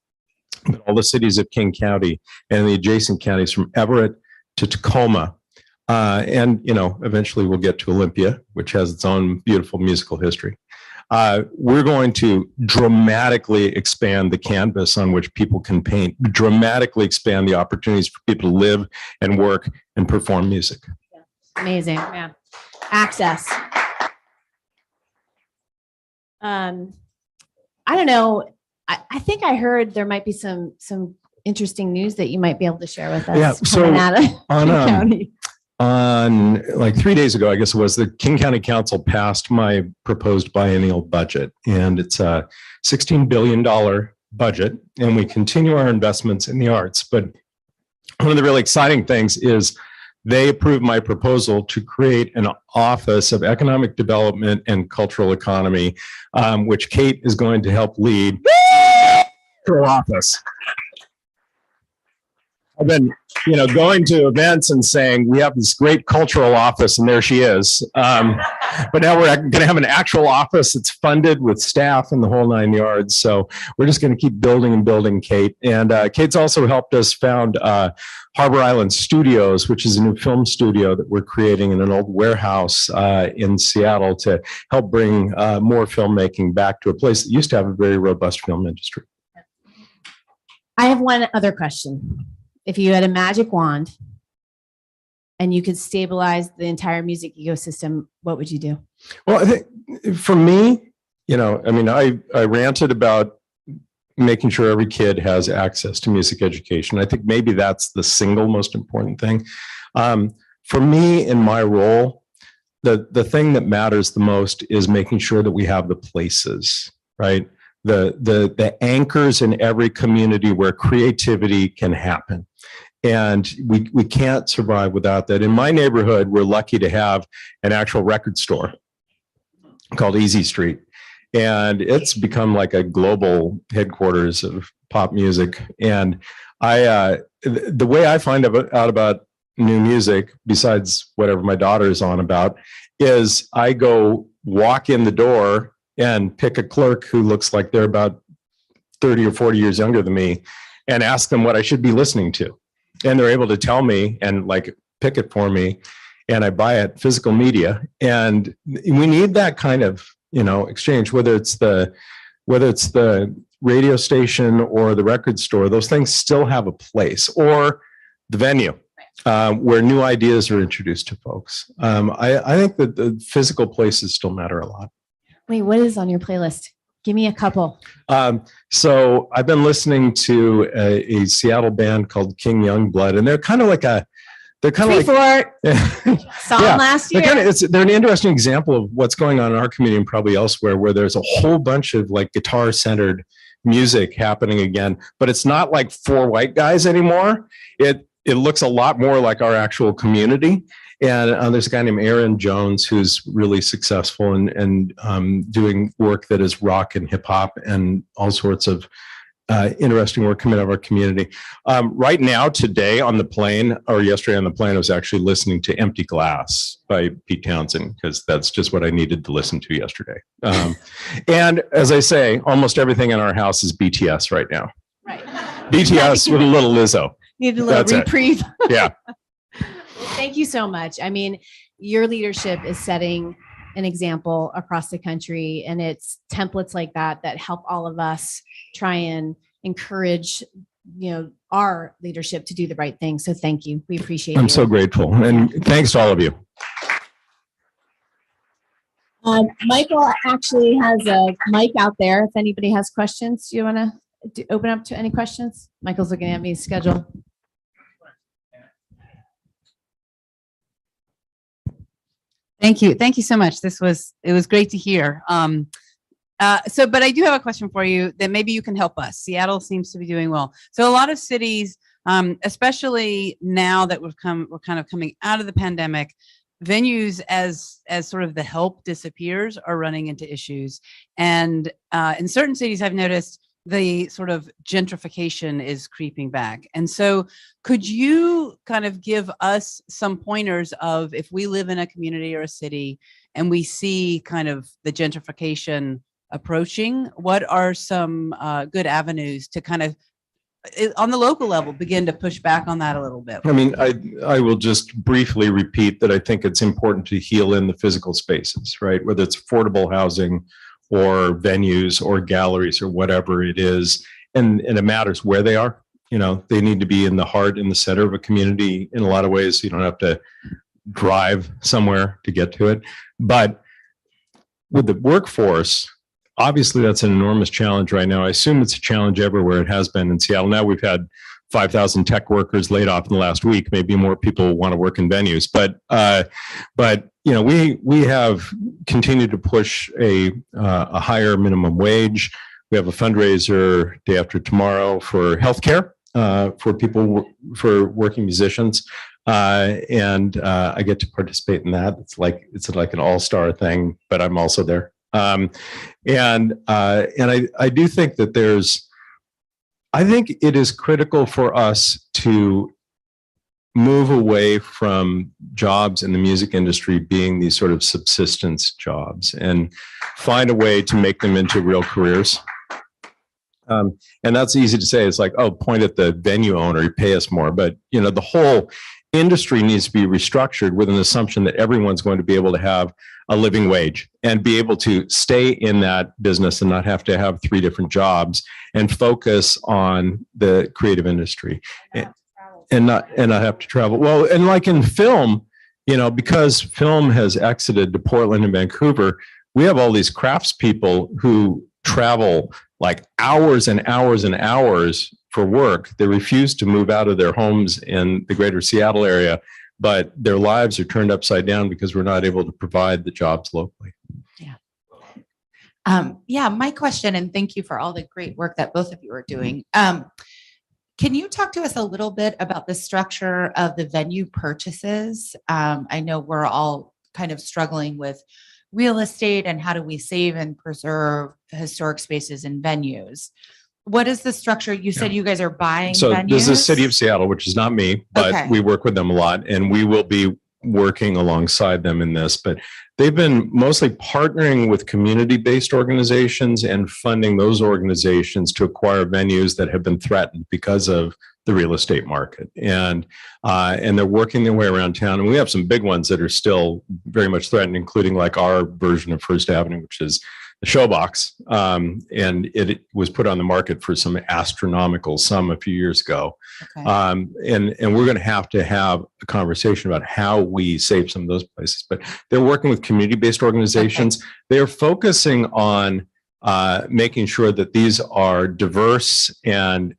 but all the cities of King County and the adjacent counties from Everett to Tacoma, and eventually we'll get to Olympia, which has its own beautiful musical history. We're going to dramatically expand the canvas on which people can paint, dramatically expand the opportunities for people to live and work and perform music. Amazing. Yeah. Access. I don't know. I think I heard there might be some interesting news that you might be able to share with us. Yeah. So coming out of King County. on like 3 days ago, I guess it was, the King County Council passed my proposed biennial budget, and it's a $16 billion budget, and we continue our investments in the arts. But one of the really exciting things is they approved my proposal to create an Office of Economic Development and Cultural Economy, which Kate is going to help lead. Office. I've been, going to events and saying we have this great cultural office, and there she is. But now we're going to have an actual office that's funded with staff and the whole 9 yards. So we're just going to keep building and building, Kate. And Kate's also helped us found Harbor Island Studios, which is a new film studio that we're creating in an old warehouse in Seattle to help bring more filmmaking back to a place that used to have a very robust film industry. I have one other question. If you had a magic wand and you could stabilize the entire music ecosystem, what would you do? Well, I think for me, I ranted about making sure every kid has access to music education. I think maybe that's the single most important thing. For me, in my role, the thing that matters the most is making sure that we have the places, right? The anchors in every community where creativity can happen. And we can't survive without that. In my neighborhood, we're lucky to have an actual record store called Easy Street. And it's become like a global headquarters of pop music. And the way I find out about new music, besides whatever my daughter is on about, is I go walk in the door and pick a clerk who looks like they're about 30 or 40 years younger than me and ask them what I should be listening to. And they're able to tell me and like pick it for me. And I buy it physical media. And we need that kind of, exchange, whether it's the radio station or the record store. Those things still have a place, or the venue where new ideas are introduced to folks. I think that the physical places still matter a lot. Wait, what is on your playlist? Give me a couple. So I've been listening to a Seattle band called King Youngblood, and they're kind of like last year. They're an interesting example of what's going on in our community and probably elsewhere, where there's a whole bunch of like guitar-centered music happening again, but it's not like four white guys anymore. It looks a lot more like our actual community. And there's a guy named Aaron Jones who's really successful and doing work that is rock and hip hop and all sorts of interesting work coming out of our community. Right now, today on the plane, or yesterday on the plane, I was actually listening to Empty Glass by Pete Townsend, because that's just what I needed to listen to yesterday. And as I say, almost everything in our house is BTS right now. Right. BTS with a little Lizzo. Need a little reprieve. Yeah. Thank you so much. I mean, your leadership is setting an example across the country. And it's templates like that that help all of us try and encourage, our leadership to do the right thing. So thank you. We appreciate it. I'm so grateful. And thanks to all of you. Michael actually has a mic out there. If anybody has questions, do you want to open up to any questions? Michael's looking at me schedule. Thank you. Thank you so much. It was great to hear. But I do have a question for you that maybe you can help us. Seattle seems to be doing well. So a lot of cities, especially now that we're kind of coming out of the pandemic, venues as sort of the help disappears are running into issues. And in certain cities, I've noticed the sort of gentrification is creeping back. And so could you kind of give us some pointers of, if we live in a community or a city and we see kind of the gentrification approaching, what are some good avenues to kind of, on the local level, begin to push back on that a little bit? I mean, I will just briefly repeat that I think it's important to heal in the physical spaces, right? Whether it's affordable housing or venues or galleries or whatever it is. And it matters where they are. They need to be in the heart, in the center of a community in a lot of ways. You don't have to drive somewhere to get to it. But with the workforce, obviously that's an enormous challenge right now. I assume it's a challenge everywhere. It has been in Seattle. Now we've had 5,000 tech workers laid off in the last week. Maybe more people want to work in venues, but we have continued to push a higher minimum wage. We have a fundraiser day after tomorrow for healthcare for people, for working musicians, and I get to participate in that. It's like an all-star thing, but I'm also there. And I do think that I think it is critical for us to move away from jobs in the music industry being these sort of subsistence jobs and find a way to make them into real careers. And that's easy to say. It's like, oh, point at the venue owner, you pay us more. But, the whole industry needs to be restructured with an assumption that everyone's going to be able to have a living wage and be able to stay in that business and not have to have 3 different jobs and focus on the creative industry and not have to travel. Well, and like in film, because film has exited to Portland and Vancouver, we have all these craftspeople who travel like hours and hours and hours for work. They refuse to move out of their homes in the greater Seattle area, but their lives are turned upside down because we're not able to provide the jobs locally. Yeah, my question, and thank you for all the great work that both of you are doing. Can you talk to us a little bit about the structure of the venue purchases? I know we're all kind of struggling with real estate and how do we save and preserve historic spaces and venues. What is the structure? You said you guys are buying So venues? this is City of Seattle, which is not me, but Okay. we work with them a lot and we will be working alongside them in this. But they've been mostly partnering with community-based organizations and funding those organizations to acquire venues that have been threatened because of the real estate market. And they're working their way around town. And we have some big ones that are still very much threatened, including like our version of First Avenue, which is the Showbox. And it was put on the market for some astronomical sum a few years ago. Okay. And we're going to have a conversation about how we save some of those places. But they're working with community-based organizations. Okay. They're focusing on making sure that these are diverse and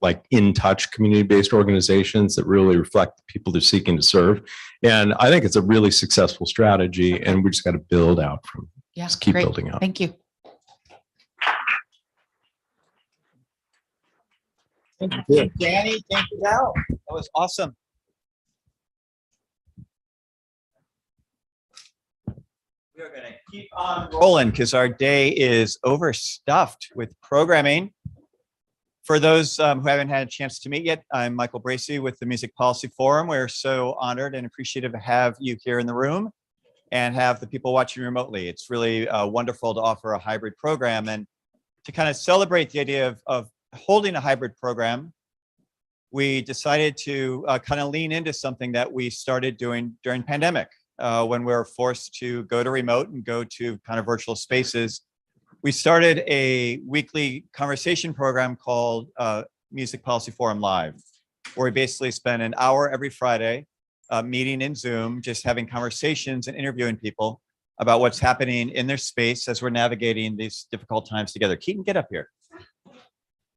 like in touch community-based organizations that really reflect the people they're seeking to serve. And I think it's a really successful strategy, and we just got to build out from. Yeah, Just keep great. building out. Thank you. Thank you, Danny. Thank you, Val. That was awesome. We're going to keep on rolling because our day is overstuffed with programming. For those who haven't had a chance to meet yet, I'm Michael Bracey with the Music Policy Forum. We're so honored and appreciative to have you here in the room and have the people watching remotely. It's really wonderful to offer a hybrid program. And to kind of celebrate the idea of holding a hybrid program, we decided to kind of lean into something that we started doing during pandemic. when we were forced to go to remote and go to kind of virtual spaces, we started a weekly conversation program called Music Policy Forum Live, where we basically spend an hour every Friday meeting in Zoom, just having conversations and interviewing people about what's happening in their space as we're navigating these difficult times together. Keaton, get up here.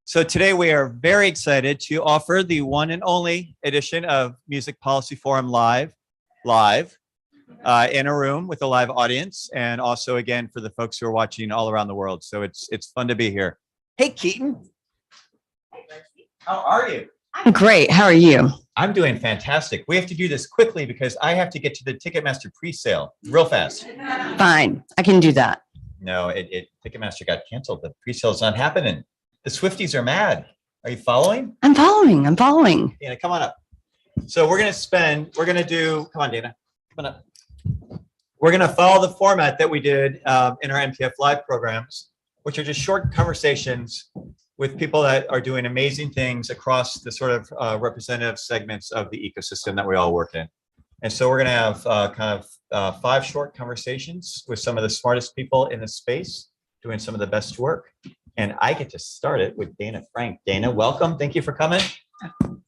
So today we are very excited to offer the one and only edition of Music Policy Forum Live in a room with a live audience, and also again for the folks who are watching all around the world. So it's fun to be here. Hey, Keaton. How are you? I'm great. How are you? I'm doing fantastic. We have to do this quickly because I have to get to the Ticketmaster pre-sale real fast. Fine. I can do that. No, Ticketmaster got canceled. The pre-sale's not happening. The Swifties are mad. Are you following? I'm following. Dana, come on up. So we're going to do, come on, Dana, come on up. We're going to follow the format that we did in our MPF Live programs, which are just short conversations with people that are doing amazing things across the sort of representative segments of the ecosystem that we all work in. And so we're going to have 5 short conversations with some of the smartest people in the space doing some of the best work. And I get to start it with Dana Frank. Dana, welcome. Thank you for coming.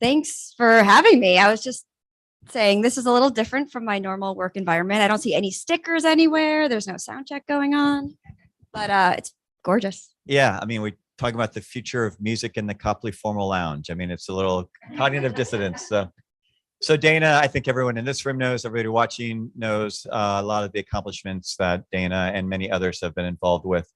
Thanks for having me. I was just saying this is a little different from my normal work environment. I don't see any stickers anywhere. There's no sound check going on, but it's gorgeous. Yeah, I mean, we talk about the future of music in the Copley Formal Lounge. I mean, it's a little cognitive dissonance. So Dana, I think everyone in this room knows, everybody watching knows a lot of the accomplishments that Dana and many others have been involved with.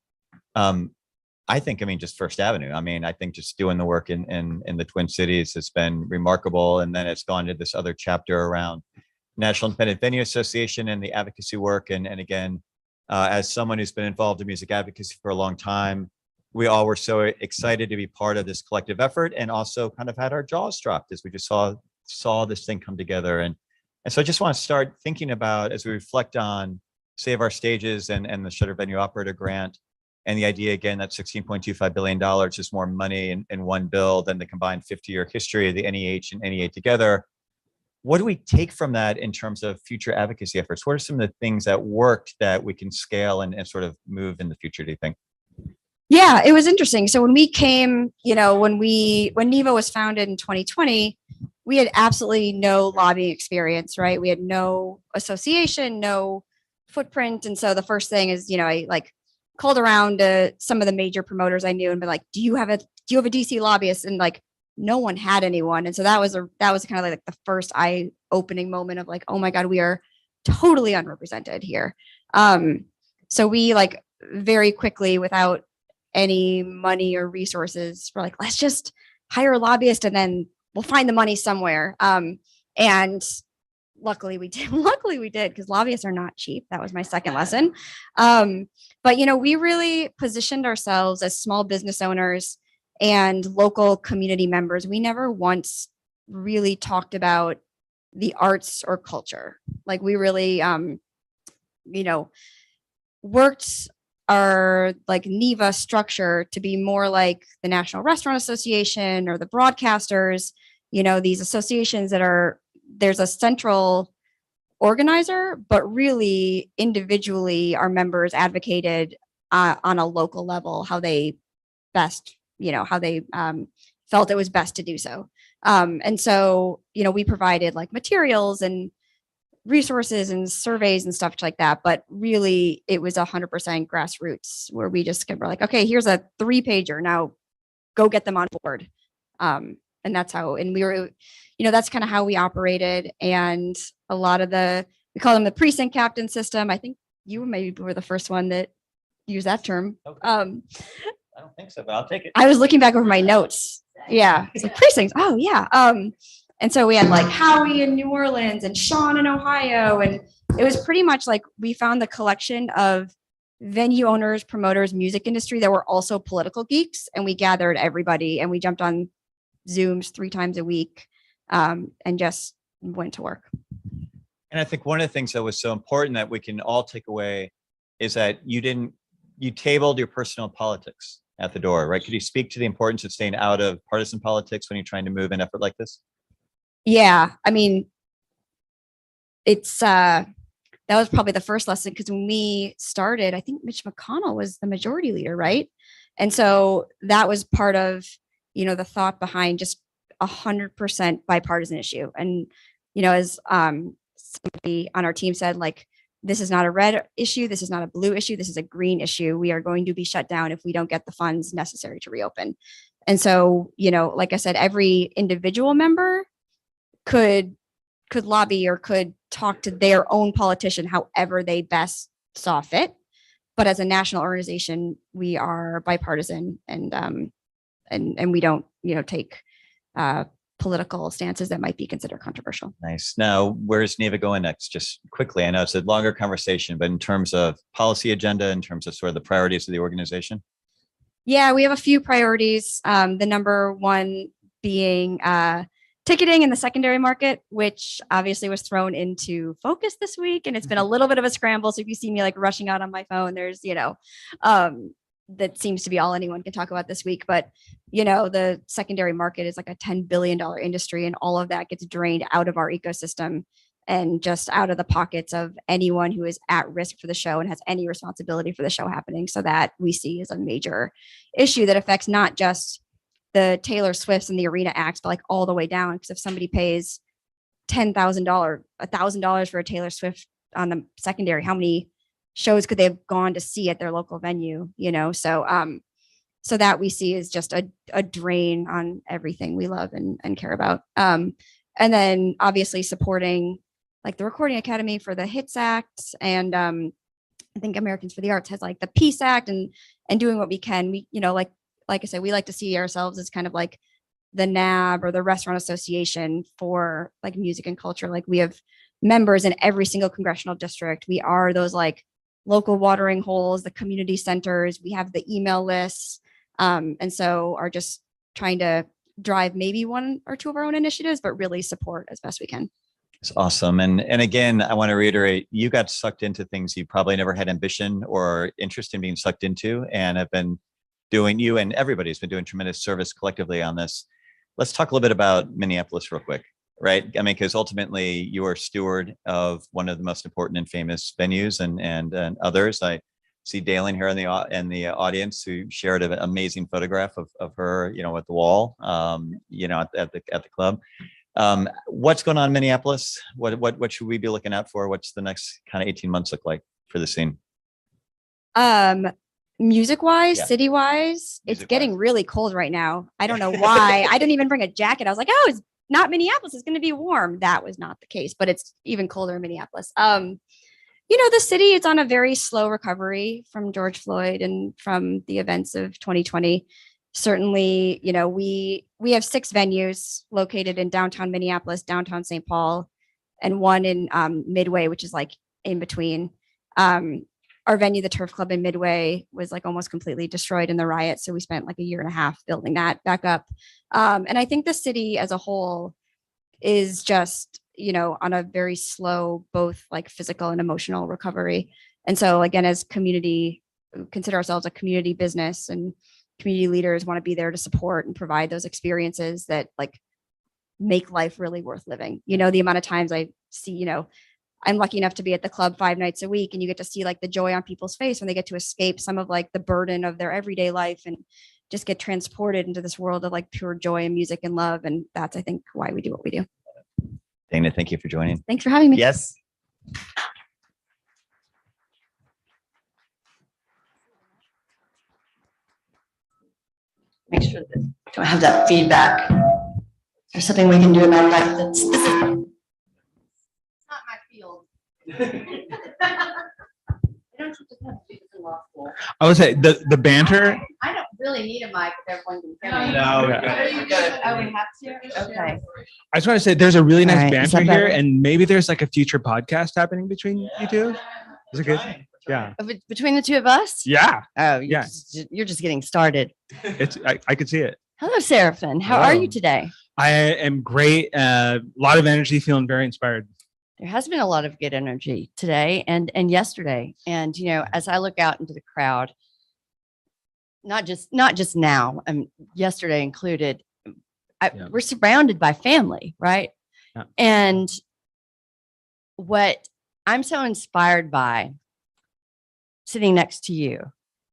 I think, just First Avenue. I think just doing the work in the Twin Cities has been remarkable. And then it's gone to this other chapter around National Independent Venue Association and the advocacy work. And again, as someone who's been involved in music advocacy for a long time, we all were so excited to be part of this collective effort, and also kind of had our jaws dropped as we just saw this thing come together. And so I just want to start thinking about, as we reflect on Save Our Stages and the Shutter Venue Operator Grant, and the idea again that $16.25 billion is more money in one bill than the combined 50-year history of the NEH and NEA together. What do we take from that in terms of future advocacy efforts? What are some of the things that worked that we can scale and sort of move in the future, do you think? Yeah, it was interesting. So when we came, when NEVA was founded in 2020, we had absolutely no lobbying experience, right? We had no association, no footprint. And so the first thing is, I called around to some of the major promoters I knew and been like, do you have a DC lobbyist? And no one had anyone. And so that was kind of like the first eye-opening moment of oh my God, we are totally unrepresented here. So we very quickly, without any money or resources, we're let's just hire a lobbyist and then we'll find the money somewhere. And luckily we did, because lobbyists are not cheap. That was my second lesson. But we really positioned ourselves as small business owners and local community members. We never once really talked about the arts or culture. We really, worked our NEVA structure to be more like the National Restaurant Association or the broadcasters, these associations there's a central organizer, but really individually our members advocated on a local level how they best, how they felt it was best to do so. And so, we provided materials and resources and surveys and stuff like that, but really it was 100% grassroots, where we just were okay, here's a 3-pager, now go get them on board. And that's how, and we were, that's kind of how we operated. And a lot of we call them the precinct captain system. I think you maybe were the first one that used that term. Okay. I don't think so, but I'll take it. I was looking back over my notes. Yeah. It's precincts. Oh yeah. And so we had Howie in New Orleans and Sean in Ohio. And it was pretty much we found the collection of venue owners, promoters, music industry that were also political geeks. And we gathered everybody and we jumped on Zooms 3 times a week and just went to work. And I think one of the things that was so important that we can all take away is that you tabled your personal politics at the door, right? Could you speak to the importance of staying out of partisan politics when you're trying to move an effort like this? Yeah. It's that was probably the first lesson, because when we started, I think Mitch McConnell was the majority leader, right? And so that was part of, the thought behind just 100% bipartisan issue. And, as somebody on our team said, like, this is not a red issue. This is not a blue issue. This is a green issue. We are going to be shut down if we don't get the funds necessary to reopen. And so, like I said, every individual member could lobby or could talk to their own politician however they best saw fit. But as a national organization, we are bipartisan and we don't, take political stances that might be considered controversial. Nice. Now, where's Neva going next? Just quickly, I know it's a longer conversation, but in terms of policy agenda, in terms of sort of the priorities of the organization? Yeah, we have a few priorities. The number one being ticketing in the secondary market, which obviously was thrown into focus this week. And it's been a little bit of a scramble. So if you see me like rushing out on my phone, there's, that seems to be all anyone can talk about this week. But, the secondary market is like a $10 billion industry, and all of that gets drained out of our ecosystem and just out of the pockets of anyone who is at risk for the show and has any responsibility for the show happening. So that we see as a major issue that affects not just the Taylor Swifts and the arena acts, but like all the way down. Because if somebody pays $1,000 for a Taylor Swift on the secondary, how many shows could they have gone to see at their local venue? So that we see is just a drain on everything we love and care about. And then obviously supporting like the Recording Academy for the HITS Act. And I think Americans for the Arts has like the Peace Act and doing what we can. We, like I said, we like to see ourselves as kind of like the NAB or the Restaurant Association for like music and culture. Like we have members in every single congressional district. We are those like local watering holes, the community centers. We have the email lists. And so are just trying to drive maybe one or two of our own initiatives, but really support as best we can. It's awesome. And again, I want to reiterate, you got sucked into things you probably never had ambition or interest in being sucked into, and have been doing, you and everybody's been doing tremendous service collectively on this. Let's talk a little bit about Minneapolis real quick, right? I mean, because ultimately you are steward of one of the most important and famous venues and others. I see Dalen here in the audience, who shared an amazing photograph of her, at the wall, at the club. What's going on in Minneapolis? What should we be looking out for? What's the next kind of 18 months look like for the scene? Music wise, Yeah. city wise, it's getting really cold right now. I don't know why. I didn't even bring a jacket. I was like, oh, it's not Minneapolis. It's going to be warm. That was not the case, but it's even colder in Minneapolis. The city is on a very slow recovery from George Floyd and from the events of 2020. Certainly, we have 6 venues located in downtown Minneapolis, downtown St. Paul, and one in Midway, which is like in between. Our venue, the Turf Club in Midway, was like almost completely destroyed in the riot. So we spent like a year and a half building that back up. And I think the city as a whole is just, on a very slow, both like physical and emotional recovery. And so again, as community, consider ourselves a community business, and community leaders want to be there to support and provide those experiences that like make life really worth living. The amount of times I see, I'm lucky enough to be at the club 5 nights a week, and you get to see like the joy on people's face when they get to escape some of like the burden of their everyday life and just get transported into this world of like pure joy and music and love. And that's, I think, why we do what we do. Dana, thank you for joining. Thanks for having me. Yes. Make sure that don't have that feedback. There's something we can do about that. This is not my field. I would say the banter. I don't really need a mic if everyone can hear me. No, we Oh, we have to? Okay. I just want to say there's a really All nice right, is banter that here, better? and maybe there's like a future podcast happening between you two. Is it good? Yeah. Between the two of us? Yeah. Oh, Yeah. you're just getting started. I could see it. Hello, Seraphin. How are Hello. you today? I am great. A lot of energy, feeling very inspired. There has been a lot of good energy today and yesterday. And as I look out into the crowd, not just now, yesterday included, we're surrounded by family, right? Yeah. And what I'm so inspired by sitting next to you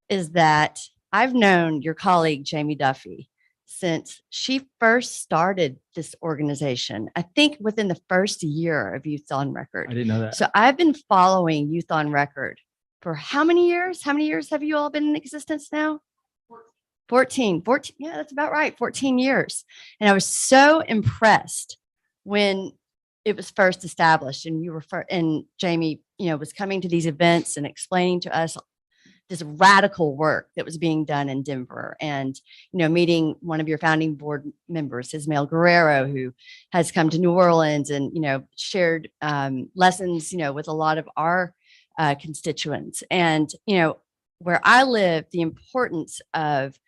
is that I've known your colleague, Jamie Duffy, since she first started this organization, I think within the first year of Youth on Record. I didn't know that. So I've been following Youth on Record for how many years? How many years have you all been in existence now? 14. Yeah, that's about right. 14 years. And I was so impressed when it was first established and and Jamie, was coming to these events and explaining to us this radical work that was being done in Denver, and meeting one of your founding board members, Ismael Guerrero, who has come to New Orleans and shared lessons with a lot of our constituents. And where I live, the importance of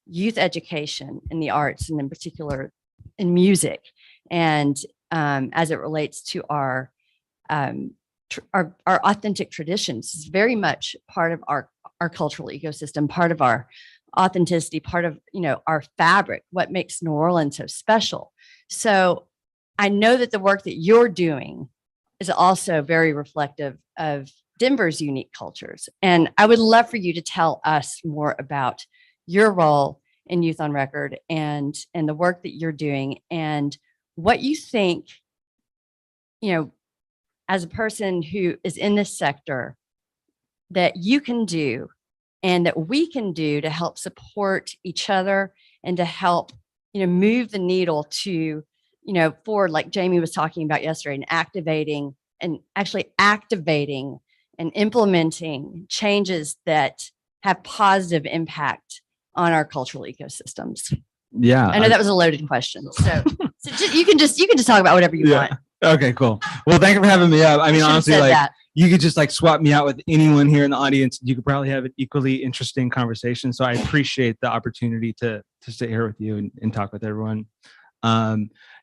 youth education in the arts, and in particular in music, and as it relates to our authentic traditions, is very much part of our cultural ecosystem, part of our authenticity, part of our fabric, what makes New Orleans so special. So I know that the work that you're doing is also very reflective of Denver's unique cultures. And I would love for you to tell us more about your role in Youth on Record and the work that you're doing, and what you think, as a person who is in this sector, that you can do and that we can do to help support each other and to help, move the needle to, forward, like Jamie was talking about yesterday, and activating and implementing changes that have positive impact on our cultural ecosystems. Yeah. I know that was a loaded question. So you can just talk about whatever you want. Okay, cool. Well, thank you for having me up. I mean, should've honestly, said like that. you could just like swap me out with anyone here in the audience. You could probably have an equally interesting conversation. So I appreciate the opportunity to sit here with you and talk with everyone.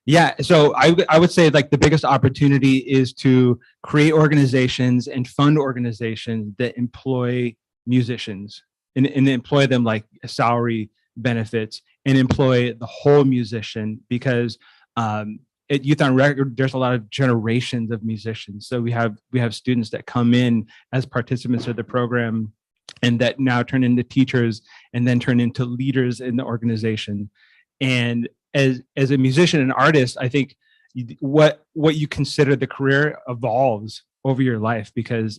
Yeah, so I would say like the biggest opportunity is to create organizations and fund organizations that employ musicians and employ them like salary benefits, and employ the whole musician, because at Youth on Record, there's a lot of generations of musicians. So we have students that come in as participants of the program and that now turn into teachers and then turn into leaders in the organization. And as a musician and artist, I think what you consider the career evolves over your life, because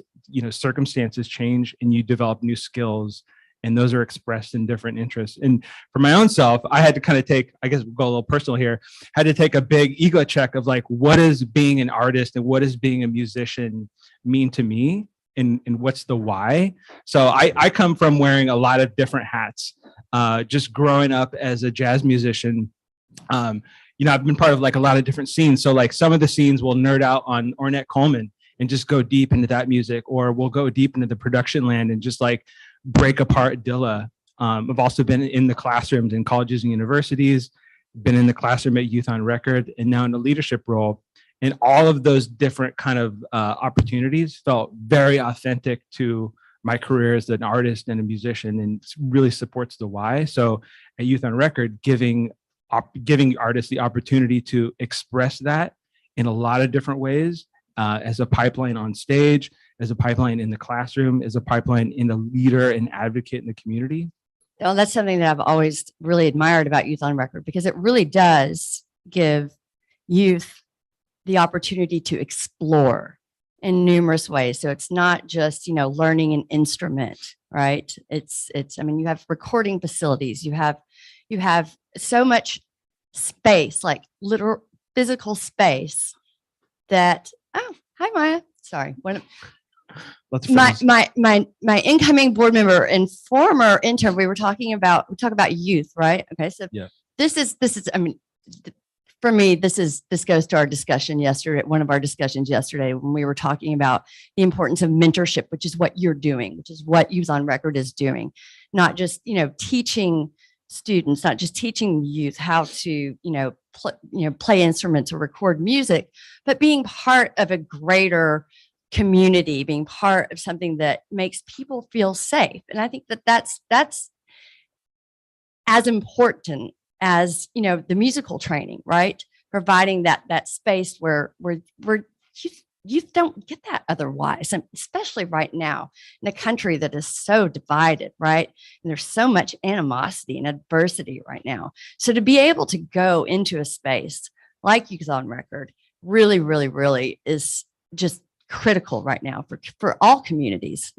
circumstances change and you develop new skills, and those are expressed in different interests. And for my own self, I had to kind of take, I guess we'll go a little personal here, had to take a big ego check of like, what does being an artist and what does being a musician mean to me? And what's the why? So I come from wearing a lot of different hats. Just growing up as a jazz musician, I've been part of like a lot of different scenes. So like some of the scenes will nerd out on Ornette Coleman and just go deep into that music, or we'll go deep into the production land and just like break apart Dilla. I've also been in the classrooms in colleges and universities, been in the classroom at Youth on Record, and now in a leadership role. And all of those different kind of opportunities felt very authentic to my career as an artist and a musician, and really supports the why. So at Youth on Record, giving artists the opportunity to express that in a lot of different ways, as a pipeline on stage, as a pipeline in the classroom, as a pipeline in a leader and advocate in the community. Well, that's something that I've always really admired about Youth on Record, because it really does give youth the opportunity to explore in numerous ways. So it's not just, learning an instrument, right? I mean, you have recording facilities, you have so much space, like literal physical space that, oh, hi Maya. Sorry. My incoming board member and former intern, we talk about youth, right? Okay. So yeah. This is, I mean, for me, this goes to our discussion yesterday, one of our discussions yesterday, when we were talking about the importance of mentorship, which is what you're doing, which is what Youth on Record is doing. Not just, teaching students, not just teaching youth how to, play instruments or record music, but being part of a greater community, being part of something that makes people feel safe. And I think that that's as important as, the musical training, right? Providing that space where you don't get that otherwise, and especially right now in a country that is so divided, right? And there's so much animosity and adversity right now. So to be able to go into a space like Youth on Record really, really, really is just critical right now for all communities.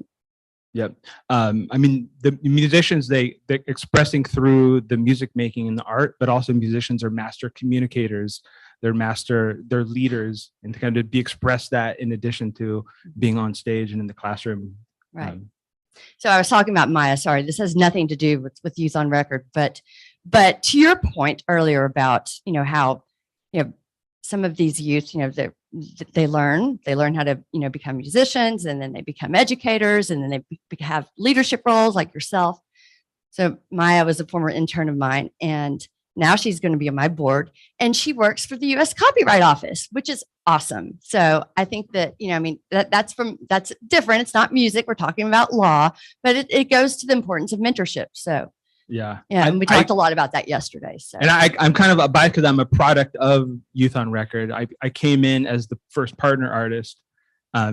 Yep. I mean, the musicians, they're expressing through the music making and the art, but also musicians are master communicators. They're leaders, and to kind of be expressed that in addition to being on stage and in the classroom. Right. So I was talking about Maya. Sorry, this has nothing to do with Youth on Record, but to your point earlier about, you know, how, you know, some of these youth, you know, they learn how to, you know, become musicians, and then they become educators, and then they have leadership roles like yourself. So Maya was a former intern of mine, and now she's going to be on my board, and she works for the U.S. Copyright Office, which is awesome. So I think that, you know, I mean, that's different. It's not music. We're talking about law, but it goes to the importance of mentorship. So yeah, and we talked a lot about that yesterday. So. And I'm kind of biased because I'm a product of Youth on Record. I came in as the first partner artist.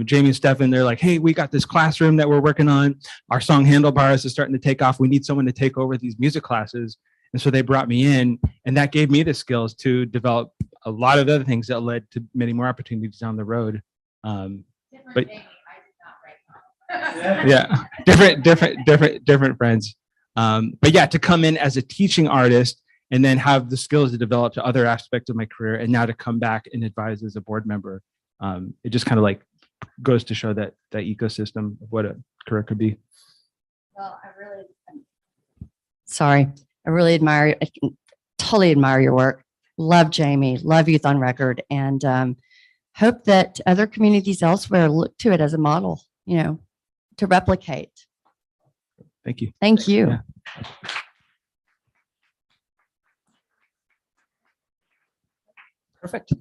Jamie and Stefan, they're like, hey, we got this classroom that we're working on. Our song Handlebars is starting to take off. We need someone to take over these music classes. And so they brought me in, and that gave me the skills to develop a lot of other things that led to many more opportunities down the road. But yeah, different friends. But yeah, to come in as a teaching artist and then have the skills to develop to other aspects of my career, and now to come back and advise as a board member, it just kind of like goes to show that ecosystem of what a career could be. Well, I really admire, I totally admire your work. Love Jamie, love Youth on Record, and hope that other communities elsewhere look to it as a model, you know, to replicate. Thank you. Thank you. Yeah. Perfect.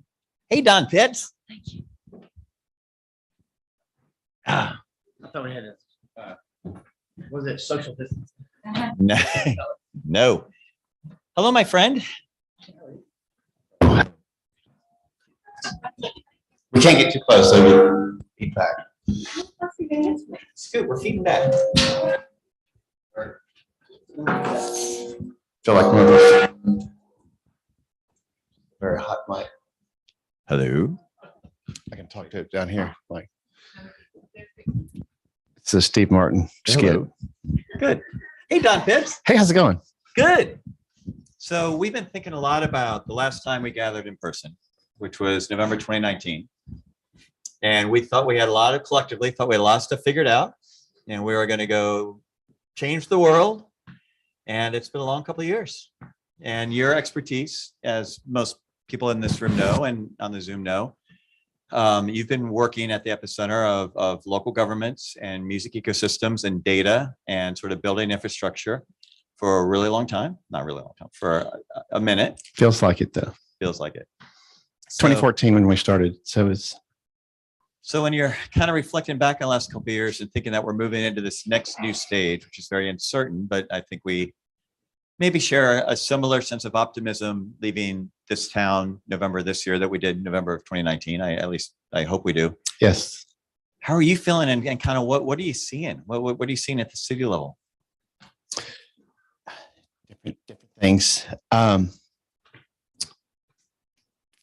Hey, Don Pitts. Thank you. I thought we had was it social distance? No. No. Hello, my friend. We can't get too close, so we feedback. Scoot, we're feeding back. Feel like one of those very hot mic. Hello. I can talk to it down here. Like it's a Steve Martin skit. Hello. Good. Hey, Don Pitts. Hey, how's it going? Good. So we've been thinking a lot about the last time we gathered in person, which was November 2019. And we thought we had collectively thought we had a lot of stuff figured out, and we were going to go change the world. And it's been a long couple of years. And your expertise, as most people in this room know and on the Zoom know, you've been working at the epicenter of local governments and music ecosystems and data and sort of building infrastructure for a really long time. Not really long time, for a minute. Feels like it though. Feels like it. It's 2014 when we started. So when you're kind of reflecting back on the last couple of years and thinking that we're moving into this next new stage, which is very uncertain, but I think we maybe share a similar sense of optimism leaving this town November this year that we did November of 2019. I hope we do. Yes. How are you feeling, and kind of what are you seeing? What are you seeing at the city level? Different things.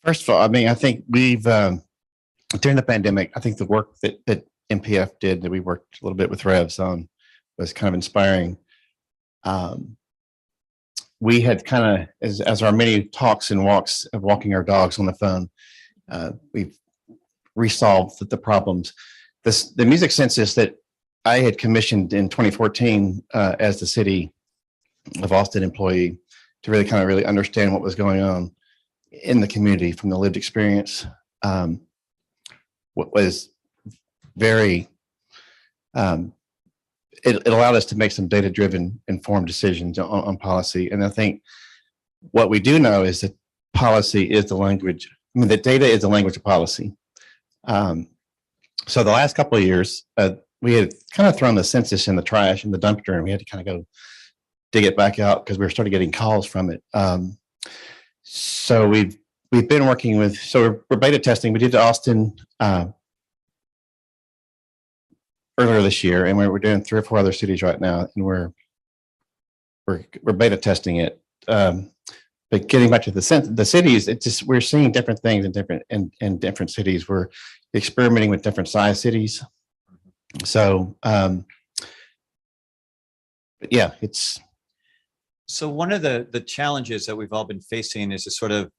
First of all, I mean, I think we've during the pandemic, I think the work that MPF did, that we worked a little bit with Revs on, was kind of inspiring. We had kind of, as our many talks and walks of walking our dogs on the phone, we've resolved the problems. The music census that I had commissioned in 2014 as the City of Austin employee, to really kind of really understand what was going on in the community from the lived experience, what was very, it allowed us to make some data-driven, informed decisions on policy. And I think what we do know is that policy is the language. I mean, the data is the language of policy. So the last couple of years, we had kind of thrown the census in the trash in the dumpster, and we had to kind of go dig it back out because we were starting getting calls from it. So we've been working with, so we're beta testing. We did the Austin earlier this year, and we're doing 3 or 4 other cities right now, and we're beta testing it. But getting back to the cities, it's just we're seeing different things in different cities. We're experimenting with different size cities. So yeah, it's. So one of the challenges that we've all been facing is a sort of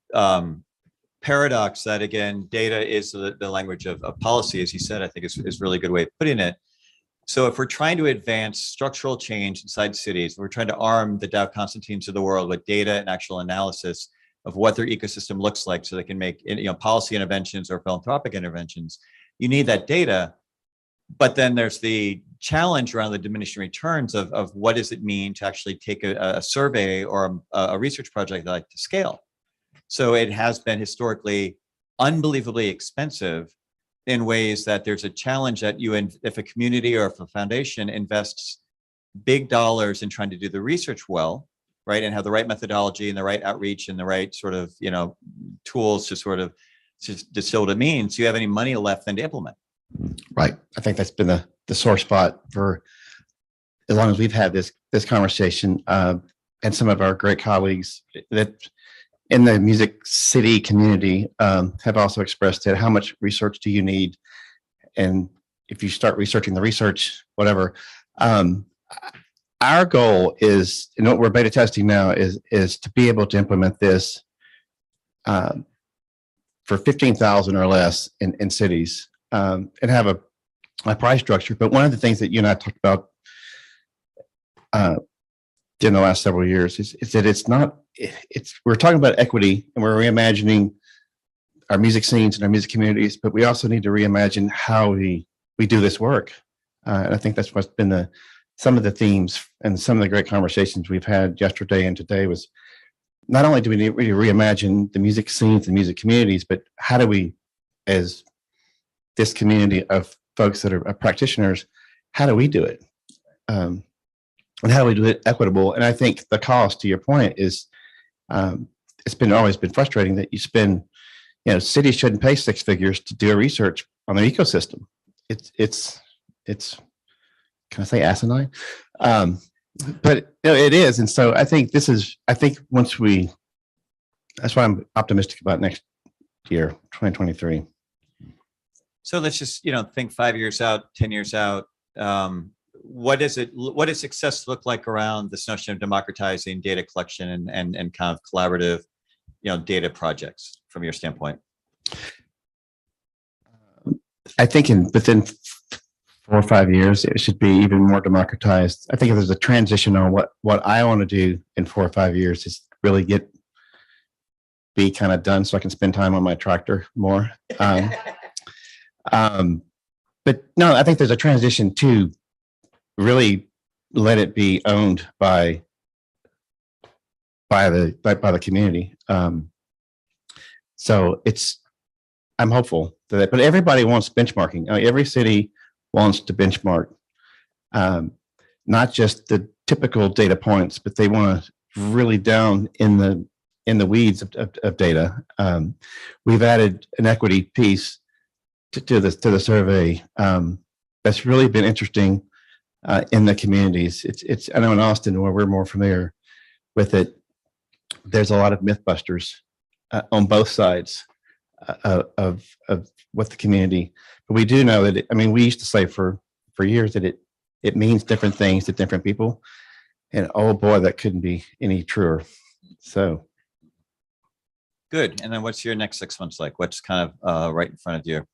paradox that, again, data is the language of policy, as you said. I think is really a good way of putting it. So if we're trying to advance structural change inside cities, we're trying to arm the Dow Constantines of the world with data and actual analysis of what their ecosystem looks like so they can make policy interventions or philanthropic interventions, you need that data. But then there's the challenge around the diminishing returns of what does it mean to actually take a survey or a research project like to scale. So it has been historically unbelievably expensive in ways that there's a challenge that if a community or if a foundation invests big dollars in trying to do the research well, right, and have the right methodology and the right outreach and the right sort of, tools to sort of to distill what it means, you have any money left then to implement. Right. I think that's been the sore spot for as long as we've had this conversation, and some of our great colleagues that in the Music City community have also expressed that how much research do you need? And if you start researching the research, whatever, our goal is, and what we're beta testing now is to be able to implement this for 15,000 or less in cities, and have a price structure. But one of the things that you and I talked about in the last several years is that we're talking about equity and we're reimagining our music scenes and our music communities, but we also need to reimagine how we do this work. And I think that's what's been some of the themes and some of the great conversations we've had yesterday and today was not only do we need to reimagine the music scenes and music communities, but how do we, as this community of folks that are practitioners, how do we do it? And how do we do it equitable? And I think the cost, to your point, is it's always been frustrating that you spend, cities shouldn't pay 6 figures to do a research on their ecosystem. It's can I say asinine? But it is. And so I think that's why I'm optimistic about next year, 2023. So let's just, think 5 years out, 10 years out. What does success look like around this notion of democratizing data collection and kind of collaborative, data projects from your standpoint? I think within 4 or 5 years, it should be even more democratized. I think if there's a transition on what I want to do in 4 or 5 years is really be kind of done so I can spend time on my tractor more. But no, I think there's a transition to really let it be owned by the community. So I'm hopeful that, but everybody wants benchmarking. Every city wants to benchmark, not just the typical data points, but they want to really down in the weeds of data. We've added an equity piece to the survey that's really been interesting in the communities. I know in Austin, where we're more familiar with it, there's a lot of mythbusters on both sides of what the community. But we do know that we used to say for years that it means different things to different people, and oh boy, that couldn't be any truer. So good. And then what's your next 6 months like? What's kind of right in front of you?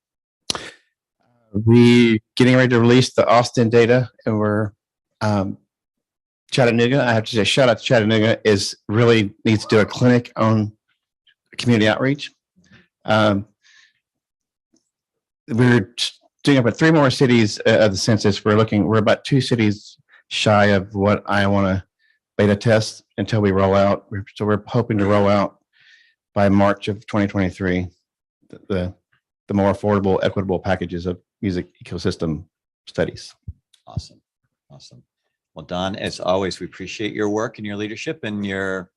We getting ready to release the Austin data, and we're Chattanooga. I have to say, shout out to Chattanooga really needs to do a clinic on community outreach. We're doing about 3 more cities of the census. We're about 2 cities shy of what I want to beta test until we roll out. So we're hoping to roll out by March of 2023 the more affordable, equitable packages of music ecosystem studies. Awesome. Well, Don, as always, we appreciate your work and your leadership and your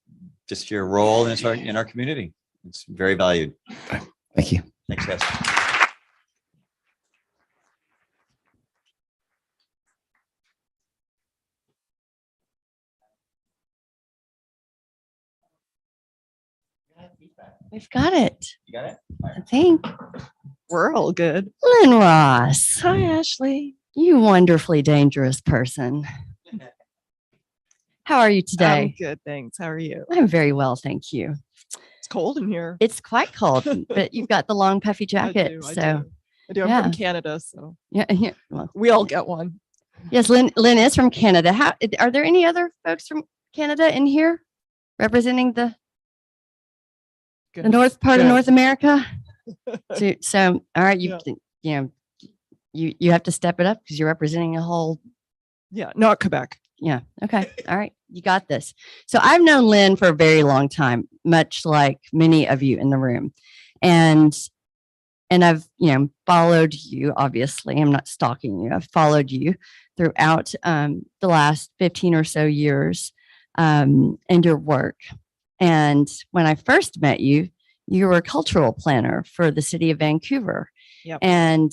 role in our community. It's very valued. Thank you. Thanks, guys. We've got it. You got it? I think. We're all good. Lynn Ross, Hi, Ashley. you wonderfully dangerous person. How are you I'm today? good, thanks. How are you? I'm very well, thank you. It's cold in here. It's quite cold, but you've got the long puffy jacket. I So do. I'm yeah. from Canada, so Yeah, yeah. Well, we all get one. yes, Lynn is from Canada. How are there any other folks from Canada in here representing the north part of Good. North America? So all right, you know, you have to step it up because you're representing a whole. Yeah, not Quebec. Yeah. Okay. All right. You got this. So I've known Lynn for a very long time, much like many of you in the room. And I've, followed you, obviously. I'm not stalking you. I've followed you throughout the last 15 or so years and your work. And when I first met you, you were a cultural planner for the city of Vancouver. Yep. And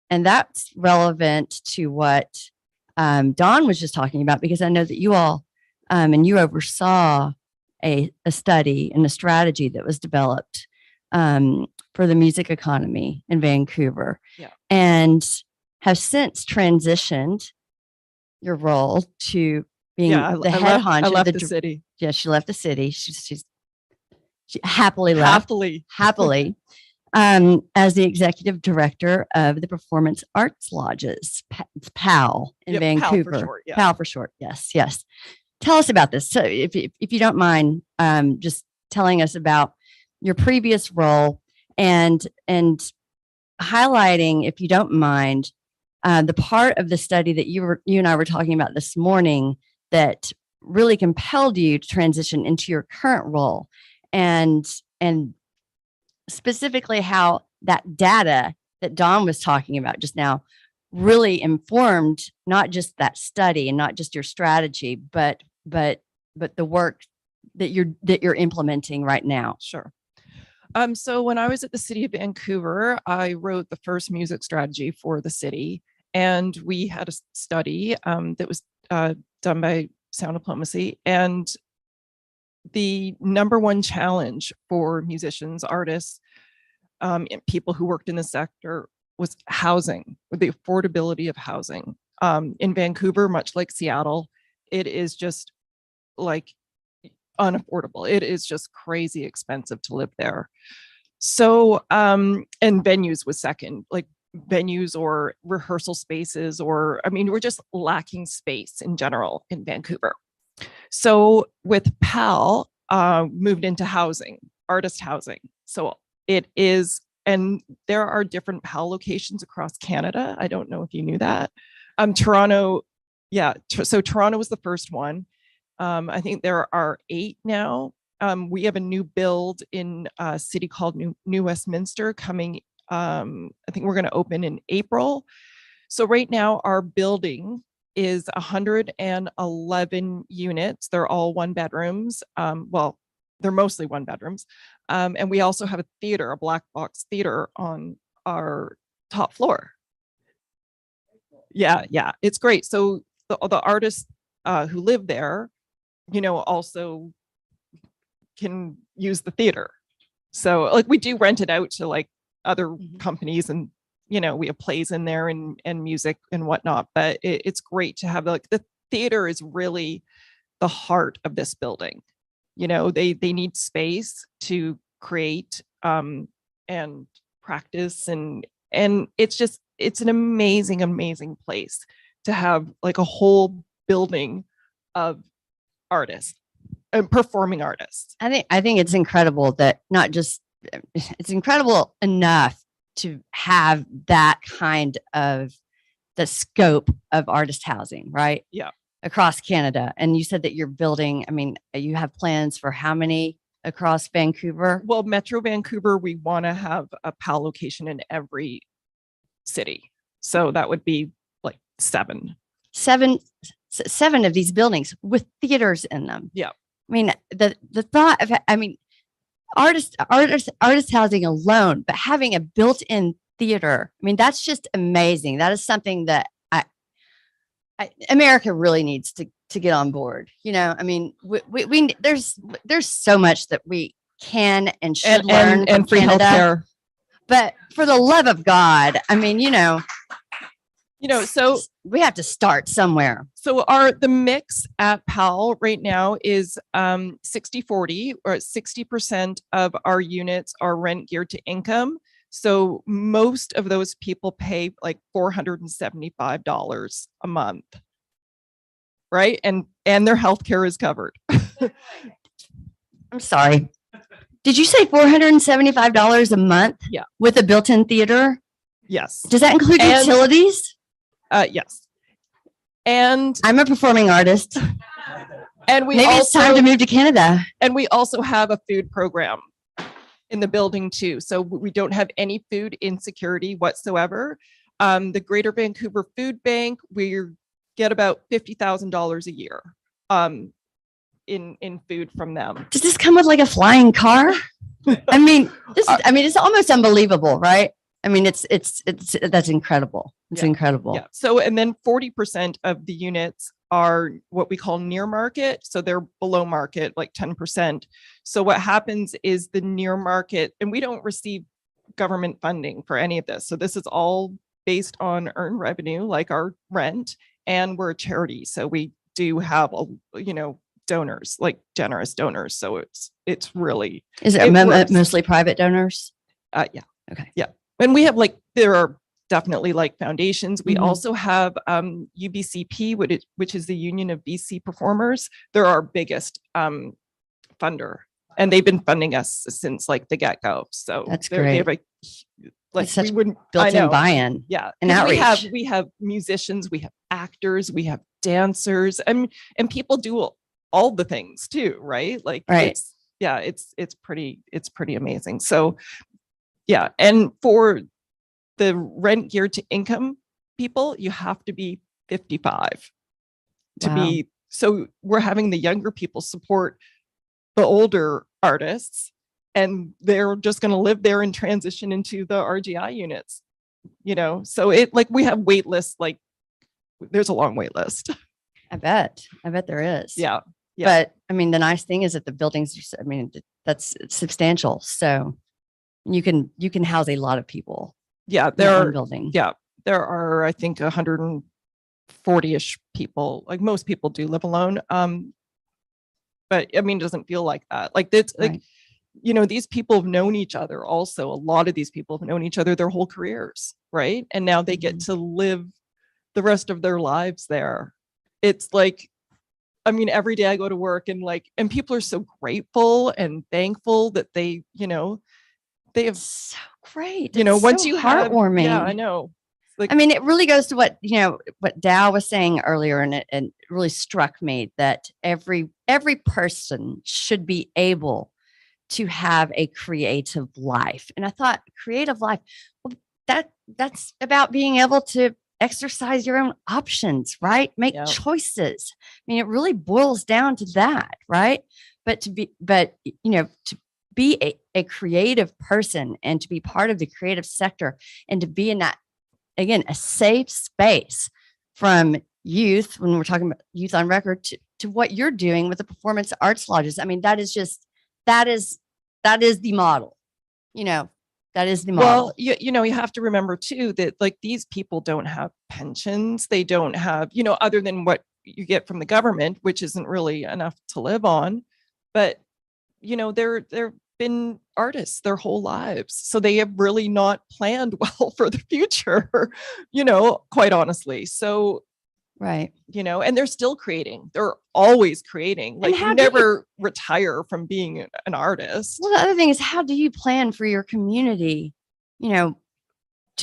that's relevant to what Dawn was just talking about, because I know that you all and you oversaw a study and a strategy that was developed for the music economy in Vancouver, and have since transitioned your role to being the head honcho. I left of the city. Yeah, she left the city. She happily left. Happily. As the executive director of the Performance Arts Lodges, PAL in Yep, PAL for Vancouver. short, yeah. PAL for short. Yes, yes. Tell us about this. So, if you don't mind, just telling us about your previous role and highlighting, if you don't mind, the part of the study that you and I were talking about this morning that really compelled you to transition into your current role, and specifically how that data that Dawn was talking about just now really informed not just that study and not just your strategy, but the work that you're implementing right now. Sure. So when I was at the city of Vancouver, I wrote the first music strategy for the city, and we had a study that was done by Sound Diplomacy, and the number one challenge for musicians, artists, and people who worked in the sector was housing, the affordability of housing. In Vancouver, much like Seattle, it is just like unaffordable. It is just crazy expensive to live there. So, and venues was second, like venues or rehearsal spaces, or, I mean, we're just lacking space in general in Vancouver. So with PAL, moved into housing, artist housing. So it is, and there are different PAL locations across Canada. I don't know if you knew that. Toronto, yeah. So Toronto was the first one. I think there are 8 now. We have a new build in a city called New Westminster coming. I think we're going to open in April. So right now our building is 111 units. They're all 1 bedrooms. Well, they're mostly 1 bedrooms. And we also have a theater, a black box theater on our top floor. Yeah, it's great. So the artists who live there, also can use the theater. So like we do rent it out to like other companies, and we have plays in there and music and whatnot, but it's great to have like the theater is really the heart of this building. They need space to create and practice, and it's an amazing place to have like a whole building of artists and performing artists. I think it's incredible that it's incredible enough to have that kind of the scope of artist housing, right? Yeah. Across Canada. And you said that you're building, I mean, you have plans for how many across Vancouver? Well, Metro Vancouver, we want to have a PAL location in every city. So that would be like 7 of these buildings with theaters in them. Yeah. I mean, the thought of, artist housing alone, but having a built-in theater, I mean, that's just amazing. That is something that America really needs to get on board. I mean, we there's so much that we can and should learn and from free Canada. healthcare. But for the love of God, I mean, so we have to start somewhere. So the mix at PAL right now is 60-40, or 60% of our units are rent geared to income. So most of those people pay like $475 a month, right? And their healthcare is covered. I'm sorry. Did you say $475 a month? Yeah. With a built-in theater? Yes. Does that include utilities? Yes. And I'm a performing artist. And we maybe it's time to move to Canada. And we also have a food program in the building too. So we don't have any food insecurity whatsoever. The Greater Vancouver Food Bank, we get about $50,000 a year in food from them. Does this come with like a flying car? I mean, it's almost unbelievable, right? I mean, it's that's incredible. It's incredible. Yeah. So, and then 40% of the units are what we call near market. So they're below market, like 10%. So what happens is the near market, and we don't receive government funding for any of this. So this is all based on earned revenue, like our rent, and we're a charity. So we do have donors, like generous donors. So it's really. Is it mostly private donors? Yeah. Okay. Yeah. And we have there are definitely foundations. We Mhm. also have UBCP, which is the Union of BC Performers. They're our biggest funder, and they've been funding us since the get-go. So That's they have great. we Such wouldn't built-in I know. buy-in Yeah. and 'Cause outreach. we have musicians, we have actors, we have dancers, and people do all the things too, right? Right. It's pretty amazing. So yeah, and for the rent geared to income people, you have to be 55 to Wow. be. So we're having the younger people support the older artists, and they're just going to live there and transition into the RGI units. So we have wait lists. There's a long wait list. I bet there is. Yeah. But I mean, the nice thing is that the buildings, that's substantial. So you can house a lot of people. Yeah, in there one are building. Yeah, there are I think 140-ish people. Most people do live alone. But it doesn't feel like that. These people have known each other. Also, a lot of these people have known each other their whole careers, right? And now they get to live the rest of their lives there. It's every day I go to work and people are so grateful and thankful that they have so great. Once so you have, heartwarming. yeah, I know. It really goes to what Dow was saying earlier, and it really struck me that every person should be able to have a creative life. And I thought, creative life, well, that's about being able to exercise your own options, right? Make choices. It really boils down to that, right? But to be a creative person and to be part of the creative sector and to be in that, again, a safe space from youth, when we're talking about Youth on Record, to what you're doing with the performance arts lodges. That is the model, that is the model. Well, you have to remember too that these people don't have pensions. They don't have, other than what you get from the government, which isn't really enough to live on. But, they've been artists their whole lives. So they have really not planned well for the future, quite honestly. So, right. And they're still creating. They're always creating. And You how do never retire from being an artist. Well, the other thing is, how do you plan for your community, to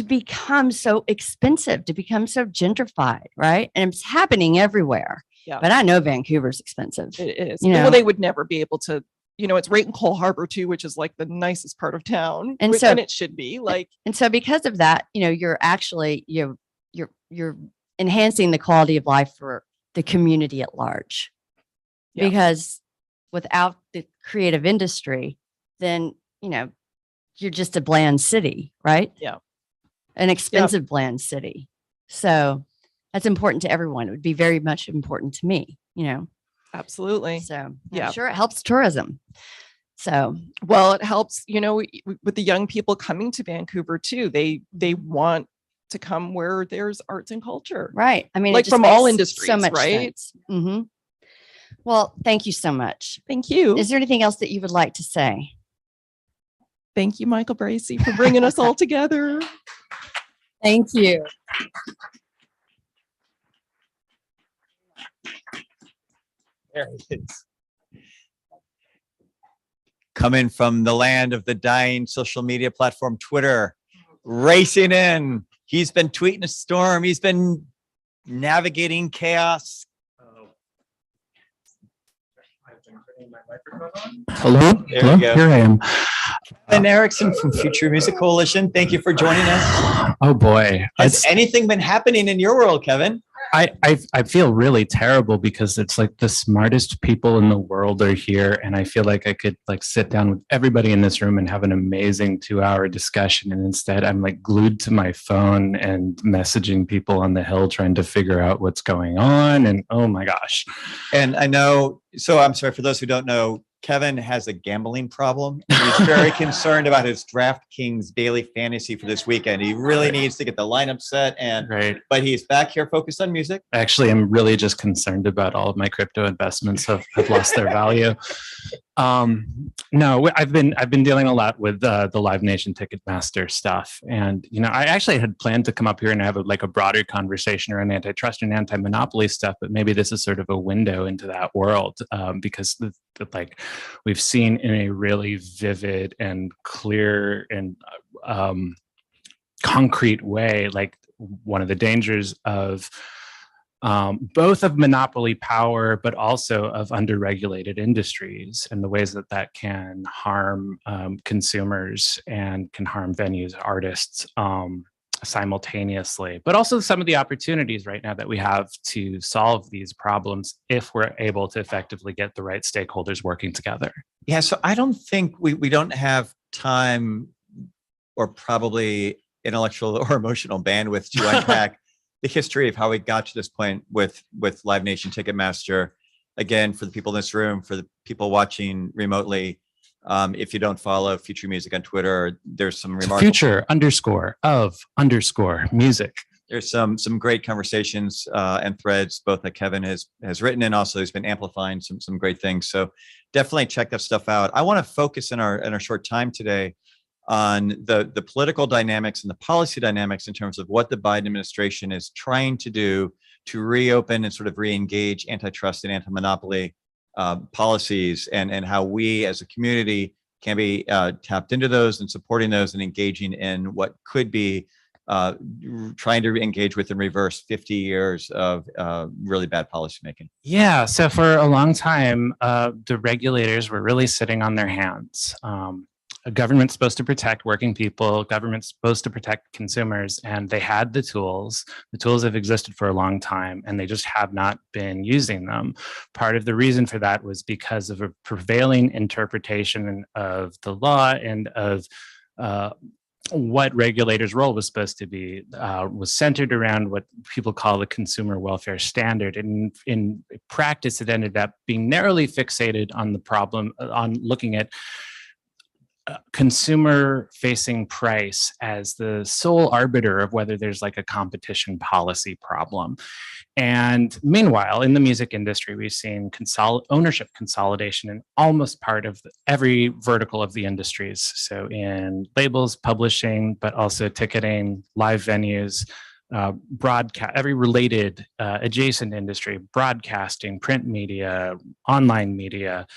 become so expensive, to become so gentrified, right? And it's happening everywhere. Yeah. But I know Vancouver's expensive. It is. You Well, know? they would never be able to, it's right in Cole Harbor too, which is the nicest part of town. And which- so- and it should be And so because of that, you're actually, you're enhancing the quality of life for the community at large. Yeah. Because without the creative industry, then, you're just a bland city, right? Yeah. An expensive bland city. So that's important to everyone. It would be very much important to me, Absolutely. So Yeah. I'm sure it helps tourism. So, Well, it helps, with the young people coming to Vancouver too. They want to come where there's arts and culture. right. I mean, it Like just from all makes industries, so much right? sense. Mhm. Well, thank you so much. Thank you. Is there anything else that you would like to say? Thank you, Michael Bracy, for bringing us all together. Thank you. There it is. Coming from the land of the dying social media platform, Twitter, racing in. He's been tweeting a storm. He's been navigating chaos. Hello. There Hello? you go. Here I am. Ben Erickson from Future Music Coalition. Thank you for joining us. Oh boy. Has anything been happening in your world, Kevin? I feel really terrible because it's like the smartest people in the world are here, and I feel like I could like sit down with everybody in this room and have an amazing 2-hour discussion, and instead I'm like glued to my phone and messaging people on the Hill trying to figure out what's going on, and oh my gosh. And I know, so I'm sorry for those who don't know, Kevin has a gambling problem. He's very concerned about his DraftKings daily fantasy for this weekend. He really needs to get the lineup set, but he's back here focused on music. Actually, I'm really just concerned about all of my crypto investments have lost their value. No, I've been dealing a lot with the Live Nation Ticketmaster stuff, and I actually had planned to come up here and have a broader conversation around antitrust and anti-monopoly stuff, but maybe this is sort of a window into that world because we've seen in a really vivid and clear and concrete way, like one of the dangers of both of monopoly power, but also of underregulated industries and the ways that can harm consumers and can harm venues, artists simultaneously, but also some of the opportunities right now that we have to solve these problems if we're able to effectively get the right stakeholders working together. Yeah, so I don't think we don't have time or probably intellectual or emotional bandwidth to unpack the history of how we got to this point with Live Nation Ticketmaster. Again, for the people in this room, for the people watching remotely, if you don't follow Future Music on Twitter, there's some remarkable Future_of_music. There's some great conversations and threads both that Kevin has written and also has been amplifying some great things. So definitely check that stuff out. I want to focus in our short time today on the political dynamics and the policy dynamics in terms of what the Biden administration is trying to do to reopen and sort of re-engage antitrust and anti-monopoly policies, and how we as a community can be tapped into those and supporting those and engaging in what could be trying to engage with and reverse 50 years of really bad policymaking. Yeah, so for a long time, the regulators were really sitting on their hands. A government's supposed to protect working people, government's supposed to protect consumers, and they had the tools. The tools have existed for a long time, and they just have not been using them. Part of the reason for that was because of a prevailing interpretation of the law and of what regulators' role was supposed to be, was centered around what people call the consumer welfare standard. And in practice, it ended up being narrowly fixated on the problem, on looking at consumer-facing price as the sole arbiter of whether there's like a competition policy problem. And meanwhile, in the music industry, we've seen ownership consolidation in almost part of every vertical of the industries. So in labels, publishing, but also ticketing, live venues, broadcast, every related adjacent industry, broadcasting, print media, online media,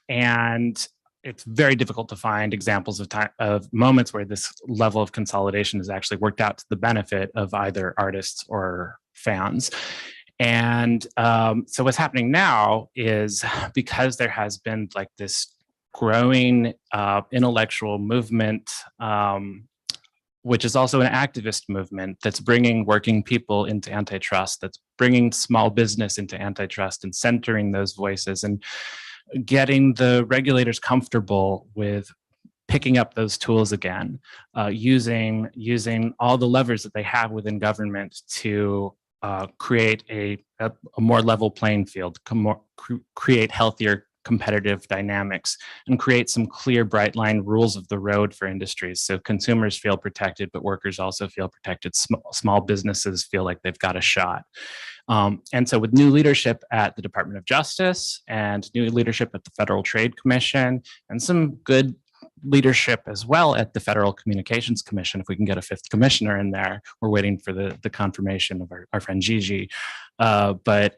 and it's very difficult to find examples of moments where this level of consolidation has actually worked out to the benefit of either artists or fans. And so what's happening now is, because there has been like this growing intellectual movement, which is also an activist movement that's bringing working people into antitrust, that's bringing small business into antitrust and centering those voices and getting the regulators comfortable with picking up those tools again, using all the levers that they have within government to create a more level playing field, create healthier competitive dynamics and create some clear, bright line rules of the road for industries. So consumers feel protected, but workers also feel protected. Small businesses feel like they've got a shot. And so with new leadership at the Department of Justice and new leadership at the Federal Trade Commission and some good leadership as well at the Federal Communications Commission, if we can get a fifth commissioner in there, we're waiting for the confirmation of our friend Gigi. But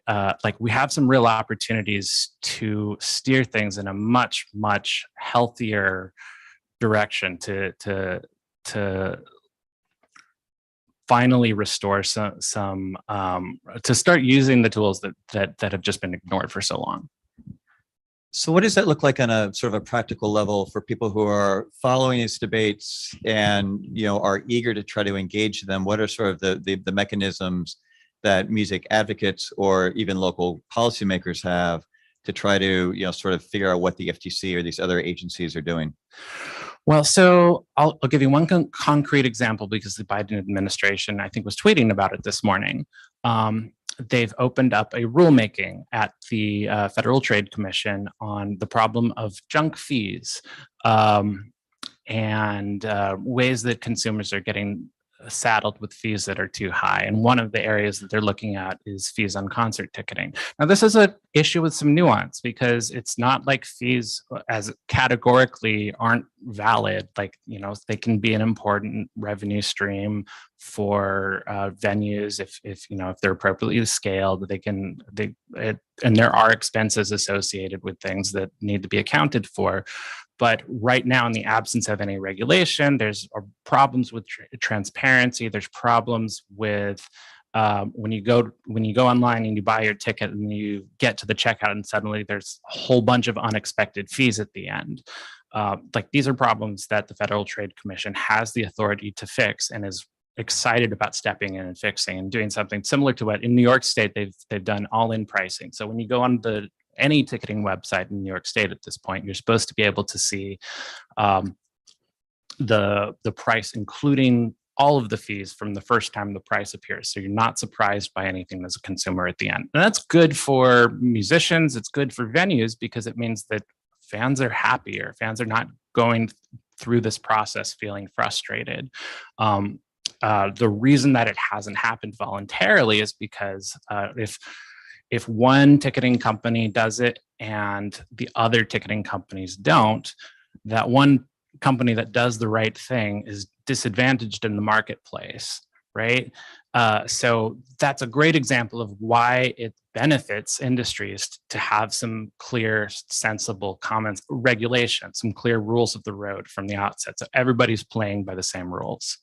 we have some real opportunities to steer things in a much, much healthier direction to finally restore some to start using the tools that have just been ignored for so long. So what does that look like on a sort of a practical level for people who are following these debates and, you know, are eager to try to engage them? What are sort of the mechanisms that music advocates or even local policymakers have to try to, you know, sort of figure out what the FTC or these other agencies are doing? Well, so I'll give you one concrete example because the Biden administration, I think, was tweeting about it this morning. They've opened up a rulemaking at the Federal Trade Commission on the problem of junk fees and ways that consumers are getting saddled with fees that are too high. And one of the areas that they're looking at is fees on concert ticketing. Now, this is an issue with some nuance because it's not like fees as categorically aren't valid. Like, you know, they can be an important revenue stream for venues if you know, if they're appropriately scaled, and there are expenses associated with things that need to be accounted for. But right now, in the absence of any regulation, there's problems with transparency. There's problems with when you go online and you buy your ticket and you get to the checkout and suddenly there's a whole bunch of unexpected fees at the end. These are problems that the Federal Trade Commission has the authority to fix and is excited about stepping in and fixing and doing something similar to what in New York State they've done all-in pricing. So when you go on any ticketing website in New York State at this point, you're supposed to be able to see the price, including all of the fees from the first time the price appears. So you're not surprised by anything as a consumer at the end. And that's good for musicians. It's good for venues because it means that fans are happier. Fans are not going through this process feeling frustrated. The reason that it hasn't happened voluntarily is because if one ticketing company does it and the other ticketing companies don't, that one company that does the right thing is disadvantaged in the marketplace, right? So that's a great example of why it benefits industries to have some clear, sensible comments, regulations, some clear rules of the road from the outset. So everybody's playing by the same rules.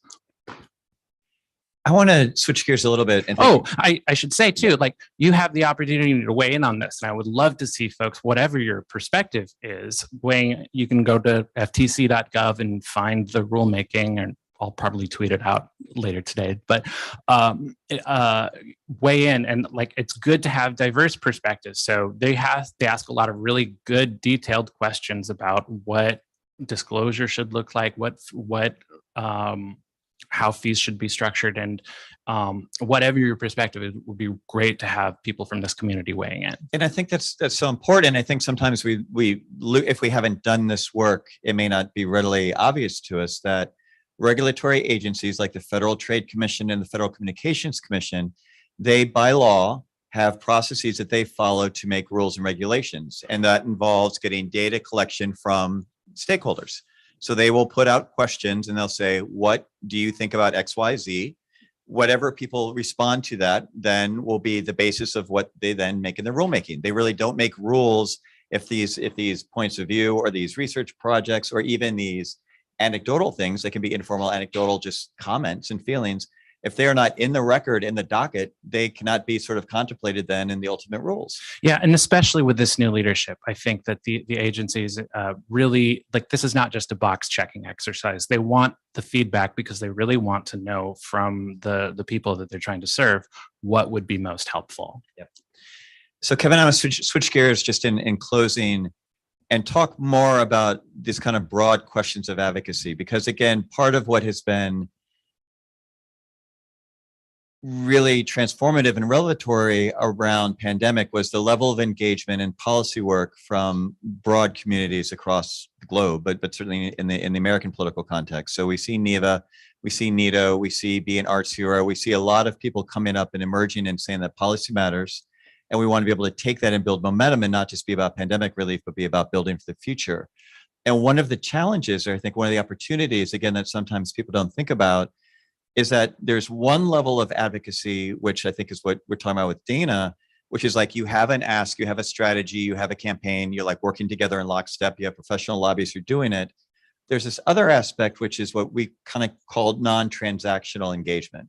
I want to switch gears a little bit. And I should say too, like, you have the opportunity to weigh in on this. And I would love to see folks, whatever your perspective is, weighing. You can go to ftc.gov and find the rulemaking, and I'll probably tweet it out later today, but weigh in. And like, it's good to have diverse perspectives. So they ask a lot of really good detailed questions about what disclosure should look like, how fees should be structured, and whatever your perspective, it would be great to have people from this community weighing in. And I think that's so important. I think sometimes if we haven't done this work, it may not be readily obvious to us that regulatory agencies like the Federal Trade Commission and the Federal Communications Commission, they by law have processes that they follow to make rules and regulations, and that involves getting data collection from stakeholders. So they will put out questions and they'll say, what do you think about XYZ? Whatever people respond to that then will be the basis of what they then make in the rulemaking. They really don't make rules if these points of view or these research projects or even these anecdotal things, they can be informal, anecdotal, just comments and feelings. If they are not in the record, in the docket, they cannot be sort of contemplated then in the ultimate rules. Yeah, and especially with this new leadership, I think that the agencies really, like, this is not just a box checking exercise. They want the feedback because they really want to know from the people that they're trying to serve what would be most helpful. Yep. So Kevin, I want to switch gears just in closing and talk more about these kind of broad questions of advocacy, because again, part of what has been really transformative and revelatory around pandemic was the level of engagement and policy work from broad communities across the globe, but certainly in the American political context. So we see NEVA, we see NITO, we see Be an Arts Hero, we see a lot of people coming up and emerging and saying that policy matters. And we want to be able to take that and build momentum and not just be about pandemic relief, but be about building for the future. And one of the challenges, or I think one of the opportunities, again, that sometimes people don't think about, is that there's one level of advocacy, which I think is what we're talking about with Dana, which is like you have an ask, you have a strategy, you have a campaign, you're like working together in lockstep, you have professional lobbyists who are doing it. There's this other aspect, which is what we kind of called non-transactional engagement,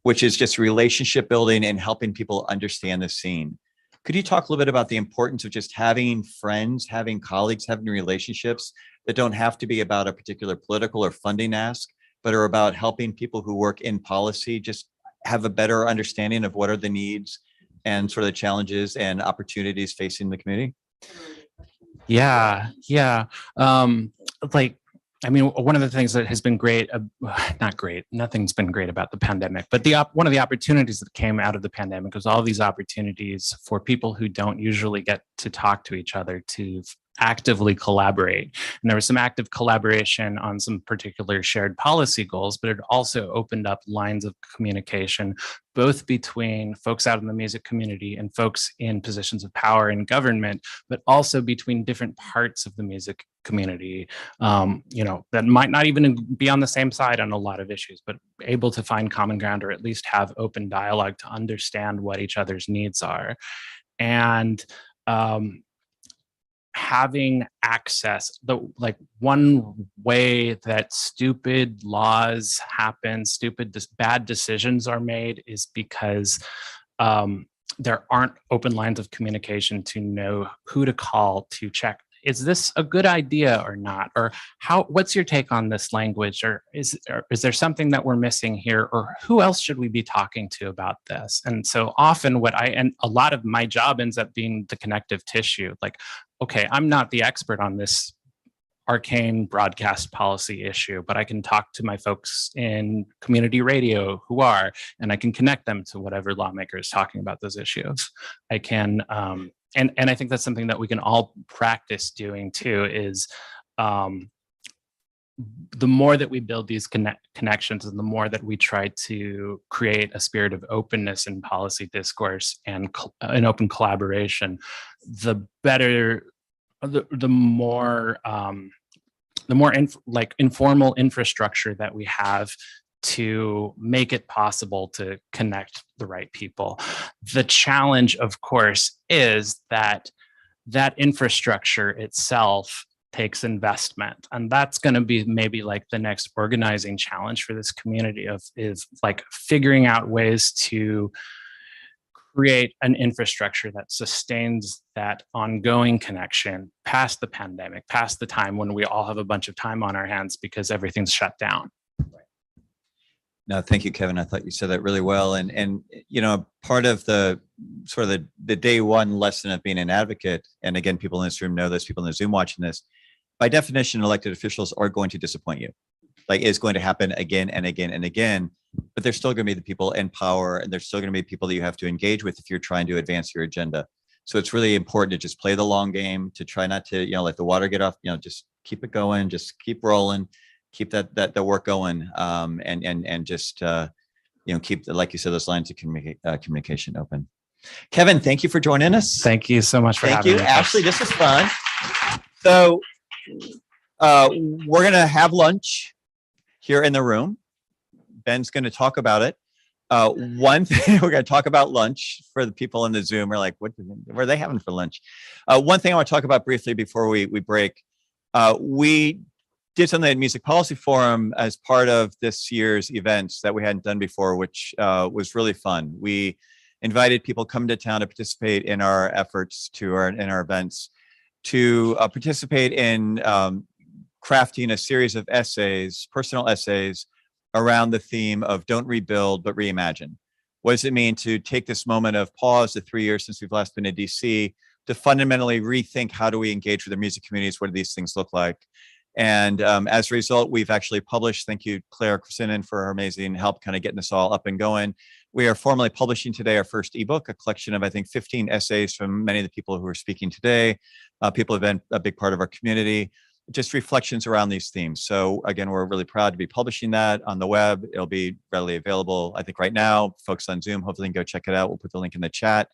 which is just relationship building and helping people understand the scene. Could you talk a little bit about the importance of just having friends, having colleagues, having relationships that don't have to be about a particular political or funding ask, but are about helping people who work in policy just have a better understanding of what are the needs and sort of the challenges and opportunities facing the community? Yeah. I mean, one of the things that has been great, not great, nothing's been great about the pandemic, but one of the opportunities that came out of the pandemic was all these opportunities for people who don't usually get to talk to each other to actively collaborate. And there was some active collaboration on some particular shared policy goals, but it also opened up lines of communication, both between folks out in the music community and folks in positions of power in government, but also between different parts of the music community, that might not even be on the same side on a lot of issues, but able to find common ground or at least have open dialogue to understand what each other's needs are. And having access, one way that stupid laws happen, bad decisions are made is because there aren't open lines of communication to know who to call to check. Is this a good idea or not? Or what's your take on this language? Or is there something that we're missing here? Or who else should we be talking to about this? And so often and a lot of my job ends up being the connective tissue. Like, okay, I'm not the expert on this arcane broadcast policy issue, but I can talk to my folks in community radio who are, and I can connect them to whatever lawmaker is talking about those issues. I can, and I think that's something that we can all practice doing too, is the more that we build these connections and the more that we try to create a spirit of openness in policy discourse and an open collaboration, the better, the more informal infrastructure that we have to make it possible to connect the right people. The challenge, of course, is that infrastructure itself takes investment. And that's going to be maybe like the next organizing challenge for this community is like figuring out ways to create an infrastructure that sustains that ongoing connection past the pandemic, past the time when we all have a bunch of time on our hands because everything's shut down. No, thank you, Kevin. I thought you said that really well. And part of the sort of the day one lesson of being an advocate, and again, people in this room know this, people in the Zoom watching this, by definition, elected officials are going to disappoint you. Like it's going to happen again and again and again, but there's still going to be the people in power, and there's still going to be people that you have to engage with if you're trying to advance your agenda. So it's really important to just play the long game, to try not to, let the water get off, just keep it going, just keep rolling, keep that work going, and just keep, like you said, those lines of communication open. Kevin, thank you for joining us. Thank you so much for having me. Thank you. Ashley, this is fun. So we're gonna have lunch here in the room. Ben's gonna talk about it. One thing we're going to talk about lunch for the people in the Zoom are like, what are they having for lunch? One thing I want to talk about briefly before we break. We did something at Music Policy Forum as part of this year's events that we hadn't done before, which was really fun. We invited people come to town to participate in our efforts in our events to participate in crafting a series of essays, personal essays, around the theme of don't rebuild, but reimagine. What does it mean to take this moment of pause, the 3 years since we've last been in DC, to fundamentally rethink how do we engage with the music communities? What do these things look like? And as a result, we've actually published, thank you, Claire Krasinnan, for her amazing help kind of getting this all up and going. We are formally publishing today our first ebook, a collection of, I think, 15 essays from many of the people who are speaking today. People have been a big part of our community, just reflections around these themes. So again, we're really proud to be publishing that on the web. It'll be readily available, I think, right now. Folks on Zoom, hopefully can go check it out. We'll put the link in the chat.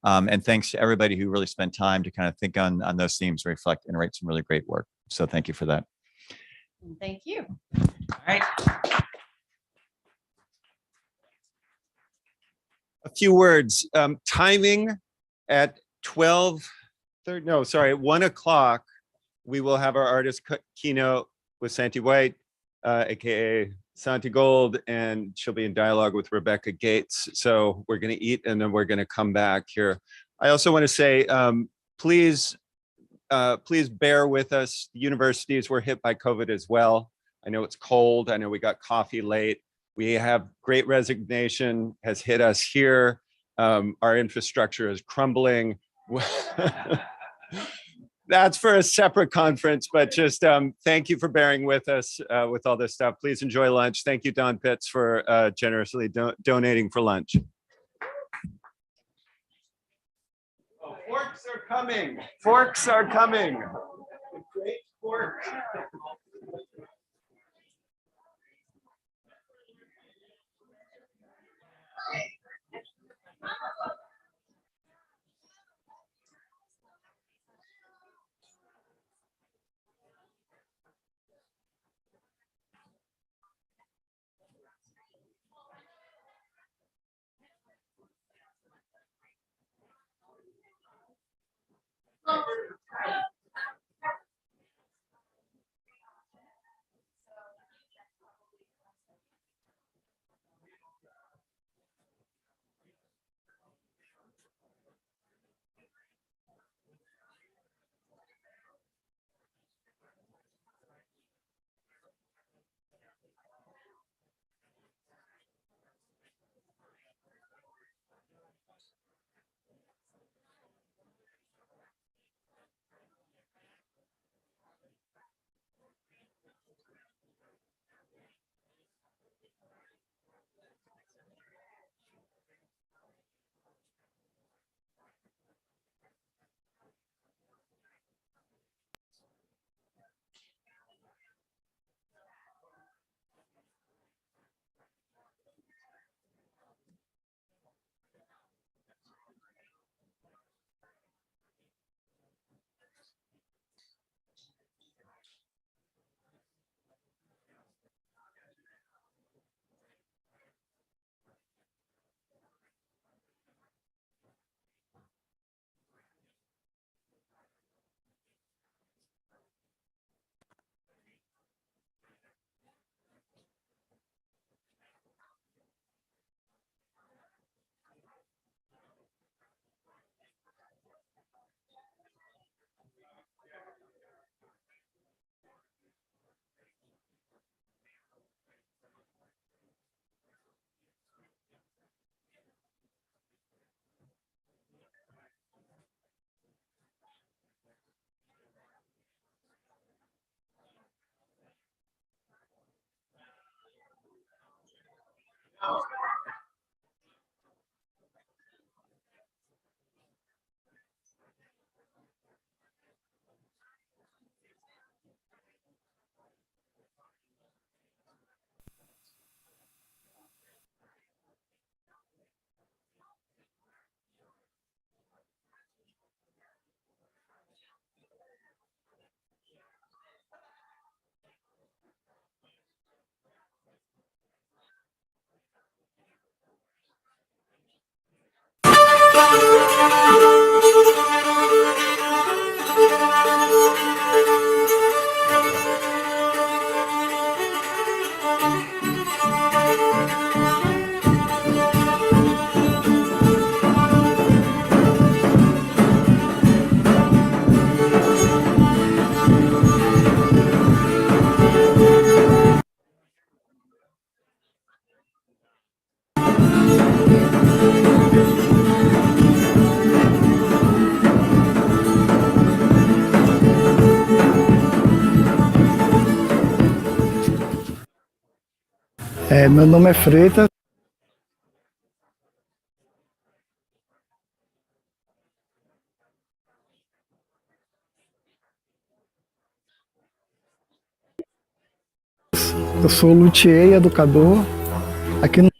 And thanks to everybody who really spent time to kind of think on those themes, reflect, and write some really great work. So thank you for that. Thank you. All right. A few words. Timing at 1 o'clock, we will have our artist keynote with Santi White, aka Santi Gold, and she'll be in dialogue with Rebecca Gates. So we're going to eat and then we're going to come back here. I also want to say, please bear with us. The universities were hit by COVID as well. I know it's cold. I know we got coffee late. We have great resignation has hit us here. Our infrastructure is crumbling. That's for a separate conference, but just thank you for bearing with us with all this stuff. Please enjoy lunch. Thank you, Don Pitts, for generously donating for lunch. Oh, forks are coming. Forks are coming. Great fork. Meu nome é Freitas. Eu sou luthier e educador aqui no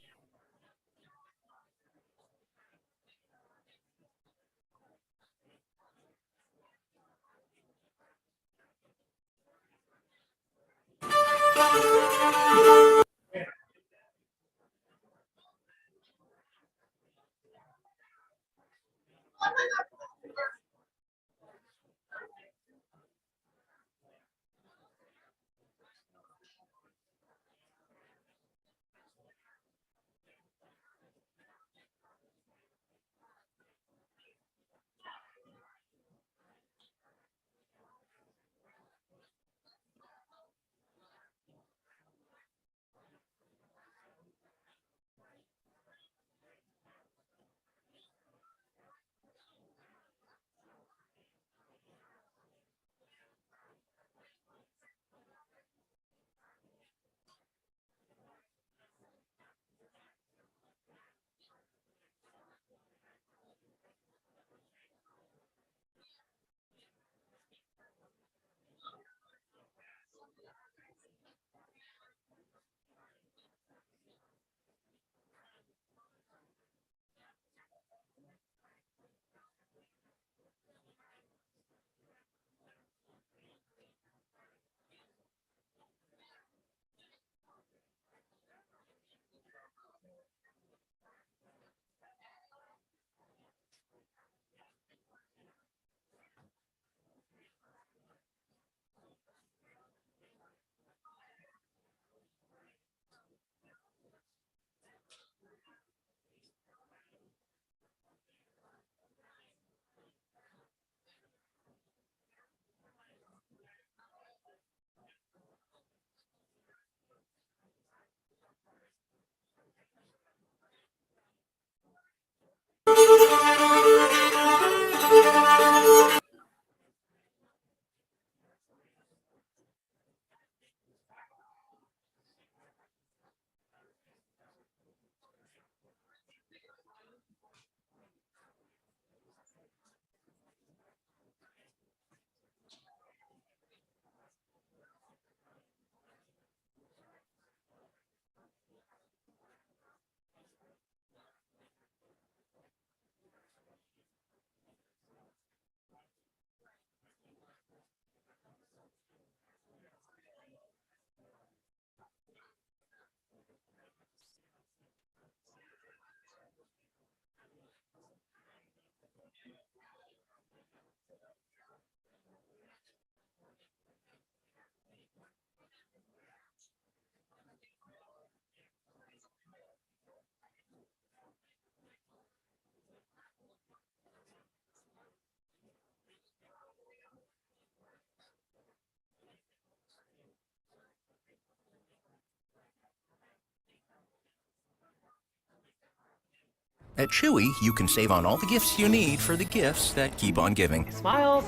At Chewy, you can save on all the gifts you need for the gifts that keep on giving. Smiles.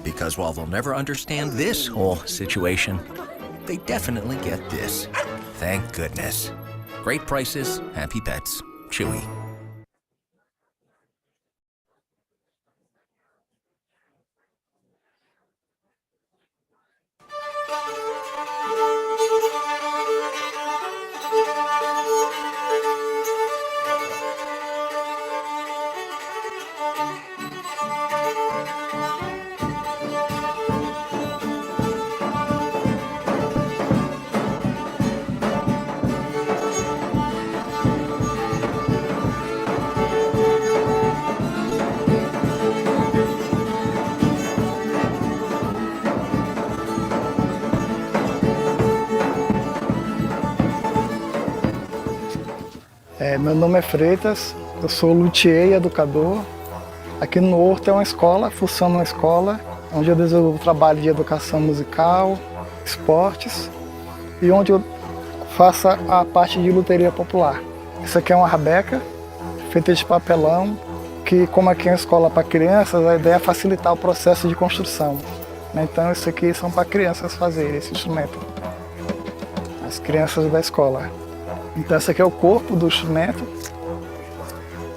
Because while they'll never understand this whole situation, they definitely get this. Thank goodness. Great prices, happy pets. Chewy. Meu nome é Freitas, eu sou luthier e educador. Aqui no Horto é uma escola, funciona uma escola, onde eu desenvolvo trabalho de educação musical, esportes, e onde eu faço a parte de luteria popular. Isso aqui é uma rabeca, feita de papelão, que como aqui é uma escola para crianças, a ideia é facilitar o processo de construção. Então isso aqui são para crianças fazerem esse instrumento, as crianças da escola. Então esse aqui é o corpo do instrumento,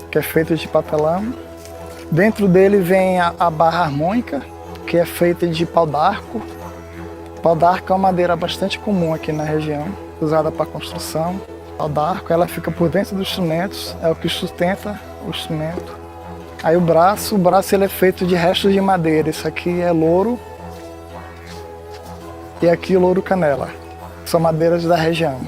que é feito de papelão. Dentro dele vem a barra harmônica, que é feita de pau d'arco. Pau d'arco é uma madeira bastante comum aqui na região. usada para construção. A da arco, ela fica por dentro dos instrumentos, é o que sustenta o instrumento. Aí o braço ele é feito de restos de madeira. Isso aqui é louro e aqui louro canela. São madeiras da região.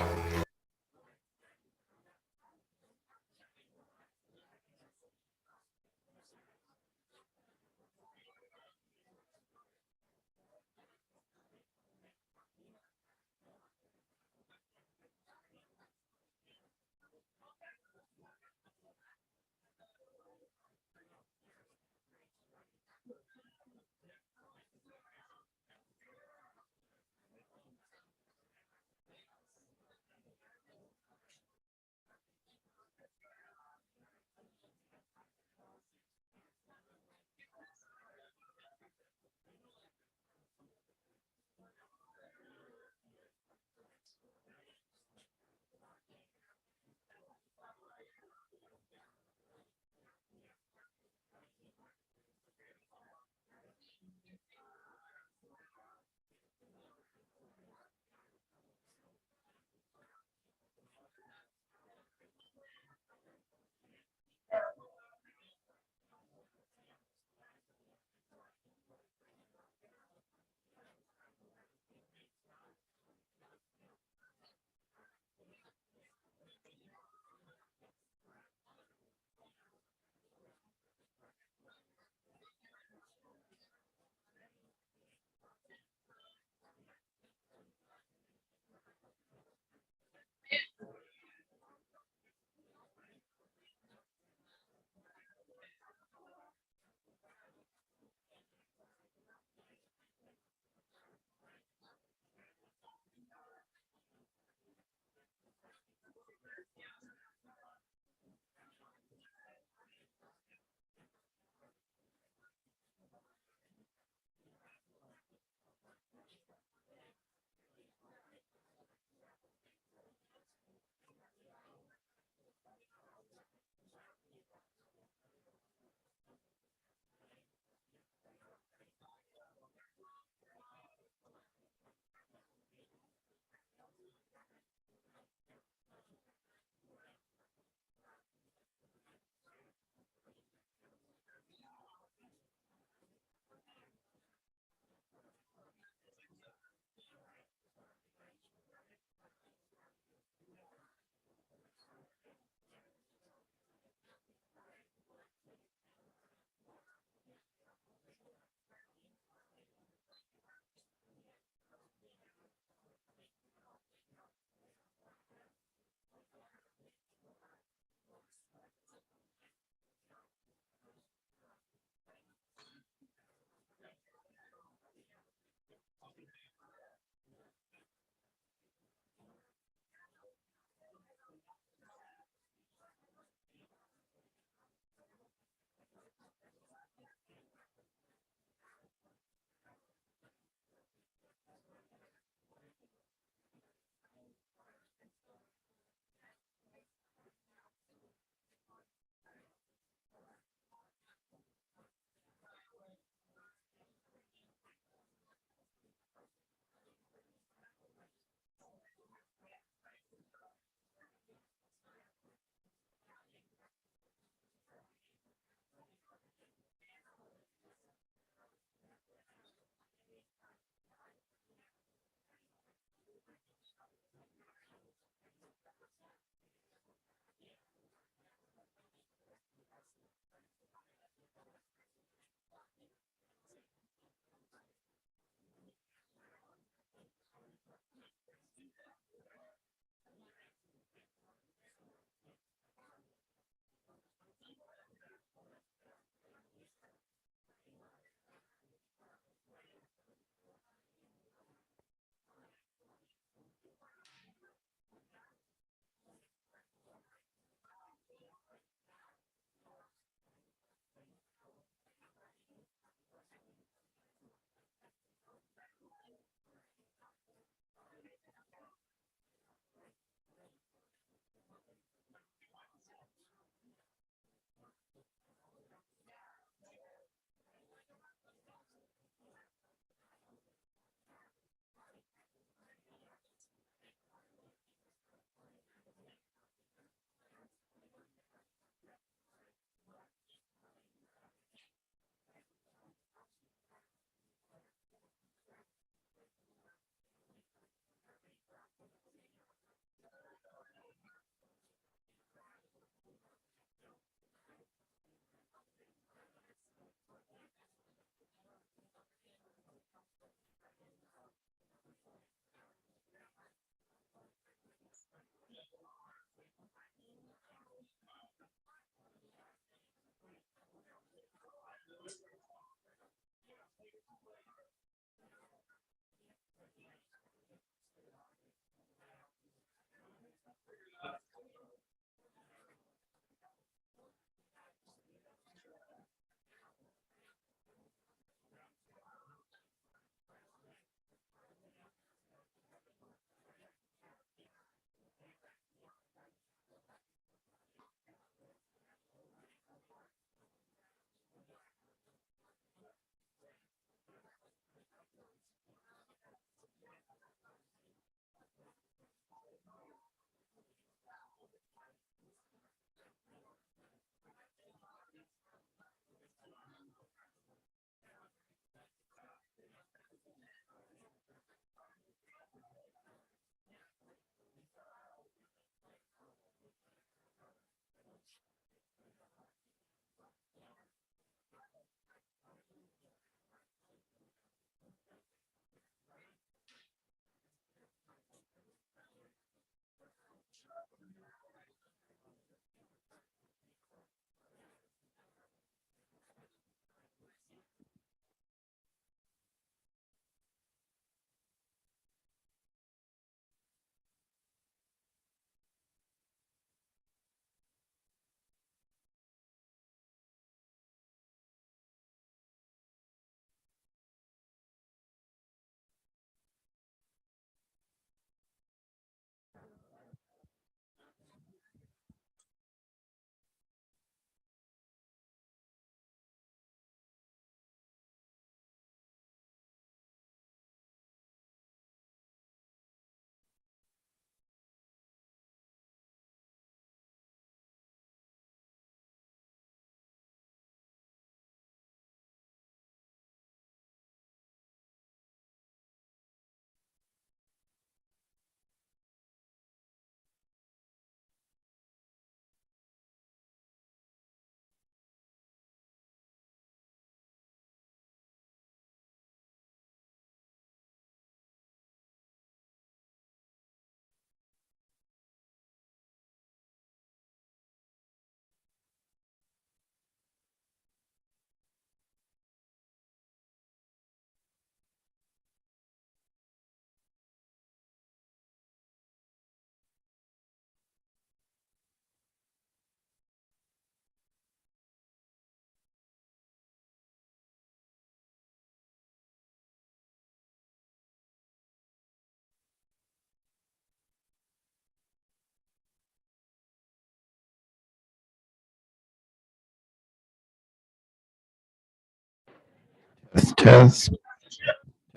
Test,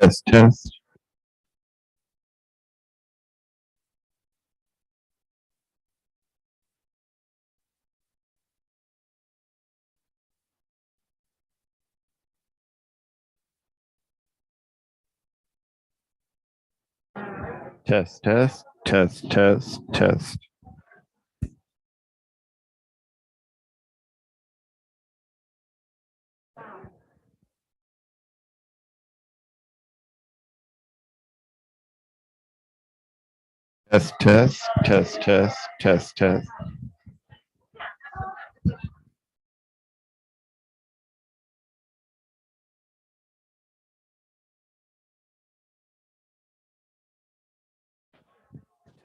test, test. Test, test, test, test, test. Test, test, test, test, test, test.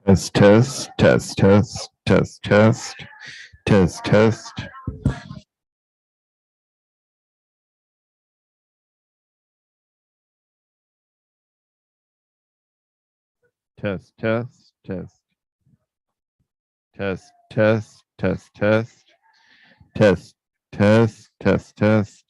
Test, test, test, test, test, test, test, test. Test, test, test. Test, test, test, test. Test, test, test, test.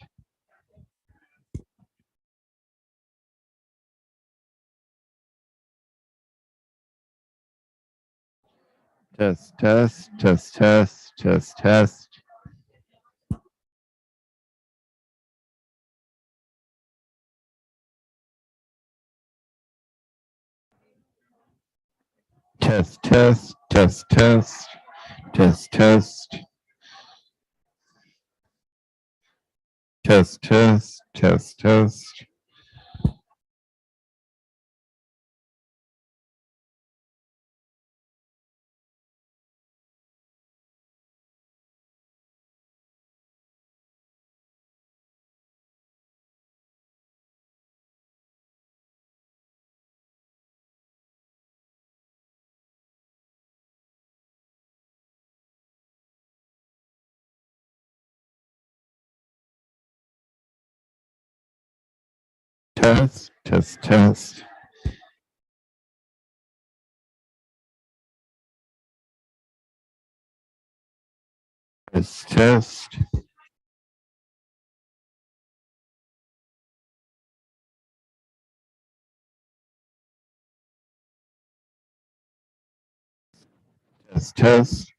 Test, test, test, test, test, test. Test, test, test, test, test, test. Test, test, test, test. Test, test, test. Test, test. Test, test.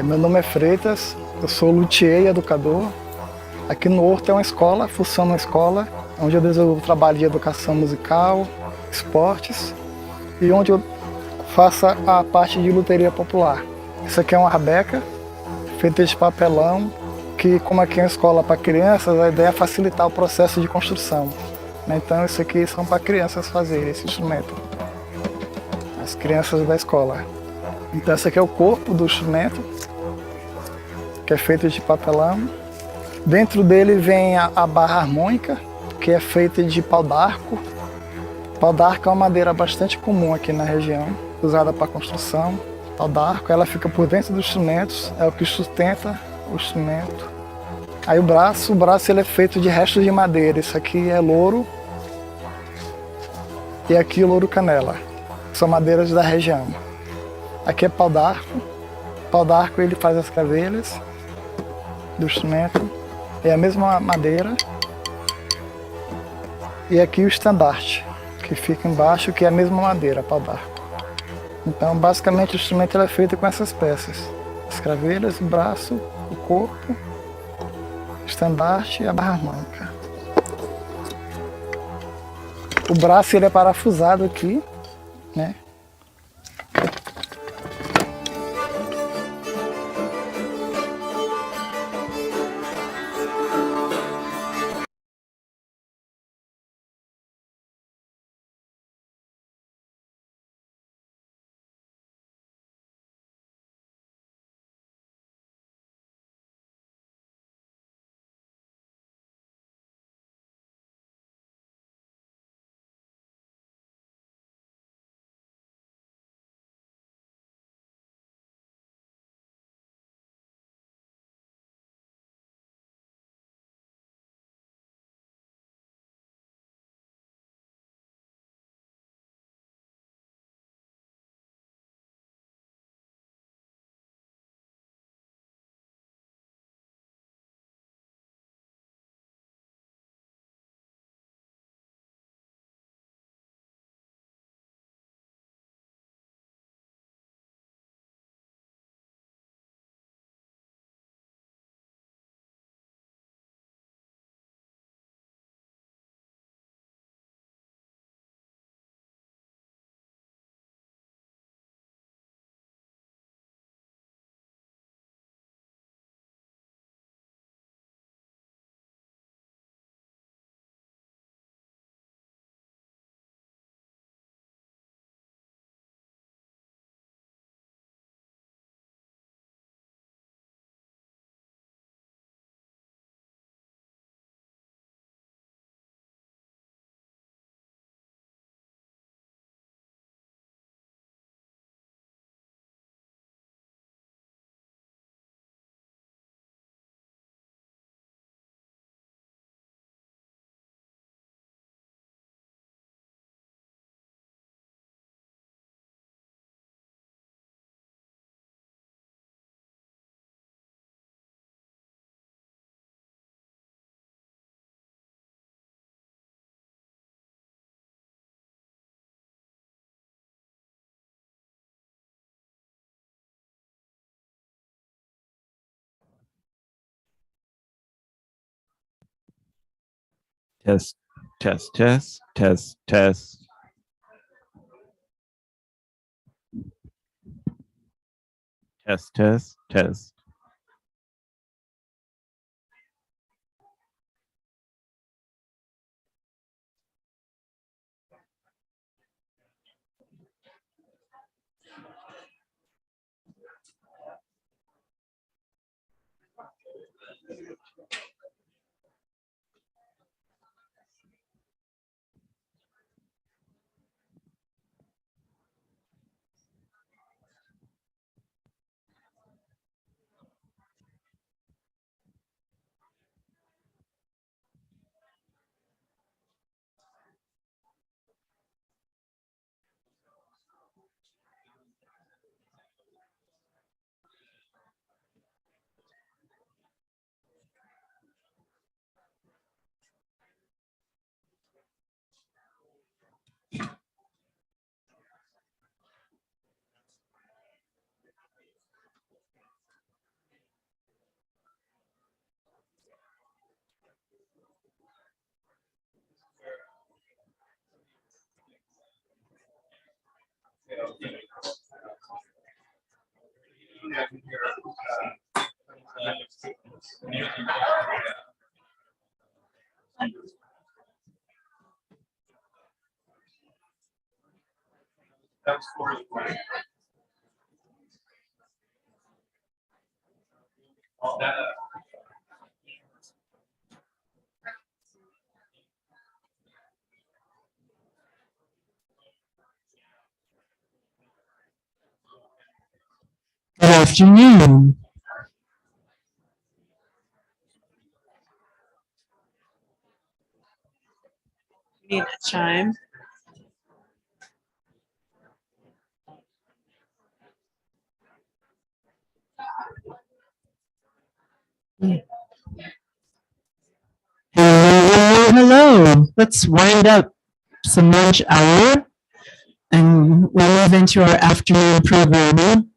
Meu nome é Freitas, eu sou luthier e educador. Aqui no Horto é uma escola, funciona uma escola, onde eu desenvolvo trabalho de educação musical, esportes, e onde eu faço a parte de luteria popular. Isso aqui é uma rabeca, feita de papelão, que como aqui é uma escola para crianças, a ideia é facilitar o processo de construção. Então isso aqui são para crianças fazerem esse instrumento, as crianças da escola. Então esse aqui é o corpo do instrumento, que é feito de papelão. Dentro dele vem a barra harmônica, que é feita de pau d'arco. Pau d'arco é uma madeira bastante comum aqui na região, usada para construção. Pau d'arco, ela fica por dentro dos instrumentos, é o que sustenta o instrumento. Aí o braço ele é feito de restos de madeira. Isso aqui é louro e aqui louro canela. São madeiras da região. Aqui é pau d'arco. Pau d'arco ele faz as cavelhas do instrumento. É a mesma madeira. E aqui o estandarte, que fica embaixo, que é a mesma madeira, pau d'arco. Então, basicamente, o instrumento ele é feito com essas peças. As cravelhas, o braço, o corpo, o estandarte e a barra harmônica. O braço ele é parafusado aqui, né? Test, test, test, test, test. Test, test, test. Good afternoon. We need a chime. Hello. Let's wind up some lunch hour and we'll move into our afternoon programming.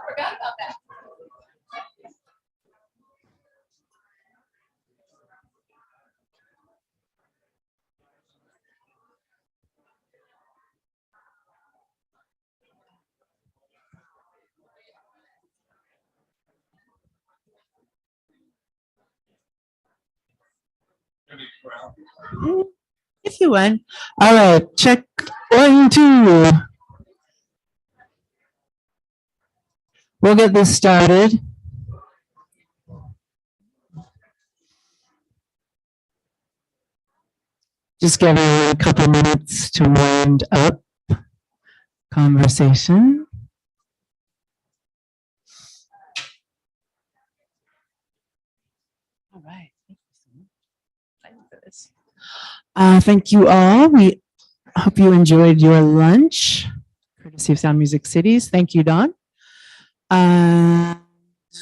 Forgot about that. If you want. All right, check 1, 2. We'll get this started. Just give everyone a couple minutes to wind up conversation. All right. Thank you so much. Excited for this. Thank you all. We hope you enjoyed your lunch, courtesy of Sound Music Cities. Thank you, Don.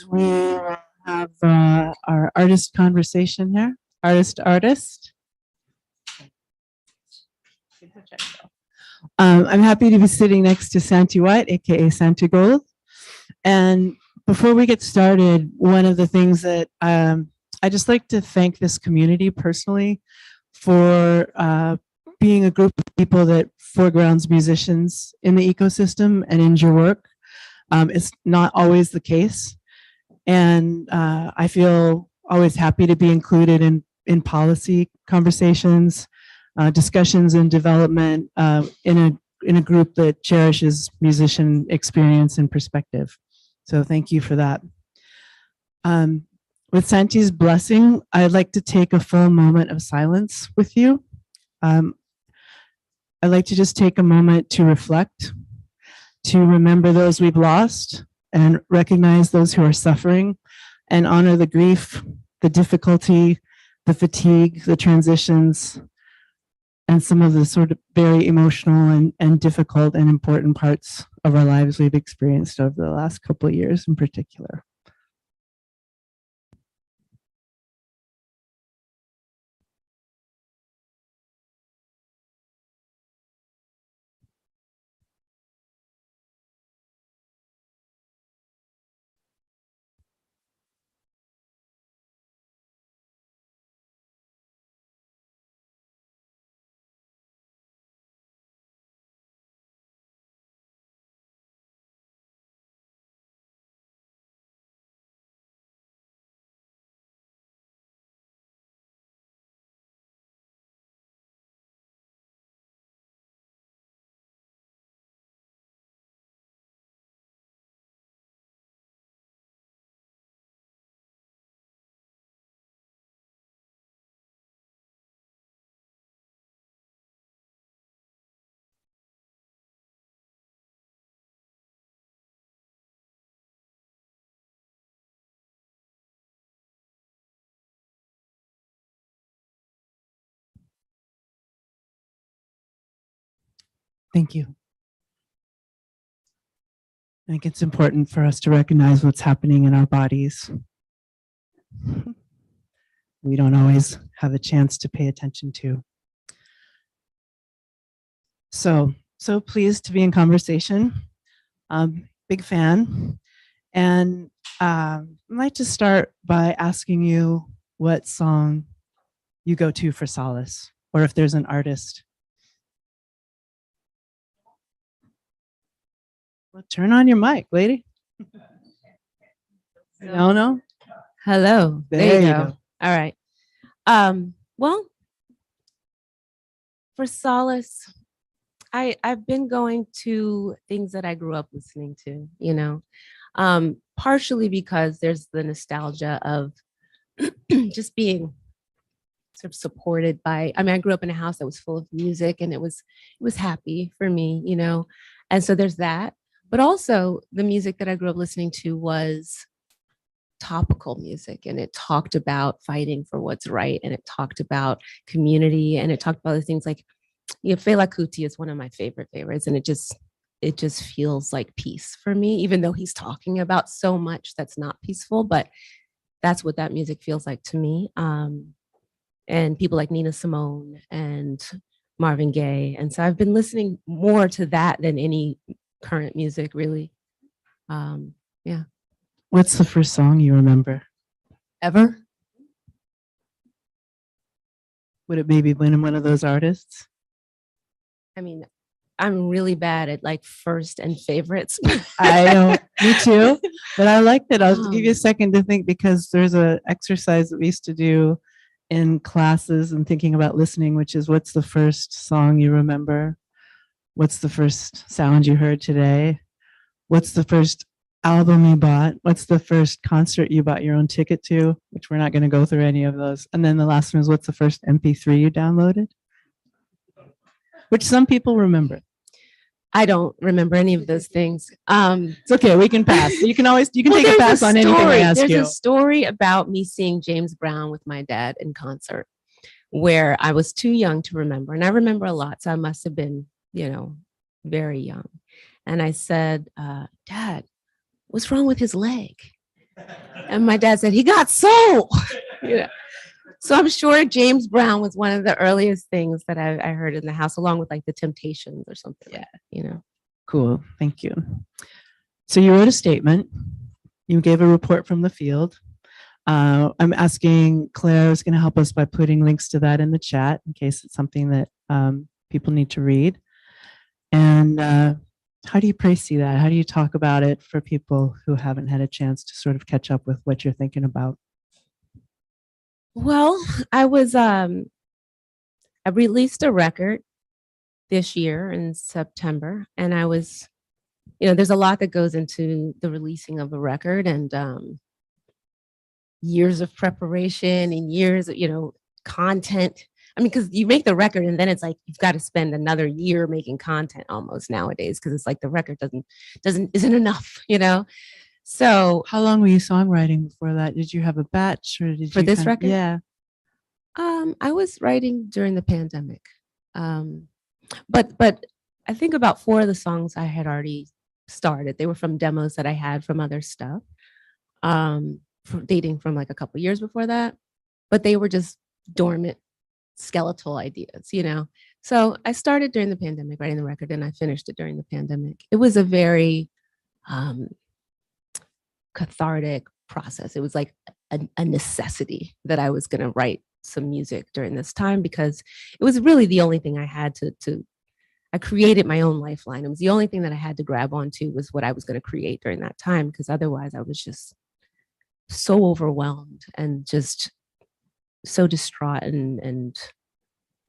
We will have our artist conversation here. Artist. I'm happy to be sitting next to Santi White, aka Santi Gold. And before we get started, one of the things that I just like to thank this community personally for being a group of people that foregrounds musicians in the ecosystem and in your work. It's not always the case. And I feel always happy to be included in policy conversations, discussions and development in a group that cherishes musician experience and perspective. So thank you for that. With Santi's blessing, I'd like to take a full moment of silence with you. I'd like to just take a moment to reflect, to remember those we've lost and recognize those who are suffering and honor the grief, the difficulty, the fatigue, the transitions, and some of the sort of very emotional and difficult and important parts of our lives we've experienced over the last couple of years in particular. Thank you. I think it's important for us to recognize what's happening in our bodies. We don't always have a chance to pay attention to. So pleased to be in conversation. Big fan. And I'd like to start by asking you what song you go to for solace, or if there's an artist. Well, turn on your mic, lady. No. Hello. There you go. All right. Well, for solace, I've been going to things that I grew up listening to, you know, partially because there's the nostalgia of just being sort of supported by, I mean, I grew up in a house that was full of music and it was happy for me, you know, and so there's that. But also the music that I grew up listening to was topical music, and it talked about fighting for what's right, and it talked about community, and it talked about the things like, you know, Fela Kuti is one of my favorites, and it just feels like peace for me, even though he's talking about so much that's not peaceful, but that's what that music feels like to me. And people like Nina Simone and Marvin Gaye, and so I've been listening more to that than any current music, really. Yeah. What's the first song you remember? Ever? Would it maybe been one of those artists? I mean, I'm really bad at like first and favorites. I know, me too. But I like that. I'll give you a second to think, because there's an exercise that we used to do in classes and thinking about listening, which is, what's the first song you remember? What's the first sound you heard today? What's the first album you bought? What's the first concert you bought your own ticket to? Which we're not going to go through any of those. And then the last one is, what's the first MP3 you downloaded? Which some people remember. I don't remember any of those things. It's okay. We can pass. You can take a there's pass on anything I ask There's you. a story about me seeing James Brown with my dad in concert where I was too young to remember. And I remember a lot. So I must have been, you know, very young. And I said, Dad, what's wrong with his leg? And my dad said, he got soul. You know? So I'm sure James Brown was one of the earliest things that I heard in the house, along with like the Temptations or something. Yeah. You know. Cool. Thank you. So you wrote a statement. You gave a report from the field. I'm asking Claire is going to help us by putting links to that in the chat in case it's something that people need to read. And how do you see that? How do you talk about it for people who haven't had a chance to sort of catch up with what you're thinking about? Well, I released a record this year in September, and I was, you know, there's a lot that goes into the releasing of a record, and years of preparation and years of, you know, content. I mean, because you make the record and then it's like you've got to spend another year making content almost nowadays, because it's like the record isn't enough, you know. So how long were you songwriting before that? Did you have a batch, or did for you this record? Yeah. I was writing during the pandemic. But I think about 4 of the songs I had already started. They were from demos that I had from other stuff, dating from like a couple years before that, but they were just dormant skeletal ideas, you know? So I started during the pandemic writing the record, and I finished it during the pandemic. It was a very cathartic process. It was like a necessity that I was going to write some music during this time, because it was really the only thing I had to I created my own lifeline. It was the only thing that I had to grab onto, was what I was going to create during that time, because otherwise I was just so overwhelmed and just so distraught and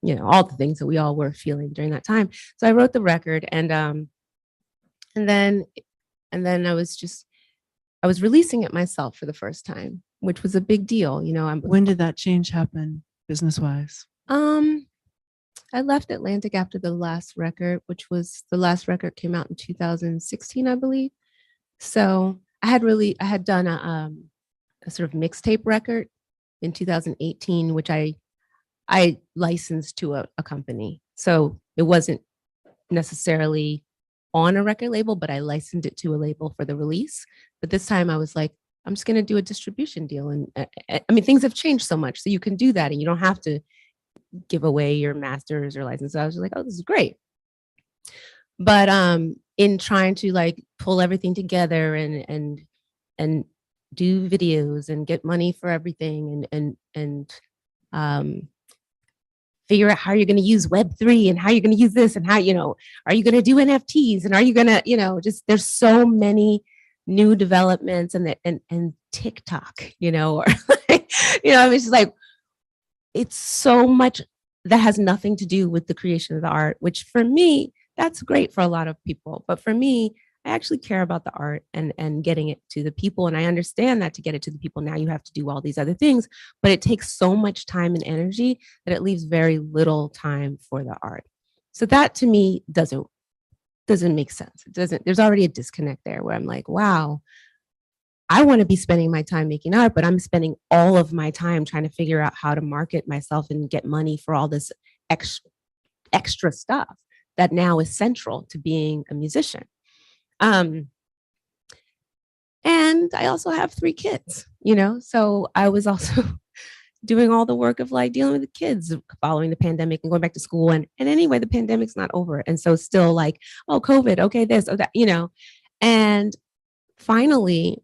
you know, all the things that we all were feeling during that time. So I wrote the record, and then I was releasing it myself for the first time, which was a big deal. You know, When did that change happen business-wise? I left Atlantic after the last record, which was the last record came out in 2016, I believe. So I had done a sort of mixtape record in 2018, which I licensed to a company. So it wasn't necessarily on a record label, but I licensed it to a label for the release. But this time I was like, I'm just going to do a distribution deal. And I mean, things have changed so much. So you can do that and you don't have to give away your masters or license. So I was just like, oh, this is great. But in trying to like pull everything together and do videos and get money for everything and figure out how you're going to use Web3 and how you're going to use this and how, are you going to do NFTs and are you going to, just there's so many new developments and TikTok, or it's just like, it's so much that has nothing to do with the creation of the art, which for me, that's great for a lot of people. But for me, I actually care about the art and getting it to the people. And I understand that to get it to the people, now you have to do all these other things, but it takes so much time and energy that it leaves very little time for the art. So that to me doesn't make sense. There's already a disconnect there where I'm like, wow, I want to be spending my time making art, but I'm spending all of my time trying to figure out how to market myself and get money for all this extra stuff that now is central to being a musician. And I also have 3 kids, so I was also doing all the work of like dealing with the kids following the pandemic and going back to school. And anyway, the pandemic's not over. And so still like, oh, COVID, okay, this, oh, that, and finally,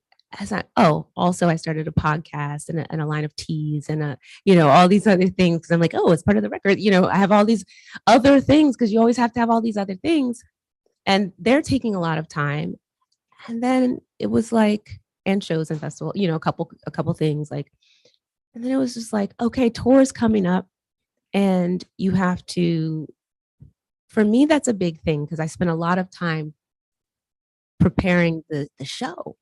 also I started a podcast and a line of teas and all these other things. Cause I'm like, oh, it's part of the record. I have all these other things because you always have to have all these other things. And they're taking a lot of time. And then it was like, and shows and festival, a couple things like, and then it was just like, okay, tour's coming up and you have to, for me, that's a big thing because I spent a lot of time preparing the show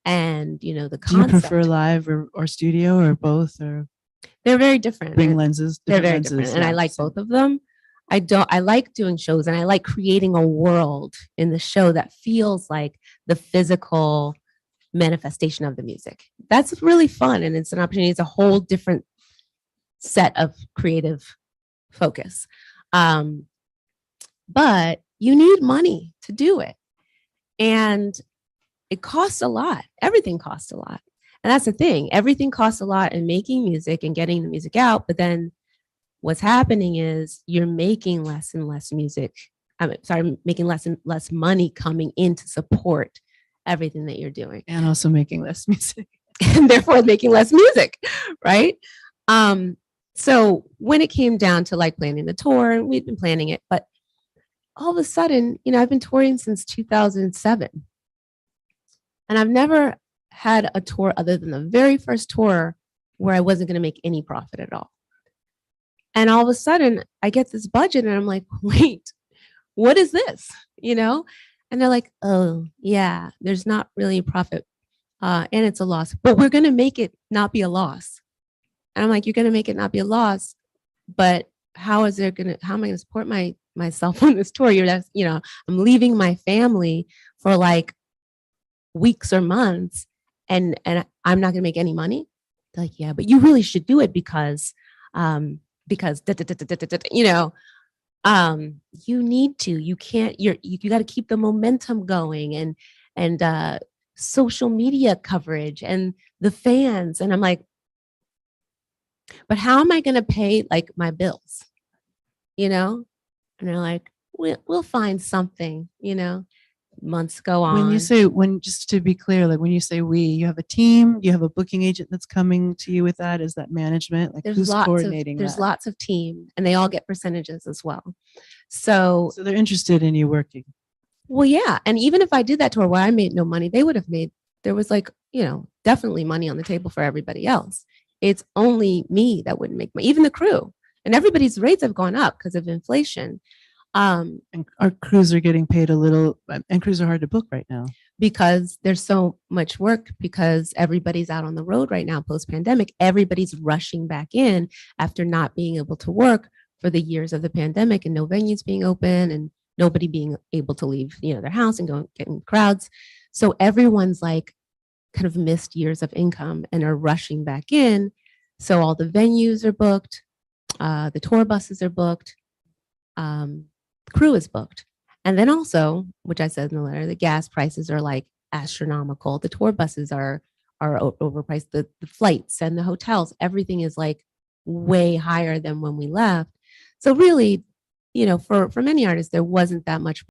and, the concept. Do you prefer live or studio or both, or? They're very different. Bring lenses. They're very lenses, different. And I like both of them. I like doing shows and I like creating a world in the show that feels like the physical manifestation of the music. That's really fun. And it's an opportunity. It's a whole different set of creative focus. But you need money to do it. And it costs a lot. Everything costs a lot. And that's the thing. Everything costs a lot in making music and getting the music out. But then what's happening is you're making less and less music. Making less and less money coming in to support everything that you're doing. And also making less music. And therefore making less music, right? So when it came down to like planning the tour, and we've been planning it, but all of a sudden, I've been touring since 2007. And I've never had a tour other than the very first tour where I wasn't going to make any profit at all. And all of a sudden I get this budget and I'm like, wait, what is this? And they're like, oh yeah, there's not really a profit and it's a loss, but we're going to make it not be a loss. And I'm like, you're going to make it not be a loss, but how am I going to support myself on this tour? I'm leaving my family for like weeks or months and I'm not going to make any money. They're like, yeah, but you really should do it because you need to, you can't, you got to keep the momentum going and social media coverage and the fans. And I'm like, but how am I going to pay like my bills? And they're like, we'll find something, months go on. Just to be clear, like when you say you have a team, you have a booking agent that's coming to you with that. Is that management? Like who's coordinating there's that? lots of team and they all get percentages as well. So they're interested in you working. Well, yeah. And even if I did that tour where I made no money, they would have made, there was like, definitely money on the table for everybody else. It's only me that wouldn't make money, even the crew. And everybody's rates have gone up because of inflation. And our crews are getting paid a little, and crews are hard to book right now. Because there's so much work, because everybody's out on the road right now, post-pandemic. Everybody's rushing back in after not being able to work for the years of the pandemic and no venues being open and nobody being able to leave, their house and go get in crowds. So everyone's like kind of missed years of income and are rushing back in. So all the venues are booked, the tour buses are booked, crew is booked. And then also, which I said in the letter, the gas prices are like astronomical. The tour buses are overpriced. The flights and the hotels, everything is like way higher than when we left. So really, you know, for many artists, there wasn't that much